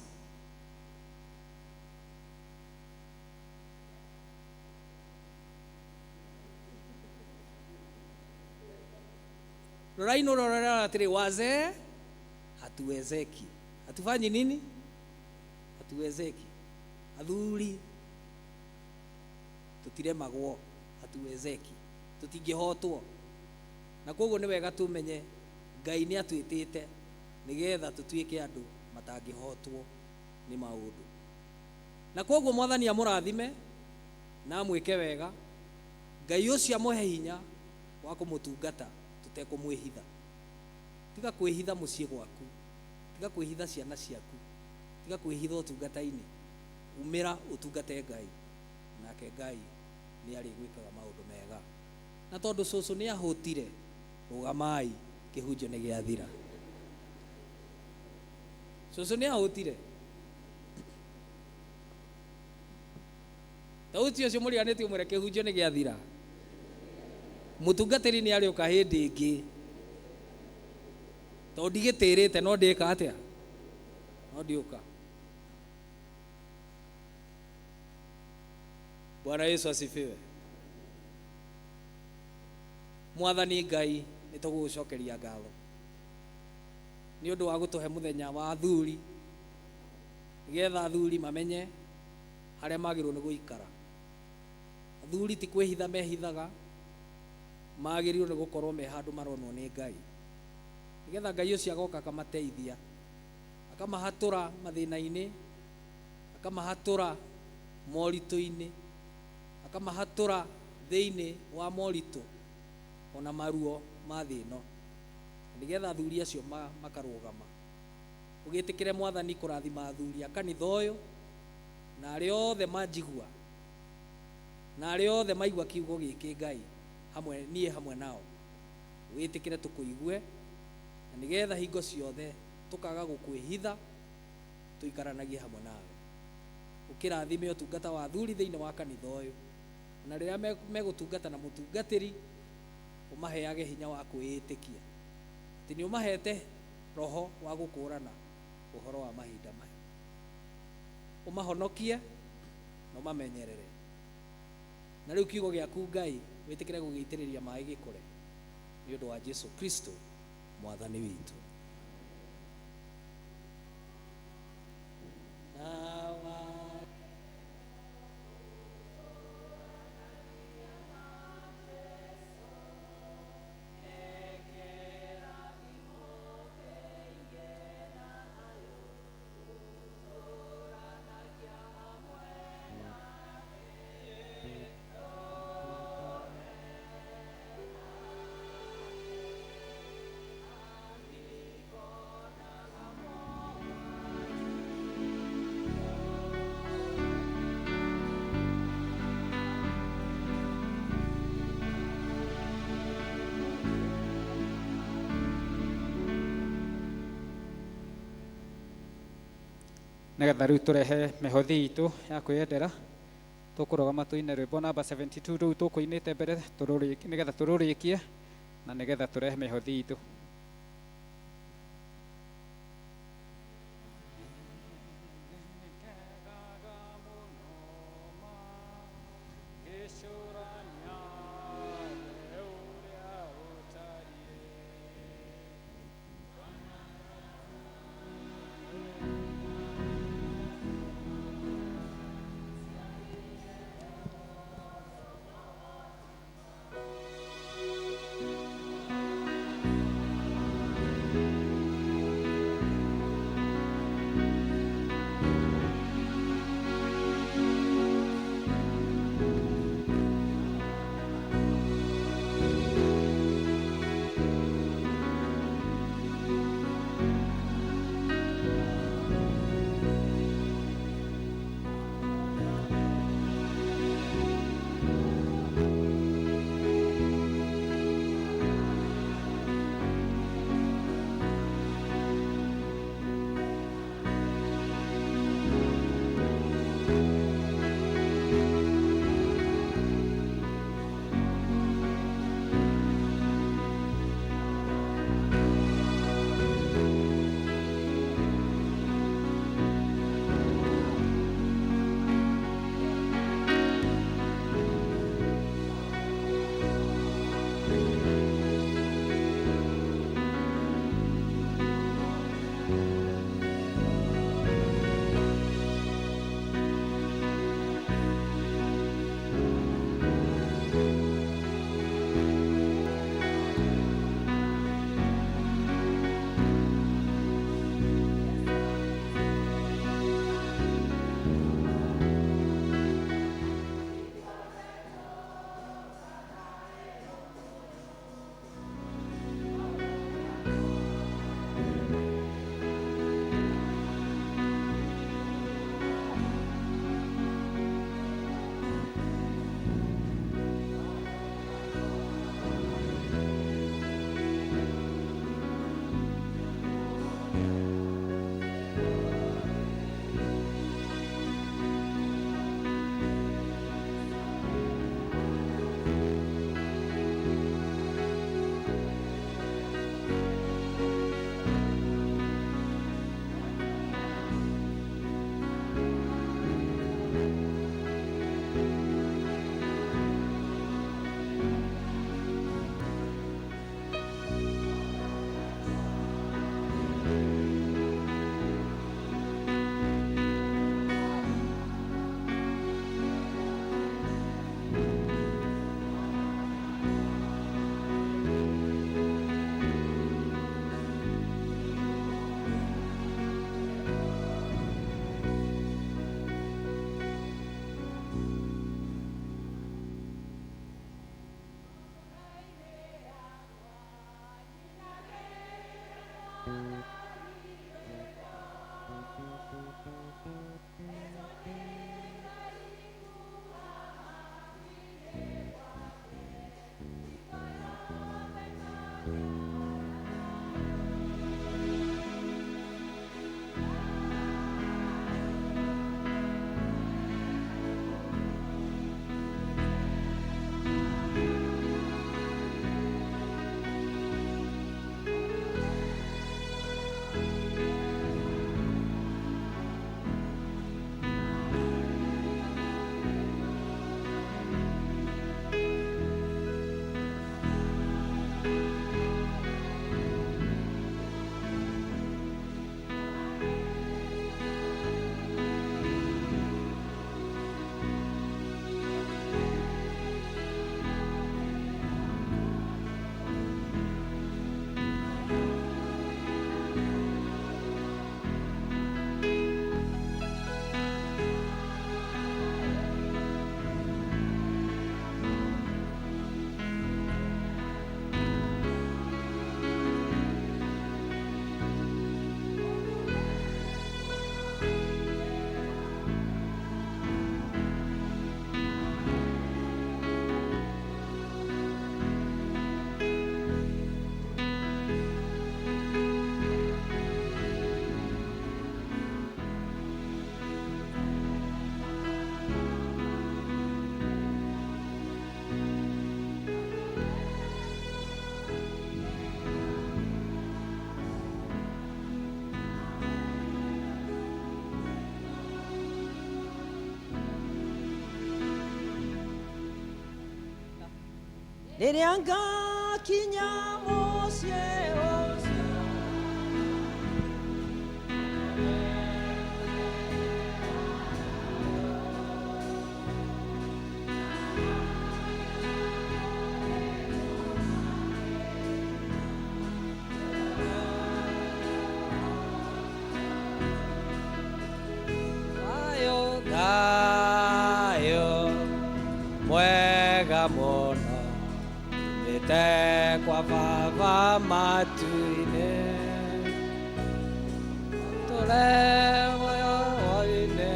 Roraino rorera atiri wazee hatuwezeki. Hatufanyi nini? Hatuwezeki. Athuri tutiremagwo, hatuwezeki, tutingihotwo. Na koguo ni wega tumenye Ngai ni atwitite nigetha tutuike andu matangihotwo ni maundu. Na koguo Mwathani amurathime na amwike wega, Ngai ucio amuhe hinya wa kumutungata tutekumwihitha. Tiga kwihitha mucii gwaku, tiga kwihitha ciana ciaku, tiga kwihitha utungata-ini. Umira utungate Ngai, nake Ngai ni ari gwikaga maundu mega. Na tondu cucu ni ahutire, rugamai, kihunjio ni giathira. Cucu ni ahutire. Tauti ucio muriganite umwire kihunjio ni giathira. Mutungatiri ni ari uka hindi ingi. To ndigitirite no ndika atia? No ndiuka. Bwana Yesu asifiwe. Mwathani Ngai ni tugucokeria ngatho ni undu wa gutuhe muthenya wa athuri, nigetha athuri mamenye haria magirwo ni guikara. Athuri ti kwihitha mehithaga, magirirwo ni gukorwo me handu maronwo ni Ngai, nigetha Ngai ucio agoka akamateithia, akamahatura mathina-ini, akamahatura morito-ini, akamahatura thiini wa morito ona maruo ma thino, nigetha athuri acio makarugama. Ugitikire Mwathani kurathima athuri a kanitha uyu na aria othe manjigua na aria othe maigua kiugo giki Ngai hamwe nie hamwe nao. Ugitikire tukuigue na nigetha hingo ciothe tukaga gukwihitha, tuikaranagie hamwe nawe. Ukirathime utungata wa athuri thiini wa kanitha uyu, na riria megutungata na mutungatiri umaheage hinya wa kwĩĩtĩkia atĩ nĩ umahete roho wa gũkũrana ũhoro wa mahinda maya. Umahonokie na umamenyerere. Na rĩu kiugo gĩaku Ngai wĩtĩkĩre gũgĩitĩrĩria maĩ gĩkũre nĩ ũndũ wa Jesu Kristo Mwathani witũ. Nigetha riu turehe mihothi itu ya kwiyendera, tukurugama tuine rwimbo namba 72 riu tukuinite mbere nigetha tururikie na nigetha turehe mihothi itu. rĩrĩa ngakinya mũciĩ ũcio. Thayũ mwega mũno umĩte kwa Baba matu-inĩ, tũre muoyo woine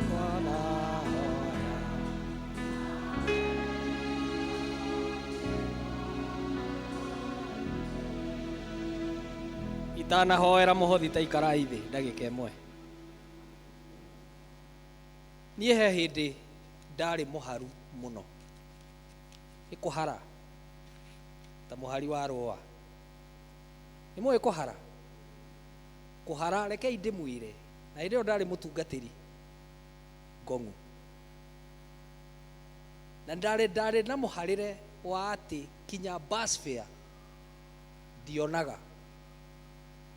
mwana hoya. Itanahoera mũhothi ta ikarai thĩ ndagĩka ĩmwe. Niĩ he hĩndĩ ndarĩ mũharu mũno, nĩ kũhara ta mũhari wa rũa. Nĩ mũĩ kũhara? Kũhara rekei ndĩmwĩre, na hĩndĩ ĩyo ndarĩ mũtungatĩri Ngong'u, na ndarĩ na mũharĩre wa atĩ kinya bus fare ndionaga.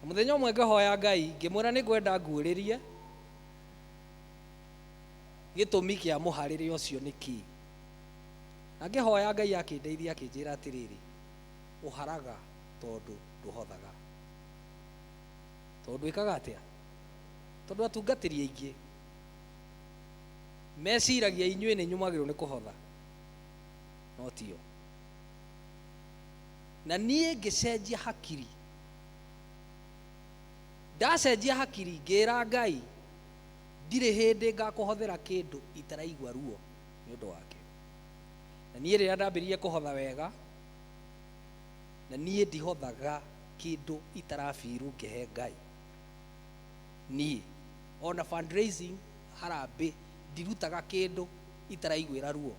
Na mũthenya ũmwe ngĩhoya Ngai ngĩmwĩra nĩ ngwenda nguũrĩrie gĩtũmi kĩa mũharĩre ũcio nĩ kĩĩ. Na ngĩhoya Ngai akĩndeithia akĩnjĩra atĩrĩrĩ, ũharaga tondũ ndũhothaga. Tondũ ĩkaga atĩa? Tondũ atungatĩri aingĩ meciragia inyuĩ nĩ nyumagĩrwo nĩ kũhotha, no tio. Na niĩ ngĩcenjia hakiri, ndacenjia hakiri ngĩra Ngai ndirĩ hĩndĩ ngakũhothera kĩndũ itaraigua ruo nĩ ũndũ wake. Na niĩ rĩrĩa ndambĩrĩrie kũhotha wega, na niĩ ndihothaga kĩndũ itarabiru ngĩhe Ngai. Niĩ ona fundraising harambĩ ndirutaga kĩndũ itaraiguĩra ruo.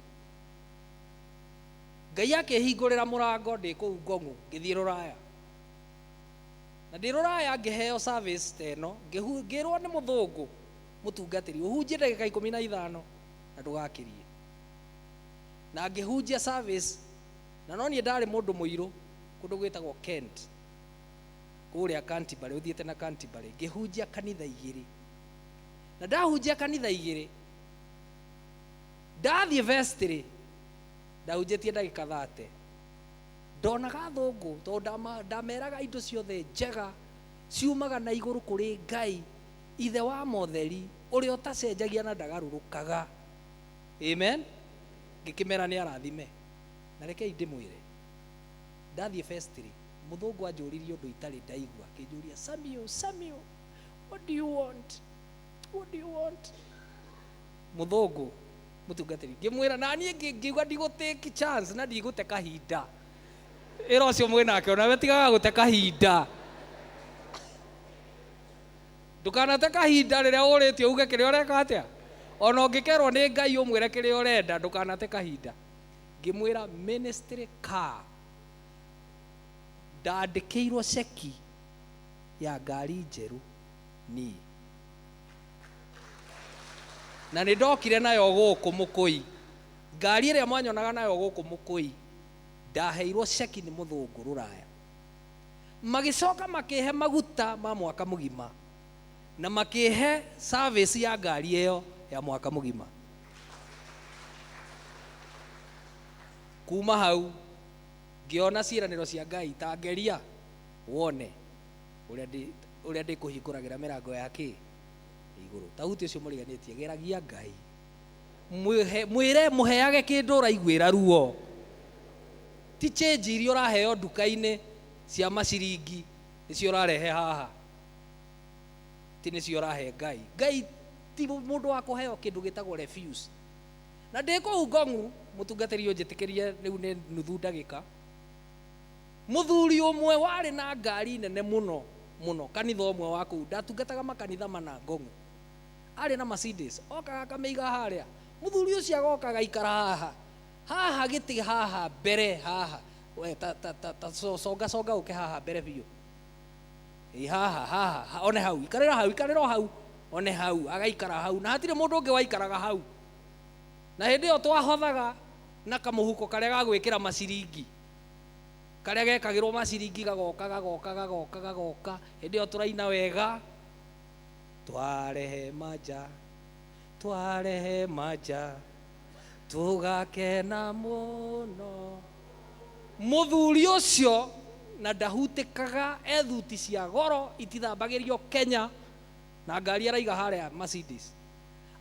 Ngai akĩhingũrĩra mũrango ndĩ kũu Ngong'u ngĩthiĩ Rũraya. Na ndĩ Rũraya ngĩheo service teno, ngĩrwo nĩ mũthũngũ mũtungatĩri ũhunjie ndagĩka 15 na ndũgakĩrie. Na ngĩhunjia service, na no niĩ ndarĩ mũndũ mũirũ kũndũ gwĩtagwo Kent kũrĩa Canterbury, ũthiĩte na Canterbury, ngĩhunjia kanitha 2. Na ndahunjia kanitha 2, ndathiĩ vestry ndahunjĩtie ndagĩka 30, ndonaga thũngũ tondũ ndameraga indo ciothe njega ciumaga na igũrũ kũrĩ Ngai ithe wa motheri ũrĩa ũtacenjagia na ndagarũrũkaga. Amen. Ngĩkĩmera nĩ arathime. Na rekei ndĩmwĩre, ndathiĩ vestry mũthũngũ anjũririe ũndũ itarĩ ndaigua, akĩnjũria, Samuel, what do you want? What do you want? Mũthũngũ mũtungatĩri ngĩmwĩra, na niĩ ngĩuga ndigũtake chance na ndigũte kahinda. Ĩra ũcio mwĩnake ona we tigaga gũte kahinda. Ndũkanate kahinda rĩrĩa ũrĩtio uge kĩrĩa ũreka atĩa. Ona ũngĩkerwo nĩ Ngai ũmwĩre kĩrĩa ũrenda, ndũkanate kahinda. Ngĩmwĩra ministry car ndandĩkĩirwo ceki ya ngari njerũ niĩ, na nĩ ndokire nayo gũkũ Mũkũi. Ngari ĩrĩa mwanyonaga nayo gũkũ Mũkũi ndaheirwo ceki nĩ mũthũngũ Rũraya. Magĩcoka makĩhe maguta ma mwaka mũgima na makĩhe service ya ngari ĩyo ya mwaka mũgima. Kuma hau ngĩona ciĩranĩro cia Ngai ta ngeria wone ũrĩa ndĩkũhingũragĩra mĩrango yake igũrũ. Ta huti ũcio mũriganĩtie, geragia Ngai, mwĩre mũheage kĩndũ ũraiguĩra ruo, ti change iria ũraheo nduka-inĩ cia maciringi nĩcio ũrarehe haha, ti nĩcio ũrahe Ngai. Ngai ti mũndũ wa kũheo kĩndũ gĩtagwo refuse. Na ndĩ kũu Ngong'u mũtungatĩri ũnjĩtĩkĩrie rĩu nĩ nuthu ndagĩka, mũthuri ũmwe warĩ na ngari nene mũno mũno, kanitha ũmwe wa kũu, ndatungataga makanitha mana Ngong'u, arĩ na Mercedes, okaga akamĩiga harĩa. Mũthuri ũcio agoka agaikara haha gĩtĩ haha mbere haha, we ta songa ũke haha mbere biũ, haha one hau, ikarĩra hau one hau, agaikara hau, na hatirĩ mũndũ ũngĩ waikaraga hau. Na hĩndĩ ĩyo twahothaga na kamuhuko karia gagwikira maciringi karia gekagirwo maciringi gagoka hindi yo turaina wega twarehe maja tugakena muno muthuri ucio na ndahutikaga ethuti cia goro itithambagirio Kenya na ngari araiga haria Mercedes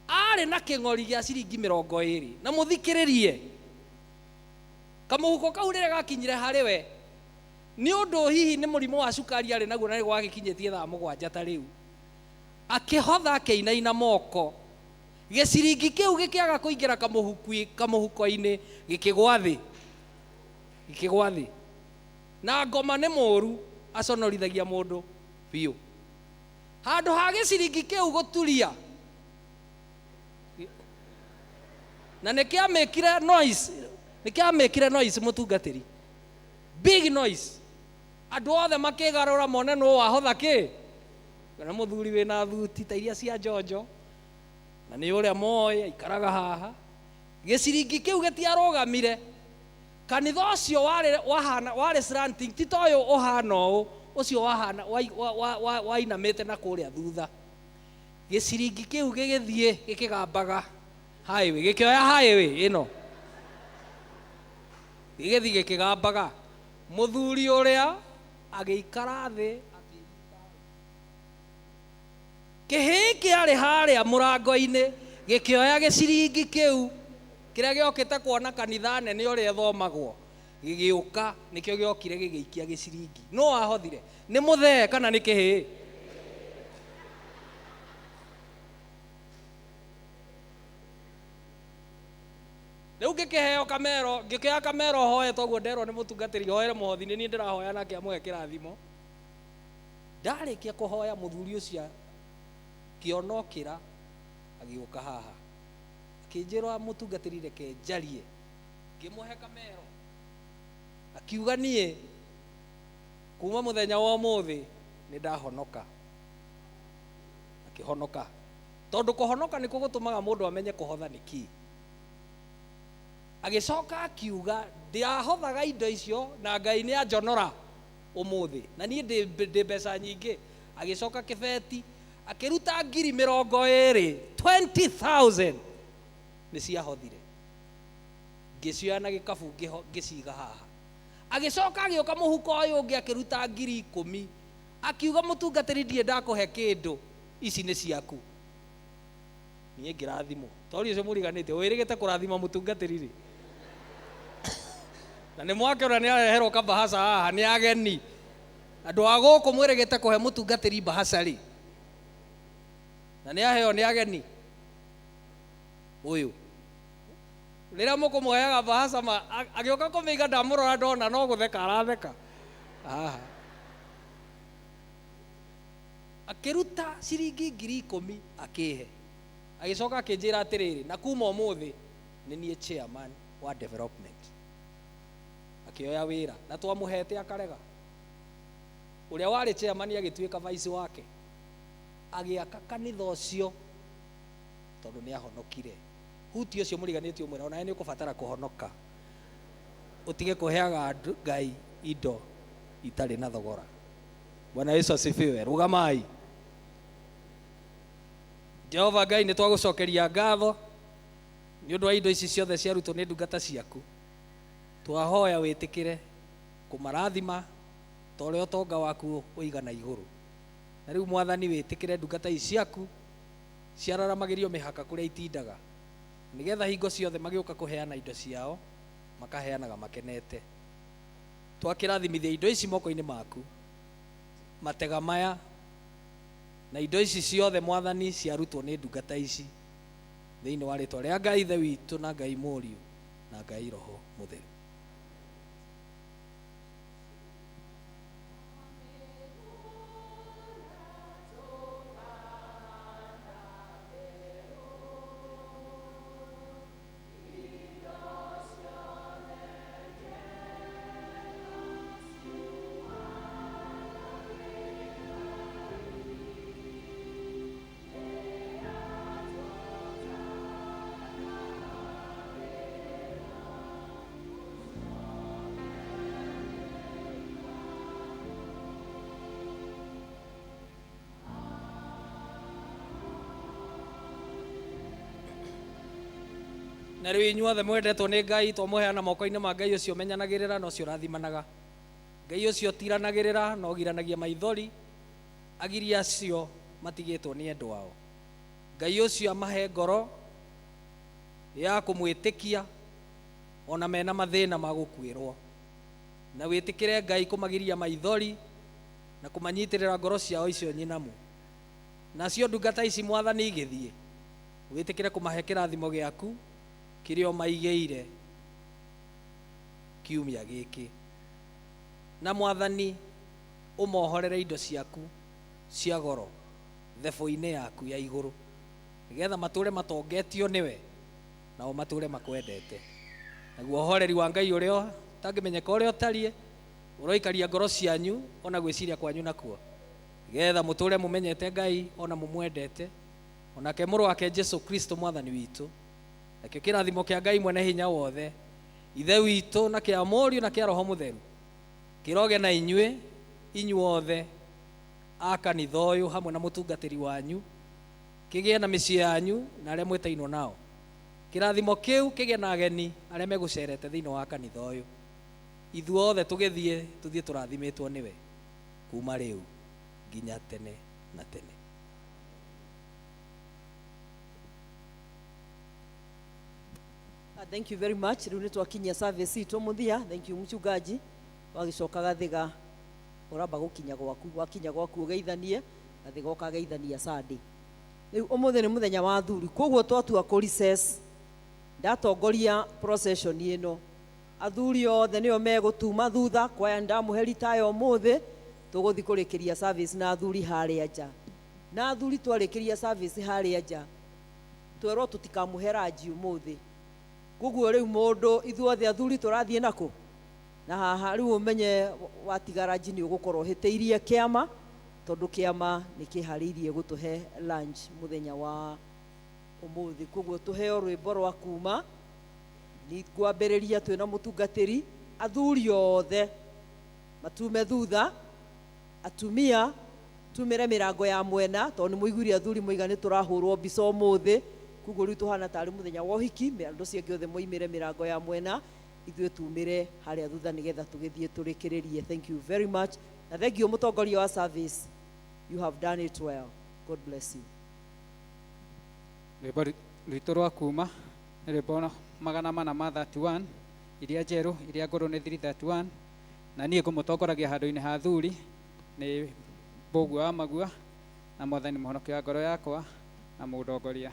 ari na king'ori gia ciringi 20 na muthikiririe kamuhuko kau rĩrĩa gakinyire harĩ we nĩ ũndũ hihi nĩ mũrimũ wa cukari arĩ naguo na nĩ gwakinyĩtie thaa 7 ta rĩu akĩhotha akĩinaina moko gĩciringi kĩu gĩkĩaga kũingĩra kamuhuko-inĩ gĩkĩgwa thĩ na ngoma nĩ mũru aconorithagia mũndũ biũ handũ ha gĩciringi kĩu gũturia na nĩkĩamĩkire noise mũtungatĩri big noise andũ othe makĩgarũra mone nũ wahotha kĩ kana mũthuri wĩna thuti ta iria cia njonjo na nĩ ũrĩa moĩ aikaraga haha gĩciringi kĩu gĩtiarũgamire kanitha ũcio warĩ slanting ti ta ũyũ ũhana ũũ ũcio wainamĩte na kũrĩa thutha gĩciringi kĩu gĩgĩthiĩ gĩkĩgambaga highway gĩkĩoya highway ĩno gĩgĩthiĩ gĩkĩgambaga mũthuri ũrĩa agĩikara thĩ kĩhĩ kĩarĩ harĩa mũrango-inĩ gĩkĩoya gĩciringi kĩu kĩrĩa gĩokĩte kuona kanitha nene ũrĩa thomagwo gĩgĩũka nĩkĩo gĩokire gĩgĩikia gĩciringi no ahothire nĩ mũthee kana nĩ kĩhĩ rĩu ngĩkĩheo kamero ngĩkĩoya kamero hoye toguo nderwo nĩ mũtungatĩri hoere mũhothi nĩ niĩ ndĩrahoya nake amũhe kĩrathimo ndarĩkia kũhoya mũthuri ũcio kĩonokĩra agĩũka haha akĩnjĩra mũtungatĩri reke njarie ngĩmũhe kamero akiuga niĩ kuma mũthenya wa ũmũthĩ nĩ ndahonoka akĩhonoka tondũ kũhonoka nĩkuo gũtũmaga mũndũ amenye kũhotha nĩ kĩĩ agĩcoka akiuga ndiahothaga indo icio na Ngai nĩ anjonora ũmũthĩ na niĩ ndĩ mbeca nyingĩ agĩcoka kĩbeti akĩruta 20,000 nĩ ciahothire ngĩcioya na gĩkabu ngĩciga haha agĩcoka agĩũka mũhuko ũyũ ũngĩ akĩruta 10,000 akiuga mũtungatĩri ndiĩ ndakũhe kĩndũ ici nĩ ciaku niĩ ngĩrathimwo tori ũcio mũriganĩte wĩrĩgĩte kũrathima mũtungatĩri rĩ na nĩ mwakĩona nĩ areherwo kabahasa haha nĩ ageni andũ a gũkũ mwĩrĩgĩte kũhe mũtungatĩri bahasa rĩ na nĩ aheo nĩ ageni ũyũ rĩrĩa mũkũmũheaga bahasa agĩũka kũmĩiga ndamũrora ndona no gũtheka aratheka haha akĩruta ciringi 10,000 akĩhe agĩcoka akĩnjĩra atĩrĩrĩ na kuma ũmũthĩ nĩ niĩ chairman wa development akĩoya wĩra na twamũhete akarega ũrĩa warĩ chairman agĩtuĩka vice wake agĩaka kanitha ũcio tondũ nĩ ahonokire huti ũcio mũriganĩtie ũmwĩra ona nĩ ũkũbatara kũhonoka ũtige kũheaga Ngai indo itarĩ na thogora Bwana Yesu asifiwe rugamai Jehova Ngai nĩ twagũcokeria ngatho nĩ ũndũ wa indo ici ciothe ciarutwo nĩ ndungata ciaku twahoya wĩtĩkĩre kũmarathima ta ũrĩa ũtonga waku ũigana igũrũ na rĩu Mwathani wĩtĩkĩre ndungata ici ciaku ciararamagĩrio mĩhaka kũrĩa itindaga nĩgetha hingo ciothe magĩũka kũheana indo ciao makaheanaga makenete twakĩrathimithia indo ici moko-inĩ maku matega maya na indo ici ciothe Mwathani ciarutwo nĩ ndungata ici thĩinĩ wa rĩtwa rĩa Ngai Ithe witũ na Ngai Mũriũ na Ngai Roho Mũtheru na rĩu inyuothe mwendetwo nĩ Ngai twamũheana moko-inĩ ma Ngai ũcio ũmenyanagĩrĩra na ũcio ũrathimanaga. Ngai ũcio tiranagĩrĩra na ũgiranagia maithori, agiria acio matigĩtwo nĩ endwa ao. Ngai ũcio amahe ngoro ya kũmwĩtĩkia ona mena mathĩna ma gũkuĩrwo, na wĩtĩkĩre Ngai kũmagiria maithori na kũmanyitĩrĩra ngoro ciao icio nyinamu. Nacio ndungata ici Mwathani igĩthiĩ, wĩtĩkĩre kũmahe kĩrathimo gĩaku kĩrĩa ũmaigĩire kiumia gĩkĩ. Na Mwathani ũmohorere indo ciaku cia goro thebo-inĩ yaku ya igũrũ, nĩgetha matũre matongetio nĩwe nao matũre makwendete. Naguo ũhoreri wa Ngai ũrĩa tangĩmenyeka ũrĩa ũtariĩ ũroikaria ngoro cianyu ona gwĩciria kwanyu nakuo, nĩgetha mũtũre mũmenyete Ngai ona mũmwendete, onake mũrũ wake Jesu Kristo Mwathani witũ. Nakĩo kĩrathimo kĩa Ngai mwene hinya wothe, Ithe witũ na kĩa Mũriũ na kĩa Roho Mũtheru kĩroge na inyuĩ inyuothe a kanitha ũyũ hamwe na mũtungatĩri wanyu, kĩgĩe na mĩciĩ yanyu na arĩa mwĩtainwo nao. Kĩrathimo kĩu kĩgĩe na ageni arĩa megũcerete thĩinĩ wa kanitha ũyũ. Ithuothe tũgĩthiĩ tũrathimĩtwo nĩwe kuma rĩu nginya tene na tene. Thank you very much. Rĩu nĩ twakinyia service itũ mũthia. Thank you mchungaji. Wagicoka gathiga ũramba gũkinya gwaku, wakinya gwaku ũgeithanie gathiga ũkageithania Sunday. Rĩu ũmũthĩ nĩ mũthenya wa athuri, koguo twatua kũ recess ndatongoria procession ĩno. Athuri othe nĩo megũtuma thutha, kwaya ndamũheri tayo ũmũthĩ tũgũthiĩ kũrĩkĩria service na athuri harĩa nja. Na athuri twarĩkĩria service harĩa nja twerwo tũtikamũhe ranji ũmũthĩ. Koguo rĩu mũndũ ithuothe athuri tũrathiĩ nakũ? Na haha rĩu ũmenye watiga ranji nĩ ũgũkorwo hĩtĩirie kĩama, tondũ kĩama nĩ kĩharĩirie gũtũhe lunch mũthenya wa ũmũthĩ. Koguo tũheo rwĩmbo rwa kuma nĩ kwambĩrĩria twĩna mũtungatĩri. Athuri othe matume thutha, atumia tumĩre mĩrango ya mwena, tondũ nĩ mũiguire athuri moiga nĩ tũrahũrwo mbica ũmũthĩ. Koguo rĩu tũhana tarĩ mũthenya wa ũhiki, andũ acio angĩ othe moimĩre mĩrango ya mwena, ithuĩ tumĩre harĩa thutha nĩgetha tũgĩthiĩ tũrĩkĩrĩrie. Thank you very much. Na thank you mũtongoria wa service. You have done it well. God bless you. Rwĩmbo rwitũ rwa kuma nĩ rwĩmbo 431 iria njerũ, iria ngũrũ nĩ 331, na niĩ ngũmũtongoragia handũ-inĩ ha athuri nĩ Mbũgua wa Magua, na Mwathani mũhonokia wa ngoro yakwa na mũndongoria.